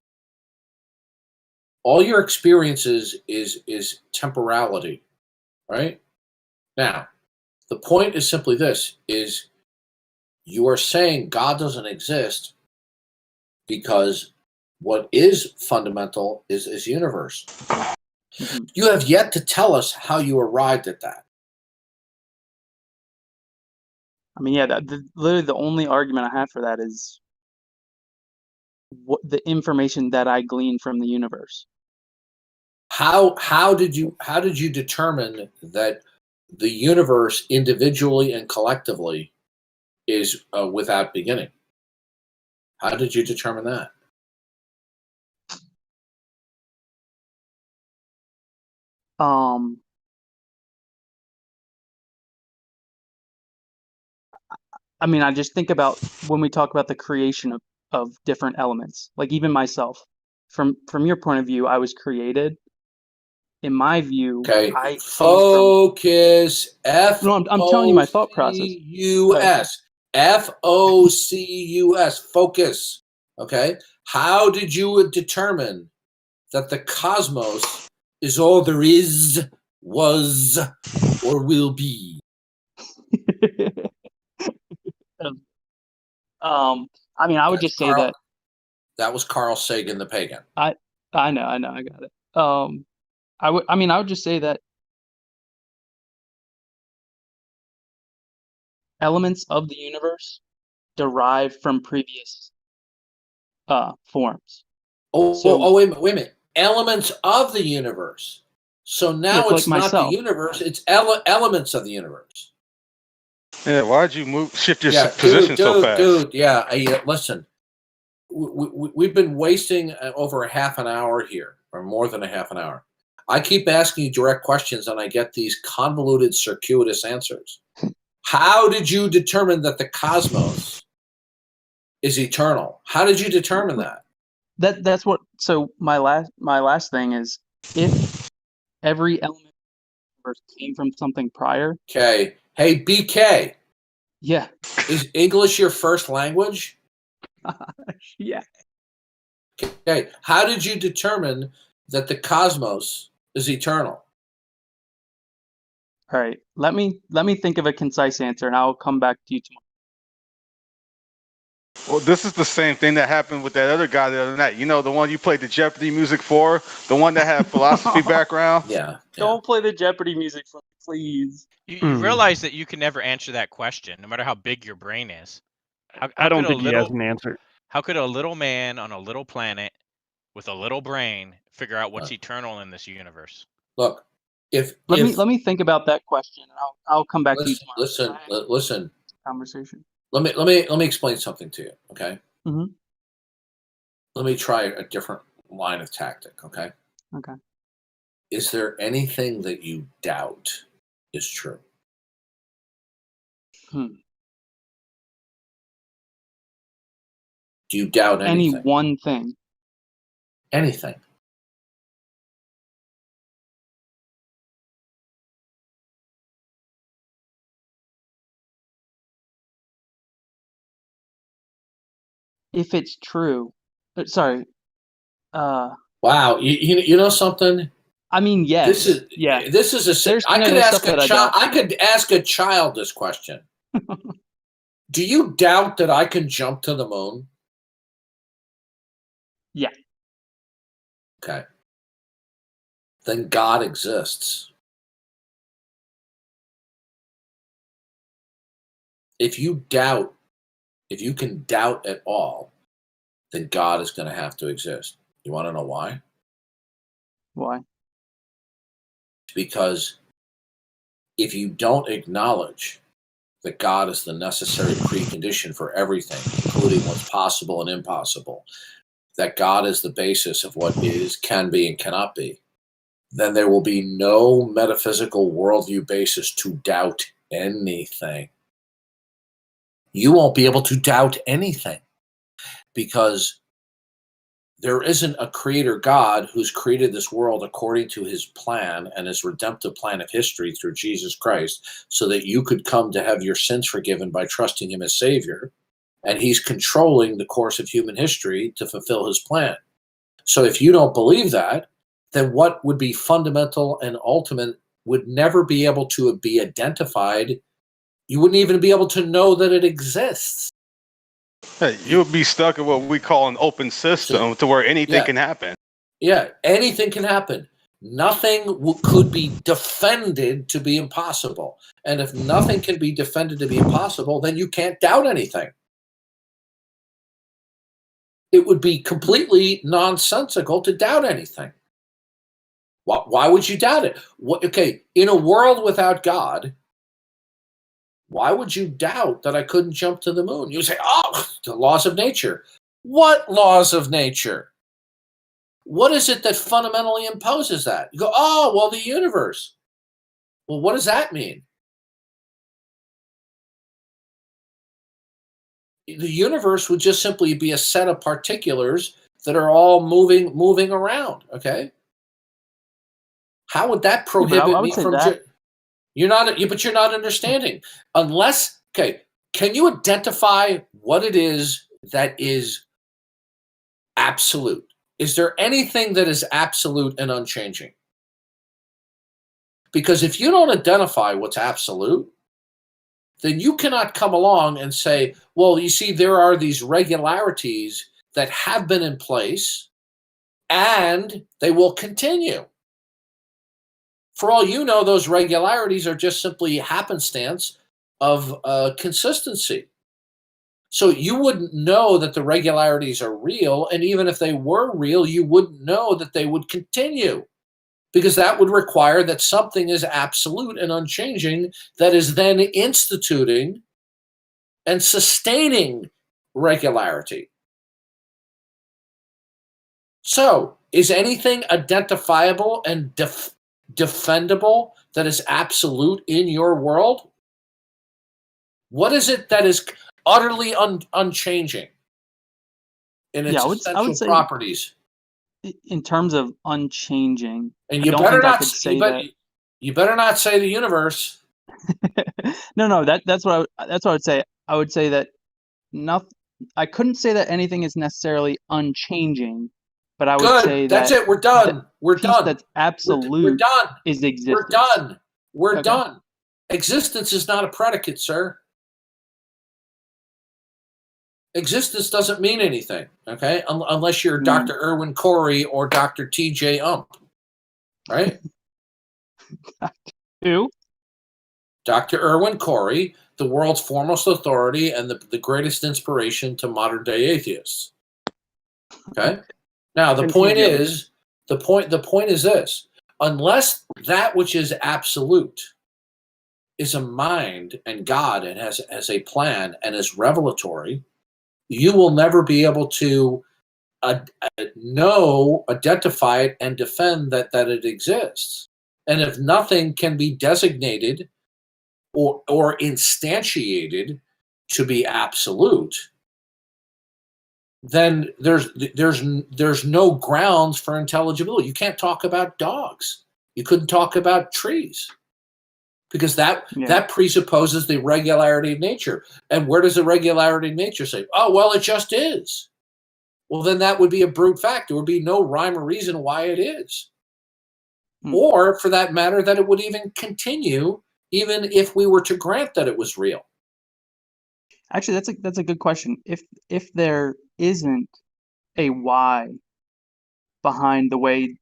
All your experiences is temporality, right? Now, the point is simply this: is you are saying God doesn't exist because what is fundamental is universe. You have yet to tell us how you arrived at that. I mean, yeah, literally the only argument I have for that is the information that I glean from the universe. How did you determine that the universe individually and collectively is without beginning? How did you determine that? I mean, I just think about when we talk about the creation of different elements, like even myself. From your point of view, I was created. In my view, Okay, I focus. No, I'm telling you my thought process. F-O-C-U-S. F-O-C-U-S. Focus. Okay? How did you determine that the cosmos is all there is, was, or will be? I mean, I would just say that that was Carl Sagan the pagan. I know, I got it. I would just say that elements of the universe derive from previous forms. Wait a minute. Elements of the universe. So now it's like not myself. the universe, it's elements of the universe. Yeah, why'd you shift your position so fast? Dude, listen. We've been wasting over a half an hour here, or more than a half an hour. I keep asking you direct questions, and I get these convoluted, circuitous answers. How did you determine that the cosmos is eternal? How did you determine that? That's what. So my last thing is, if every element came from something prior. Okay. Hey, BK. Yeah. Is English your first language? Yeah. Okay. How did you determine that the cosmos is eternal? All right. Let me think of a concise answer, and I'll come back to you tomorrow. Well, this is the same thing that happened with that other guy the other night. You know, the one you played the Jeopardy music for, the one that had philosophy background. Yeah. Don't play the Jeopardy music for me, please. You realize that you can never answer that question, no matter how big your brain is. I don't think he has an answer. How could a little man on a little planet with a little brain figure out what's eternal in this universe? Look, let me think about that question, and I'll come back to you tomorrow. Listen. Conversation. Let me explain something to you, okay? Mm-hmm. Let me try a different line of tactic, okay? Okay. Is there anything that you doubt is true? Do you doubt anything? Any one thing? Anything. If it's true. Sorry. Wow, you know something? I mean, yes. This is a. I could ask a child this question. Do you doubt that I can jump to the moon? Yeah. Okay. Then God exists. If you can doubt at all, then God is going to have to exist. You want to know why? Why? Because if you don't acknowledge that God is the necessary precondition for everything, including what's possible and impossible, that God is the basis of what is, can be, and cannot be, then there will be no metaphysical worldview basis to doubt anything. You won't be able to doubt anything because there isn't a creator God who's created this world according to his plan and his redemptive plan of history through Jesus Christ so that you could come to have your sins forgiven by trusting him as Savior. And he's controlling the course of human history to fulfill his plan. So if you don't believe that, then what would be fundamental and ultimate would never be able to be identified. You wouldn't even be able to know that it exists. Hey, you would be stuck in what we call an open system to where anything can happen. Yeah, anything can happen. Nothing could be defended to be impossible. And if nothing can be defended to be impossible, then you can't doubt anything. It would be completely nonsensical to doubt anything. Why would you doubt it? Okay, in a world without God, why would you doubt that I couldn't jump to the moon? You say, oh, the laws of nature. What laws of nature? What is it that fundamentally imposes that? You go, oh, well, the universe. Well, what does that mean? The universe would just simply be a set of particulars that are all moving around, okay? How would that prohibit me from... But you're not understanding. Unless, okay, can you identify what it is that is absolute? Is there anything that is absolute and unchanging? Because if you don't identify what's absolute, then you cannot come along and say, well, you see, there are these regularities that have been in place and they will continue. For all you know, those regularities are just simply happenstance of consistency. So you wouldn't know that the regularities are real, and even if they were real, you wouldn't know that they would continue, because that would require that something is absolute and unchanging that is then instituting and sustaining regularity. So, is anything identifiable and defendable that is absolute in your world? What is it that is utterly unchanging in its essential properties? In terms of unchanging, and you better not say the universe. No, that's what I would say. I would say that I couldn't say that anything is necessarily unchanging, but I would say that's it. We're done. We're done. That's absolute. We're done. Is existence. We're done. We're Okay. done. Existence is not a predicate, sir. Existence doesn't mean anything, okay? Unless you're Dr. Irwin Corey or Dr. T.J. Ump, right? Who? Dr. Irwin Corey, the world's foremost authority and the greatest inspiration to modern day atheists. Okay? Now the point is this. Unless that which is absolute is a mind and God and has a plan and is revelatory, you will never be able to know, identify it, and defend that it exists. And if nothing can be designated or instantiated to be absolute, then there's no grounds for intelligibility. You can't talk about dogs. You couldn't talk about trees. Because that presupposes the regularity of nature. And where does the regularity of nature say? Oh, well, it just is. Well, then that would be a brute fact. There would be no rhyme or reason why it is. Or, for that matter, that it would even continue, even if we were to grant that it was real. Actually, that's a good question. If there isn't a why behind the way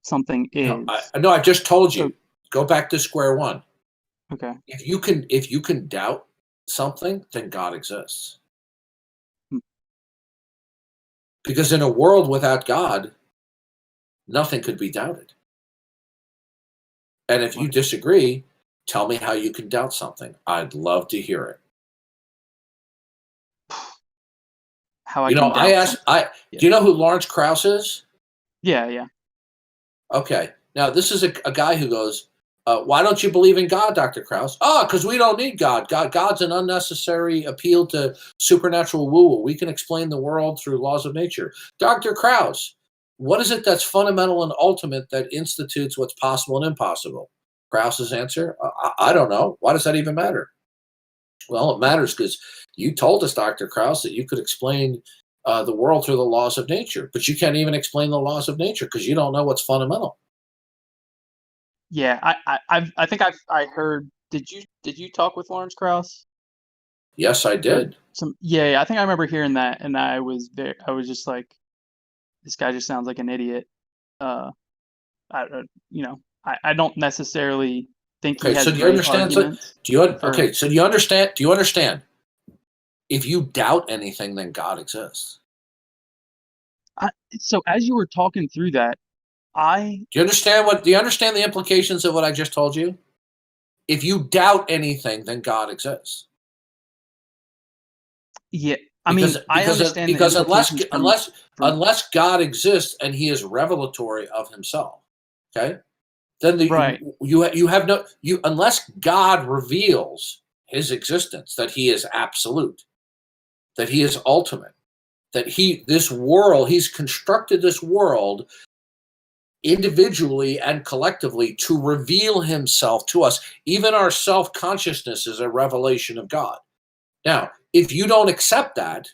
something is. No, I just told you. Go back to square one. Okay. If you can doubt something, then God exists. Because in a world without God, nothing could be doubted. And if you disagree, tell me how you can doubt something. I'd love to hear it. How I do you know who Lawrence Krauss is? Yeah. Okay. Now this is a guy who goes, why don't you believe in God, Dr. Krauss? Oh, because we don't need God. God's an unnecessary appeal to supernatural woo-woo. We can explain the world through laws of nature. Dr. Krauss, what is it that's fundamental and ultimate that institutes what's possible and impossible? Krauss's answer, I don't know. Why does that even matter? Well, it matters because you told us, Dr. Krauss, that you could explain the world through the laws of nature, but you can't even explain the laws of nature because you don't know what's fundamental. Yeah, I think I heard. Did you talk with Lawrence Krauss? Yes, I did. I think I remember hearing that, and I was just like, this guy just sounds like an idiot. I don't necessarily think he has so do you understand? arguments. Do you understand? Do you understand? If you doubt anything, then God exists. So as you were talking through that, do you understand the implications of what I just told you? If you doubt anything, then God exists. Yeah, I understand because unless God exists and He is revelatory of Himself, okay, then you have no unless God reveals His existence, that He is absolute, that He is ultimate, that He's constructed this world individually and collectively to reveal Himself to us. Even our self-consciousness is a revelation of God. Now, if you don't accept that,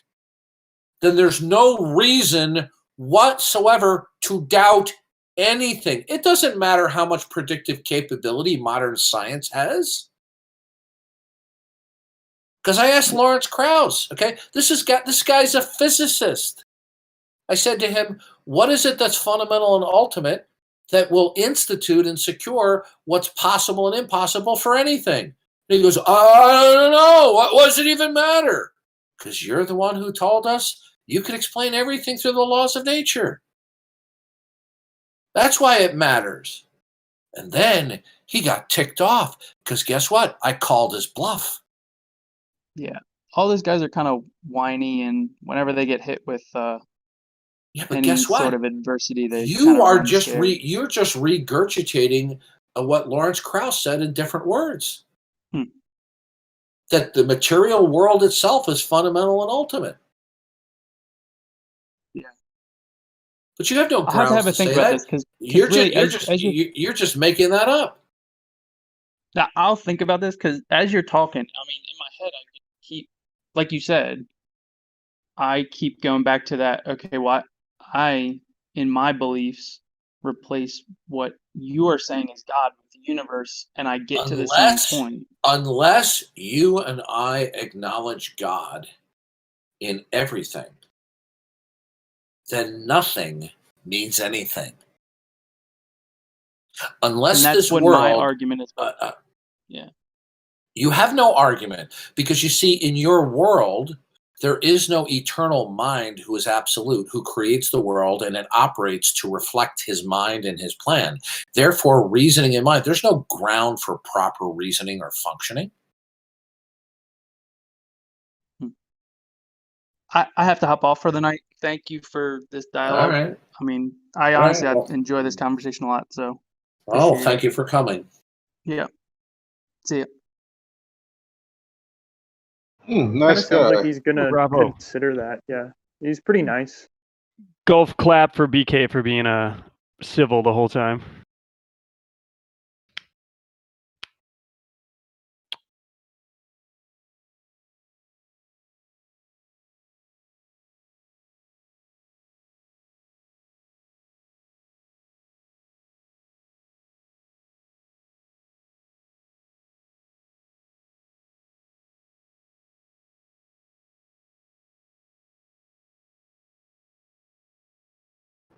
then there's no reason whatsoever to doubt anything. It doesn't matter how much predictive capability modern science has. Because I asked Lawrence Krauss, okay, this guy's a physicist. I said to him, what is it that's fundamental and ultimate that will institute and secure what's possible and impossible for anything? And he goes, I don't know. What does it even matter? Because you're the one who told us you can explain everything through the laws of nature. That's why it matters. And then he got ticked off because guess what? I called his bluff. Yeah. All those guys are kind of whiny, and whenever they get hit with but guess what? Sort of adversity, you're just regurgitating what Lawrence Krauss said in different words. That the material world itself is fundamental and ultimate. Yeah. But you have no grounds to say that. You're just making that up. Now, I'll think about this because as you're talking, in my head, I keep, like you said, I keep going back to that. Okay, in my beliefs, replace what you are saying is God with universe and I get to the same point. Unless you and I acknowledge God in everything, then nothing means anything. Unless And that's this what world, my argument is about. Yeah. you have no argument, because you see, in your world, there is no eternal mind who is absolute, who creates the world and it operates to reflect his mind and his plan. Therefore, reasoning in mind, there's no ground for proper reasoning or functioning. I have to hop off for the night. Thank you for this dialogue. All right. I mean, I All honestly right, I well- enjoy this conversation a lot. So, Oh, appreciate thank it. you for coming. Yeah. See ya. Kind Nice of sounds like guy. he's gonna Bravo. consider that. Yeah, he's pretty nice. Golf clap for BK for being civil the whole time.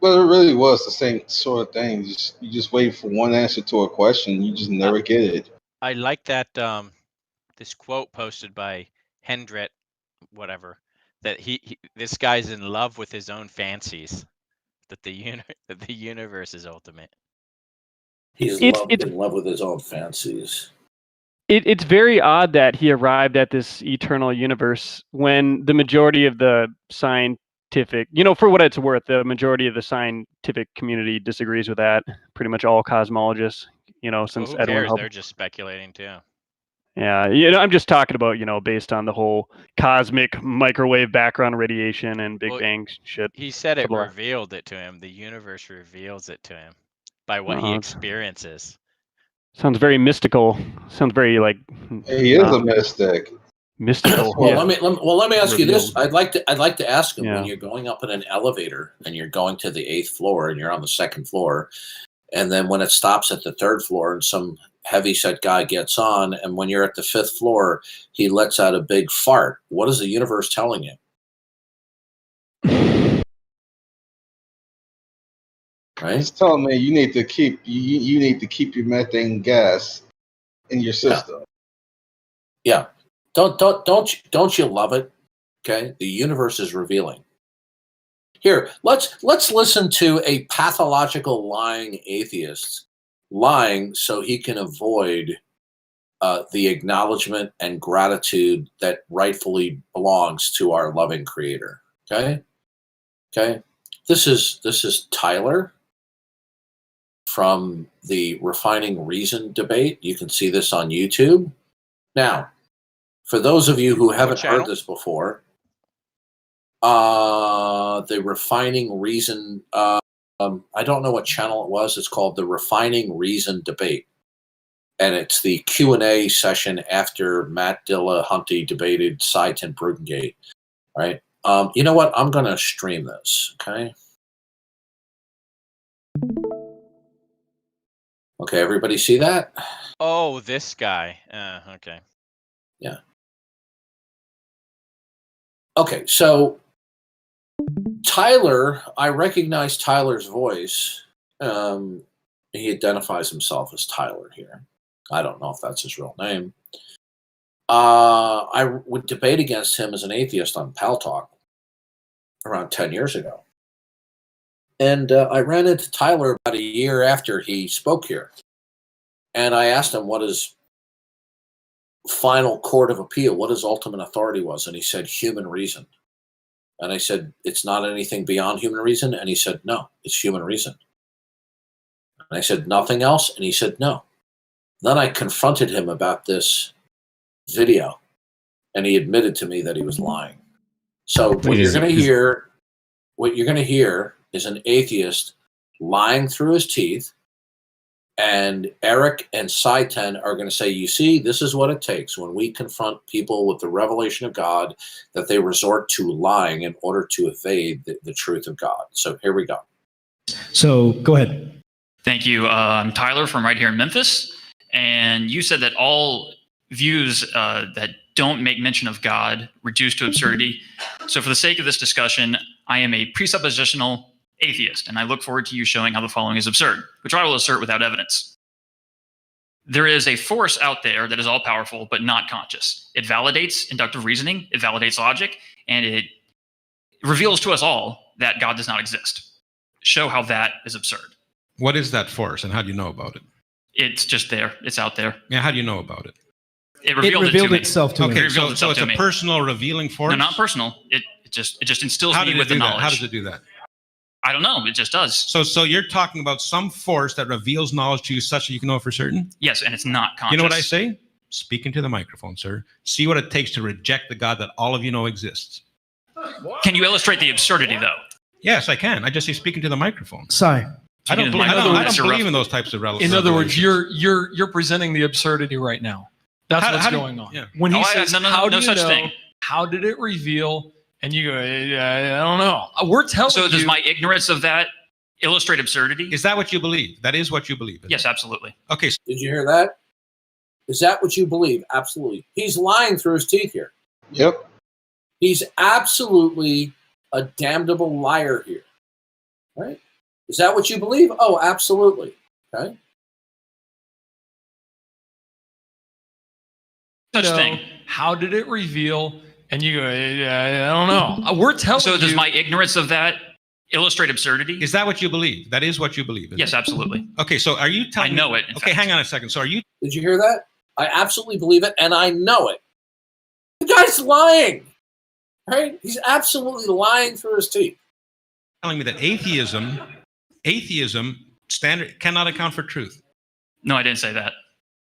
Well, it really was the same sort of thing. You just wait for one answer to a question. You just never get it. I like that this quote posted by Hendret, whatever, that this guy's in love with his own fancies, that that the universe is ultimate. He's It's- in love with his own fancies. It's very odd that he arrived at this eternal universe when the majority of the scientific, for what it's worth, the majority of the scientific community disagrees with that. Pretty much all cosmologists, since Who Edwin cares? Hubble. They're just speculating too. Yeah, I'm just talking about, based on the whole cosmic microwave background radiation and Big Bang shit. He said it Blah. revealed it to him. The universe reveals it to him by what he Uh-huh. experiences. Sounds very mystical. Sounds very like. He is a mystic. Mystical. Well, yeah. let me ask you this. Revealed. I'd like to ask him, Yeah. when you're going up in an elevator and you're going to the 8th floor and you're on the 2nd floor, and then when it stops at the 3rd floor and some heavyset guy gets on, and when you're at the 5th floor, he lets out a big fart. What is the universe telling you? Right? It's telling me you need to keep you need to keep your methane gas in your system. Yeah. Don't you love it? Okay? The universe is revealing. Here, let's listen to a pathological lying atheist lying so he can avoid the acknowledgement and gratitude that rightfully belongs to our loving creator. Okay? Okay? This is Tyler from the Refining Reason debate. You can see this on YouTube. Now, for those of you who haven't heard this before, the Refining Reason, I don't know what channel it was. It's called the Refining Reason debate. And it's the Q&A session after Matt Dillahunty debated Seitan Brugengate, right? You know what? I'm going to stream this, okay? Okay, everybody see that? Oh, this guy. Okay. Yeah. Okay, so Tyler, I recognize Tyler's voice. He identifies himself as Tyler here. I don't know if that's his real name. I would debate against him as an atheist on Pal Talk around 10 years ago. And I ran into Tyler about a year after he spoke here. And I asked him what his final court of appeal, what his ultimate authority was. And he said, human reason. And I said, it's not anything beyond human reason? And he said, no, it's human reason. And I said, nothing else? And he said, no. Then I confronted him about this video, and he admitted to me that he was lying. So what you're going to hear is an atheist lying through his teeth, and Eric and Seitan are going to say, you see, this is what it takes when we confront people with the revelation of God, that they resort to lying in order to evade the truth of God. So here we go. So go ahead. Thank you. I'm Tyler from right here in Memphis. and you said that all views that don't make mention of God reduce to absurdity. So for the sake of this discussion, I am a presuppositional atheist, and I look forward to you showing how the following is absurd, which I will assert without evidence. There is a force out there that is all-powerful but not conscious. It validates inductive reasoning, it validates logic, and it reveals to us all that God does not exist. Show how that is absurd. What is that force, and how do you know about it? It's just there. It's out there. Yeah, how do you know about it? It revealed itself to me. Okay, It revealed so itself it's to a me. personal revealing force? No, not personal. It just instills How me did it with the do that? knowledge. How does it do that? I don't know. It just does. So you're talking about some force that reveals knowledge to you such that you can know for certain? Yes, and it's not conscious. You know what I say? Speak into the microphone, sir. See what it takes to reject the God that all of you know exists. Can you illustrate the absurdity, though? Yes, I can. I just say speak into the microphone. Sorry. I don't believe in those types of In other words, you're presenting the absurdity right now. That's what's going on. Yeah. When he No, says, no "How do you such know? thing. How did it reveal?" and you go, "I don't know." We're telling you. So does my ignorance of that illustrate absurdity? Is that what you believe? That is what you believe? Yes, absolutely. Okay. Did you hear that? Is that what you believe? Absolutely. He's lying through his teeth here. Yep. He's absolutely a damnable liar here. Right? Is that what you believe? Oh, absolutely. Okay. Such thing. How did it reveal? And you go, "I don't know." We're telling you. So does my ignorance of that illustrate absurdity? Is that what you believe? That is what you believe? Yes, absolutely. Okay, so are you telling I know me, it, in Okay, fact. hang on a second. So are you... Did you hear that? I absolutely believe it, and I know it. The guy's lying. Right? He's absolutely lying through his teeth. telling me that atheism cannot account for truth? No, I didn't say that.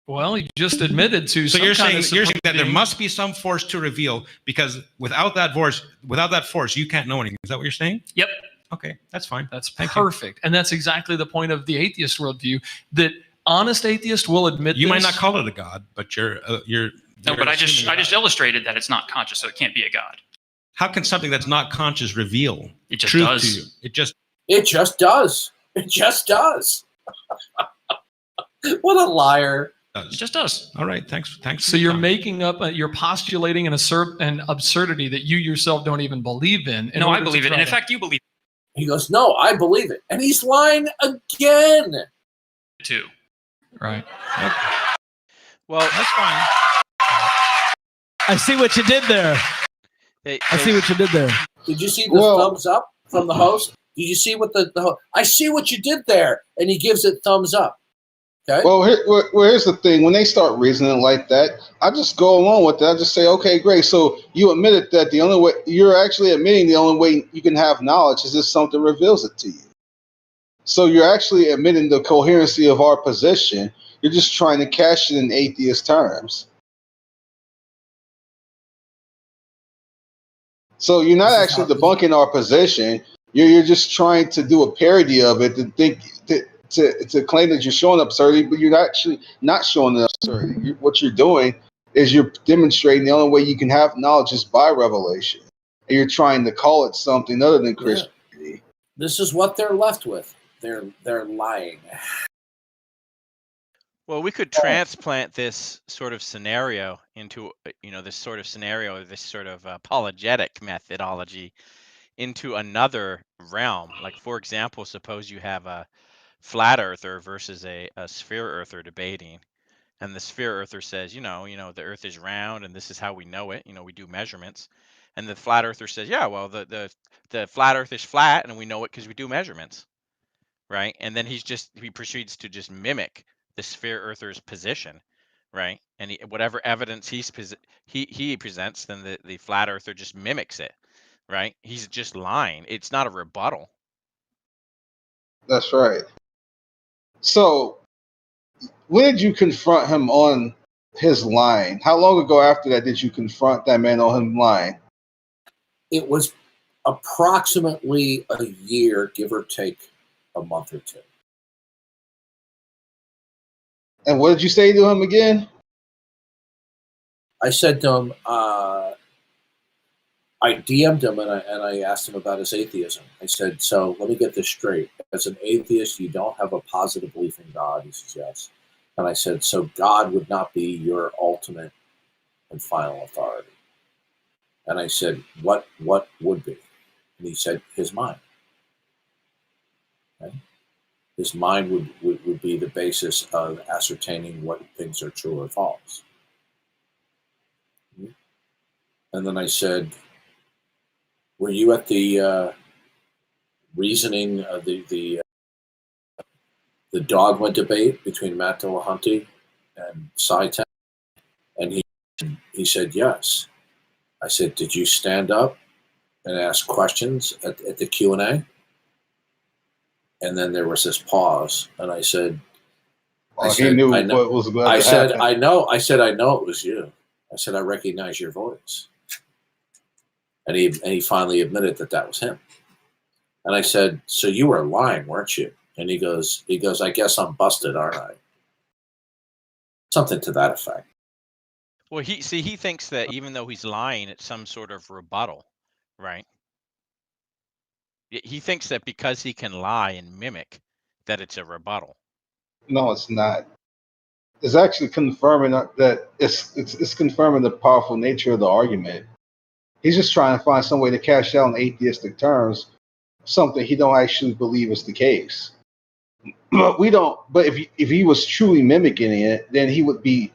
Well, you just admitted to. So some you're kind saying of that there must be some force to reveal, because without that force, you can't know anything. Is that what you're saying? Yep. Okay, that's fine. That's Thank you. perfect, and that's exactly the point of the atheist worldview. That honest atheists will admit. You might this. not call it a god, but you're. No, but I just illustrated that it's not conscious, so it can't be a god. How can something that's not conscious reveal It just truth does. to you? It just does. It just does. What a liar. does. It just does. All right, thanks. So you're making up, you're postulating an absurdity that you yourself don't even believe in. No, I believe it. And in fact, you believe He goes, no, I believe it. And he's lying again. it too. Right. Well, that's fine. I see what you did there. I see what you did there. Did you see the thumbs up from the host? Did you see what the host? I see what you did there. And he gives it thumbs up. Okay. Well, here's the thing. When they start reasoning like that, I just go along with it. I just say, okay, great. So you admitted that the only way you're actually admitting the only way you can have knowledge is if something reveals it to you. So you're actually admitting the coherency of our position. You're just trying to cash it in atheist terms. So you're not actually debunking our position. You're just trying to do a parody of it to claim that you're showing absurdity, but you're actually not showing the absurdity. What you're doing is you're demonstrating the only way you can have knowledge is by revelation, and you're trying to call it something other than Christianity. This is what they're left with. They're lying. Well, we could transplant this sort of scenario into, this sort of scenario, this sort of apologetic methodology into another realm. Like, for example, suppose you have a flat earther versus a sphere earther debating, and the sphere earther says, the earth is round and this is how we know it. We do measurements. And the flat earther says, yeah, well, the flat earth is flat and we know it because we do measurements. Right. And then he proceeds to just mimic the sphere earther's position, right? And whatever evidence he presents, then the flat earther just mimics it, right? He's just lying. It's not a rebuttal. That's right. So when did you confront him on his lying? How long ago after that did you confront that man on him lying? It was approximately a year, give or take a month or two. And what did you say to him again? I said to him, I DM'd him and I asked him about his atheism. I said, so let me get this straight. As an atheist, you don't have a positive belief in God? He says, yes. And I said, so God would not be your ultimate and final authority. And I said, what would be? And he said, his mind. Okay? His mind would be the basis of ascertaining what things are true or false. And then I said, were you at the reasoning of the dogma debate between Matt Dillahunty and Sci-Tech? And he said, yes. I said, did you stand up and ask questions at the Q&A? And then there was this pause, and I said, he knew what was about to happen. I know it was you. I said, I recognize your voice. And he finally admitted that was him. And I said, so you were lying, weren't you? And he goes, I guess I'm busted, aren't I? Something to that effect. Well, he thinks that even though he's lying, it's some sort of rebuttal, right? He thinks that because he can lie and mimic, that it's a rebuttal. No, it's not. It's actually confirming that it's confirming the powerful nature of the argument. He's just trying to find some way to cash out in atheistic terms something he don't actually believe is the case. But we don't. But if he was truly mimicking it, then he would be,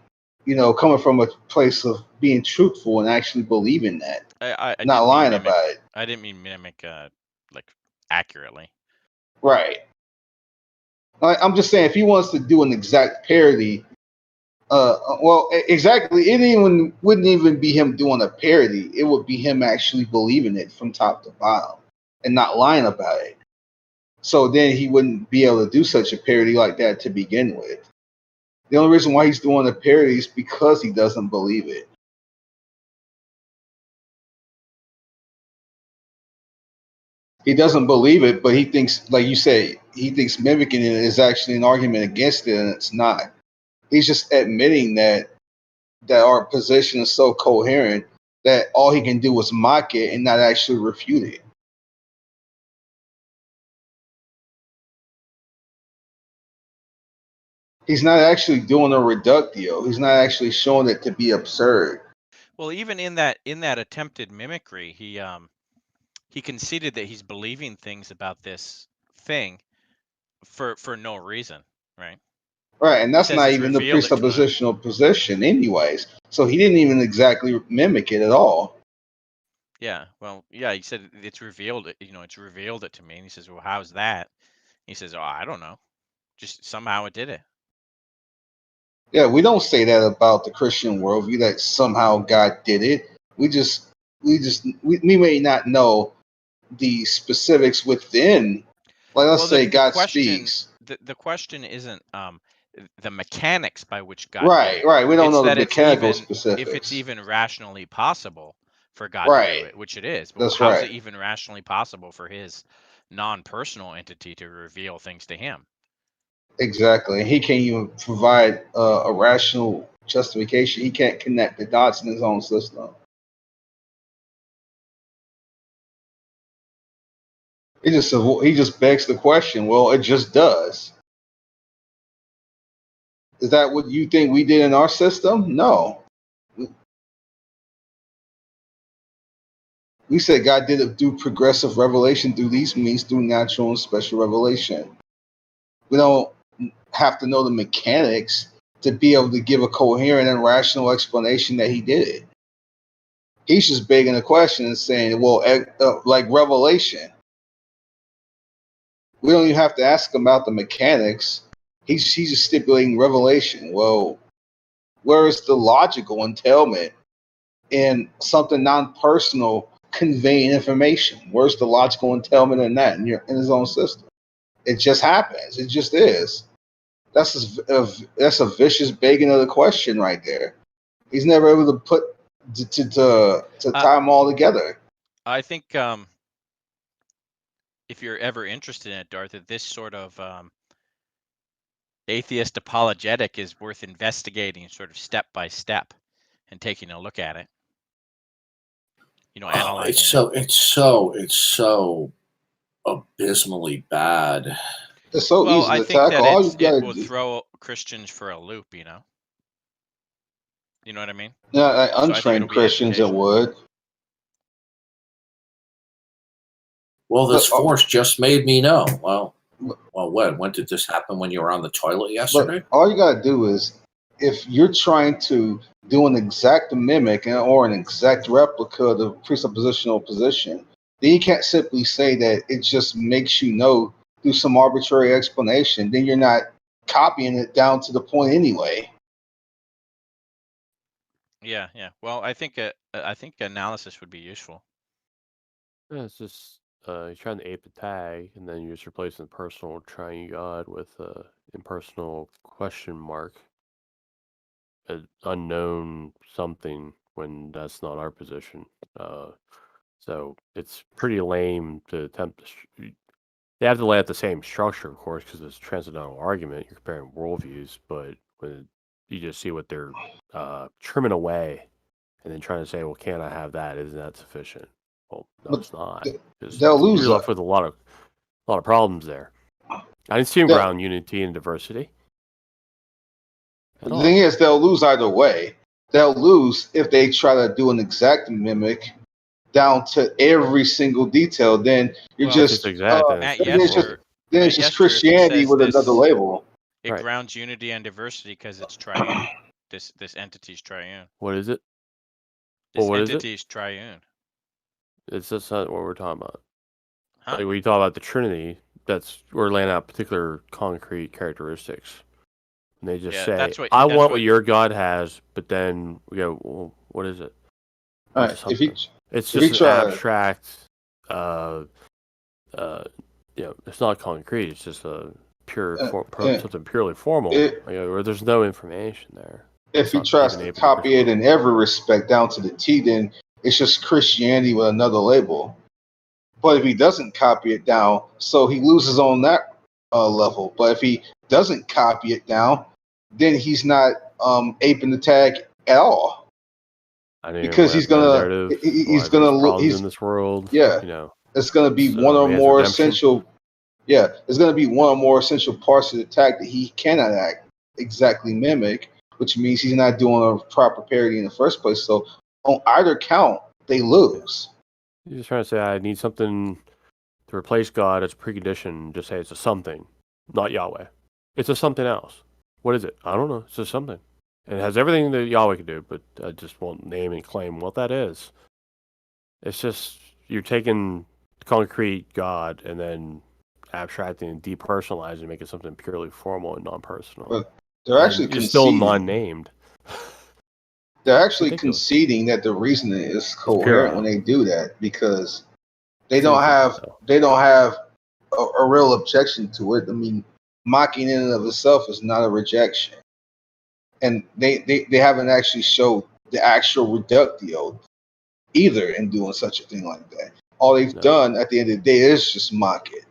coming from a place of being truthful and actually believing that, I not lying about it. I didn't mean mimic like accurately. Right. I'm just saying, if he wants to do an exact parody, exactly, it wouldn't even be him doing a parody. It would be him actually believing it from top to bottom and not lying about it. So then he wouldn't be able to do such a parody like that to begin with. The only reason why he's doing a parody is because he doesn't believe it. He doesn't believe it, but he thinks, like you say, he thinks mimicking it is actually an argument against it, and it's not. He's just admitting that our position is so coherent that all he can do is mock it and not actually refute it. He's not actually doing a reductio. He's not actually showing it to be absurd. Well, even in that attempted mimicry, he conceded that he's believing things about this thing for no reason, right? Right, and that's not even the presuppositional position anyways. So he didn't even exactly mimic it at all. Yeah, well, yeah, he said it's revealed it, it's revealed it to me. And he says, well, how's that? He says, oh, I don't know. Just somehow it did it. Yeah, we don't say that about the Christian worldview, that somehow God did it. We may not know the specifics within. Like, let's say God speaks. The question isn't the mechanics by which God right, did it. Right. We don't it's know the that mechanical it's even, specifics. If it's even rationally possible for God to do it, which it is. But That's how's right. it even rationally possible for his non-personal entity to reveal things to him? Exactly. He can't even provide a rational justification. He can't connect the dots in his own system. He just begs the question. Well, it just does. Is that what you think we did in our system? No. We said God did it through progressive revelation, through these means, through natural and special revelation. We don't have to know the mechanics to be able to give a coherent and rational explanation that he did it. He's just begging a question and saying, well, like revelation. We don't even have to ask him about the mechanics. He's just stipulating revelation. Well, where is the logical entailment in something non-personal conveying information? Where's the logical entailment in that in his own system? It just happens. It just is. That's a vicious begging of the question right there. He's never able to put to tie them all together. I think if you're ever interested in it, Darth, that this sort of atheist apologetic is worth investigating sort of step by step and taking a look at it. Analyzing it's so abysmally bad. It's so Well, easy I to think tackle. that All you it gotta will do. throw Christians for a loop, you know. You know what I mean? Yeah, like So I think it'll untrained be Christians, it educational. would. Well, this But force just made me know. Well, when did this happen? When you were on the toilet yesterday? But all you gotta do is, if you're trying to do an exact mimic or an exact replica of the presuppositional position, then you can't simply say that it just makes you know through some arbitrary explanation. Then you're not copying it down to the point anyway. Yeah, yeah. Well, I think analysis would be useful. Yeah, it's just you're trying to ape the tag, and then you're just replacing the personal trying God with impersonal question mark, an unknown something when that's not our position. So it's pretty lame to attempt to. They have to lay out the same structure, of course, because it's a transcendental argument. You're comparing worldviews, but when you just see what they're trimming away, and then trying to say, "Well, can't I have that? Isn't that sufficient?" Well, no, But it's not. they'll lose. You're left with a lot of problems there. I didn't see them ground unity and diversity. The thing is, they'll lose either way. They'll lose if they try to do an exact mimic down to every single detail. Then you're just it's just Christianity with another label. It grounds unity and diversity because it's triune. This entity's triune. What is it? This what is it? entity's triune. It's just not what we're talking about. Huh? Like we talk about the Trinity, we're laying out particular concrete characteristics. And they just say, I want what your God has, but then we go, well, what is it? All right, it's just an abstract, it's not concrete, it's just a pure something purely formal, where there's no information there. If he tries to copy it in every respect down to the T, then it's just Christianity with another label. But if he doesn't copy it down, so he loses on that level. But if he doesn't copy it down, then he's not aping the tag at all. Because he's gonna in this world. It's gonna be one or more essential. Yeah, it's gonna be one or more essential parts of the tag that he cannot exactly mimic, which means he's not doing a proper parody in the first place. So on either count, they lose. You're just trying to say I need something to replace God as a precondition. Just say it's a something, not Yahweh. It's a something else. What is it? I don't know. It's just something. It has everything that Yahweh can do, but I just won't name and claim what that is. It's just you're taking concrete God and then abstracting and depersonalizing and making something purely formal and non-personal. But they're actually still non-named. They're actually conceding that the reasoning is coherent when they do that because they don't have a real objection to it. I mean, mocking in and of itself is not a rejection. And they haven't actually showed the actual reductio either in doing such a thing like that. All they've done at the end of the day is just mock it.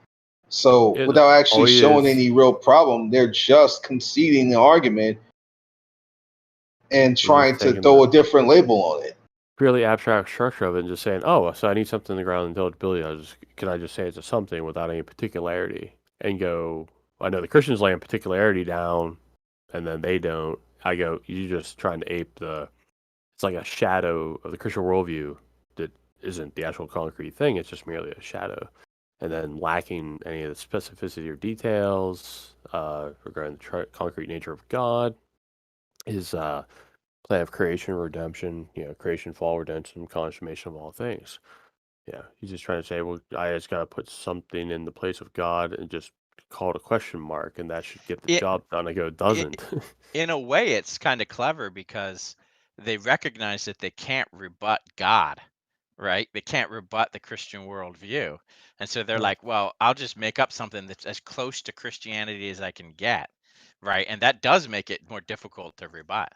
So without actually showing any real problem, they're just conceding the argument and trying to throw a different label on it. Purely abstract structure of it and just saying, oh, so I need something in the ground intelligibility. Can I just say it's a something without any particularity? And go, I know the Christians laying particularity down and then they don't. I go, you're just trying to ape it's like a shadow of the Christian worldview that isn't the actual concrete thing. It's just merely a shadow. And then lacking any of the specificity or details regarding the concrete nature of God, his plan of creation, redemption, creation, fall, redemption, consummation of all things. Yeah, he's just trying to say, well, I just got to put something in the place of God and just call it a question mark, and that should get the job done. I go, it doesn't. In a way, it's kind of clever because they recognize that they can't rebut God, right? They can't rebut the Christian worldview. And so they're like, well, I'll just make up something that's as close to Christianity as I can get, right? And that does make it more difficult to rebut.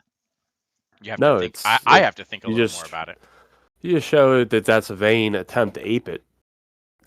You have to think. I have to think a little more about it. You just show that that's a vain attempt to ape it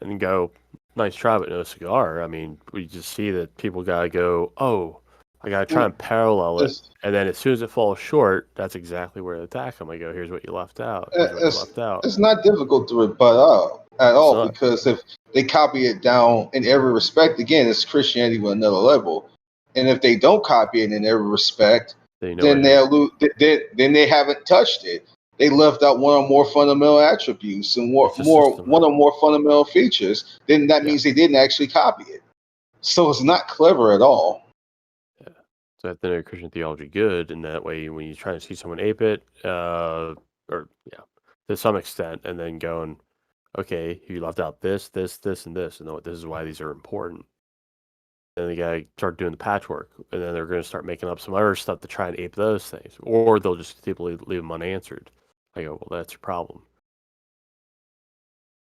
and go, nice try, but no cigar. I mean, we just see that people got to go, oh, I got to try and parallel it. And then as soon as it falls short, that's exactly where to attack them. I go, here's what you left out. It's not difficult to rebut at all because they copy it down in every respect. Again, it's Christianity with another level. And if they don't copy it in every respect, then then they haven't touched it. They left out one or more fundamental attributes and one or more fundamental features. Then that means they didn't actually copy it. So it's not clever at all. So I have to know Christian theology good, and that way when you try to see someone ape it, to some extent, and then going, okay, you left out this, and this, and this is why these are important. And the guy start doing the patchwork, and then they're going to start making up some other stuff to try and ape those things, or they'll just simply leave them unanswered. I go, well, that's your problem.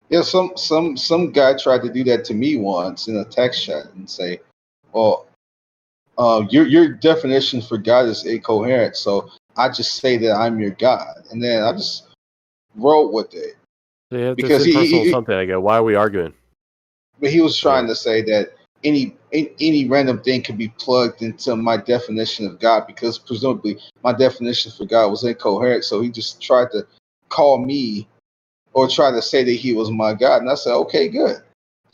Yeah, some guy tried to do that to me once in a text chat and say, well, your definition for God is incoherent, so I just say that I'm your God, and then I just wrote with it. Yeah, because he something. I go, why are we arguing? But he was trying to say that any random thing could be plugged into my definition of God, because presumably my definition for God was incoherent. So he just tried to call me or try to say that he was my God, and I said, okay, good.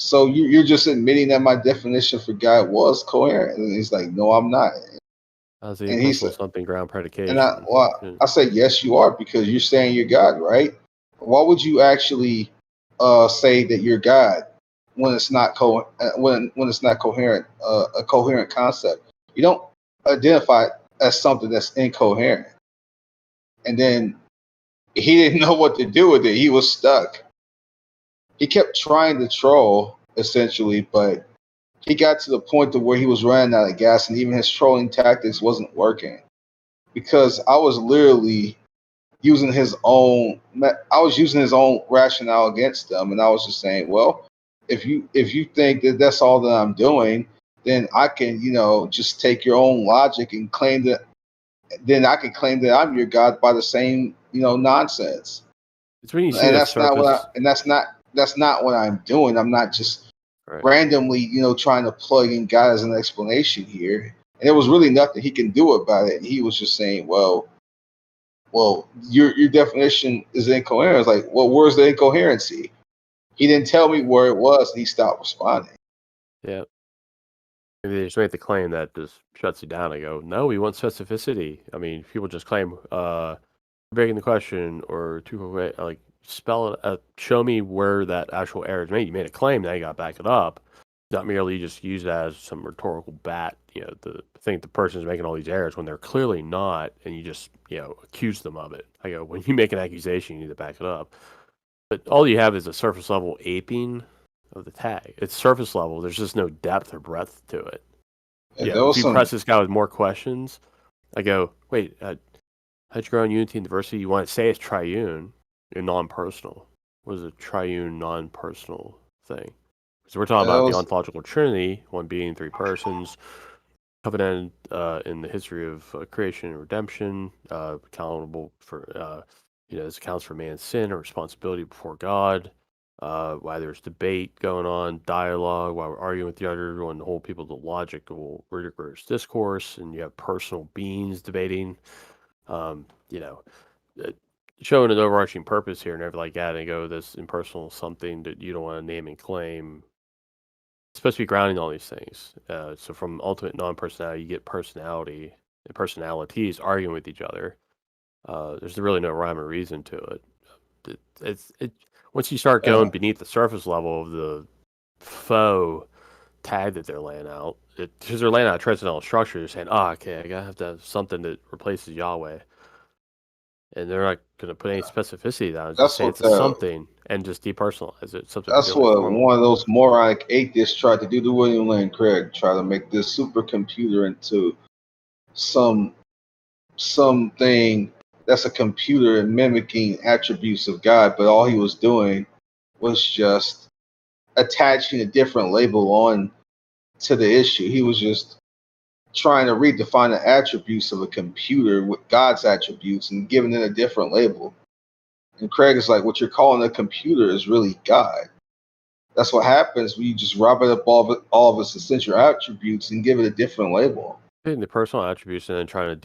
So you're just admitting that my definition for God was coherent, and he's like, no, I'm not. And he said something ground predication. And I say, yes, you are, because you're saying you're God, right? Why would you actually say that you're God when it's not when it's not coherent, a coherent concept? You don't identify it as something that's incoherent. And then he didn't know what to do with it. He was stuck. He kept trying to troll, essentially, but he got to the point to where he was running out of gas, and even his trolling tactics wasn't working, because I was literally using his own rationale against them, and I was just saying, well, if you think that that's all that I'm doing, then I can, just take your own logic and claim that. Then I can claim that I'm your God by the same, nonsense. It's when you see and that's not what I'm doing. I'm not just randomly, trying to plug in God as an explanation here. And there was really nothing he can do about it. He was just saying, well, your definition is incoherent. It's like, well, where's the incoherency? He didn't tell me where it was, and he stopped responding. Yeah. Maybe they just make the claim that just shuts you down. I go, no, we want specificity. I mean, people just claim begging the question or like spell it, show me where that actual error is made. You made a claim, now you got to back it up. Not merely just use that as some rhetorical bat, to think the person is making all these errors when they're clearly not, and you just, accuse them of it. I go, when you make an accusation, you need to back it up. But all you have is a surface level aping of the tag. It's surface level. There's just no depth or breadth to it. If you press this guy with more questions, I go, wait, how'd you grow in unity and diversity? You want to say it's triune and non-personal. What is a triune non-personal thing? Because we're talking about the ontological trinity, one being, three persons, covenant in the history of creation and redemption, accountable for, this accounts for man's sin or responsibility before God. Why there's debate going on, dialogue, while we're arguing with the other one, to hold people to logical, rigorous discourse, and you have personal beings debating, showing an overarching purpose here and everything like that, and go this impersonal something that you don't want to name and claim. It's supposed to be grounding all these things. So from ultimate non-personality, you get personality, and personalities arguing with each other. There's really no rhyme or reason to it. Once you start going beneath the surface level of the faux tag that they're laying out, because they're laying out a transcendental structure, they're saying, okay, I gotta have to have something that replaces Yahweh. And they're not going to put any specificity down. Just say it's something and just depersonalize it. That's what one of those moronic atheists tried to do to William Lane Craig, try to make this supercomputer into something that's a computer mimicking attributes of God, but all he was doing was just attaching a different label on to the issue. He was just trying to redefine the attributes of a computer with God's attributes and giving it a different label. And Craig is like, what you're calling a computer is really God. That's what happens when you just rob it up all of its essential attributes and give it a different label. Taking the personal attributes and then trying to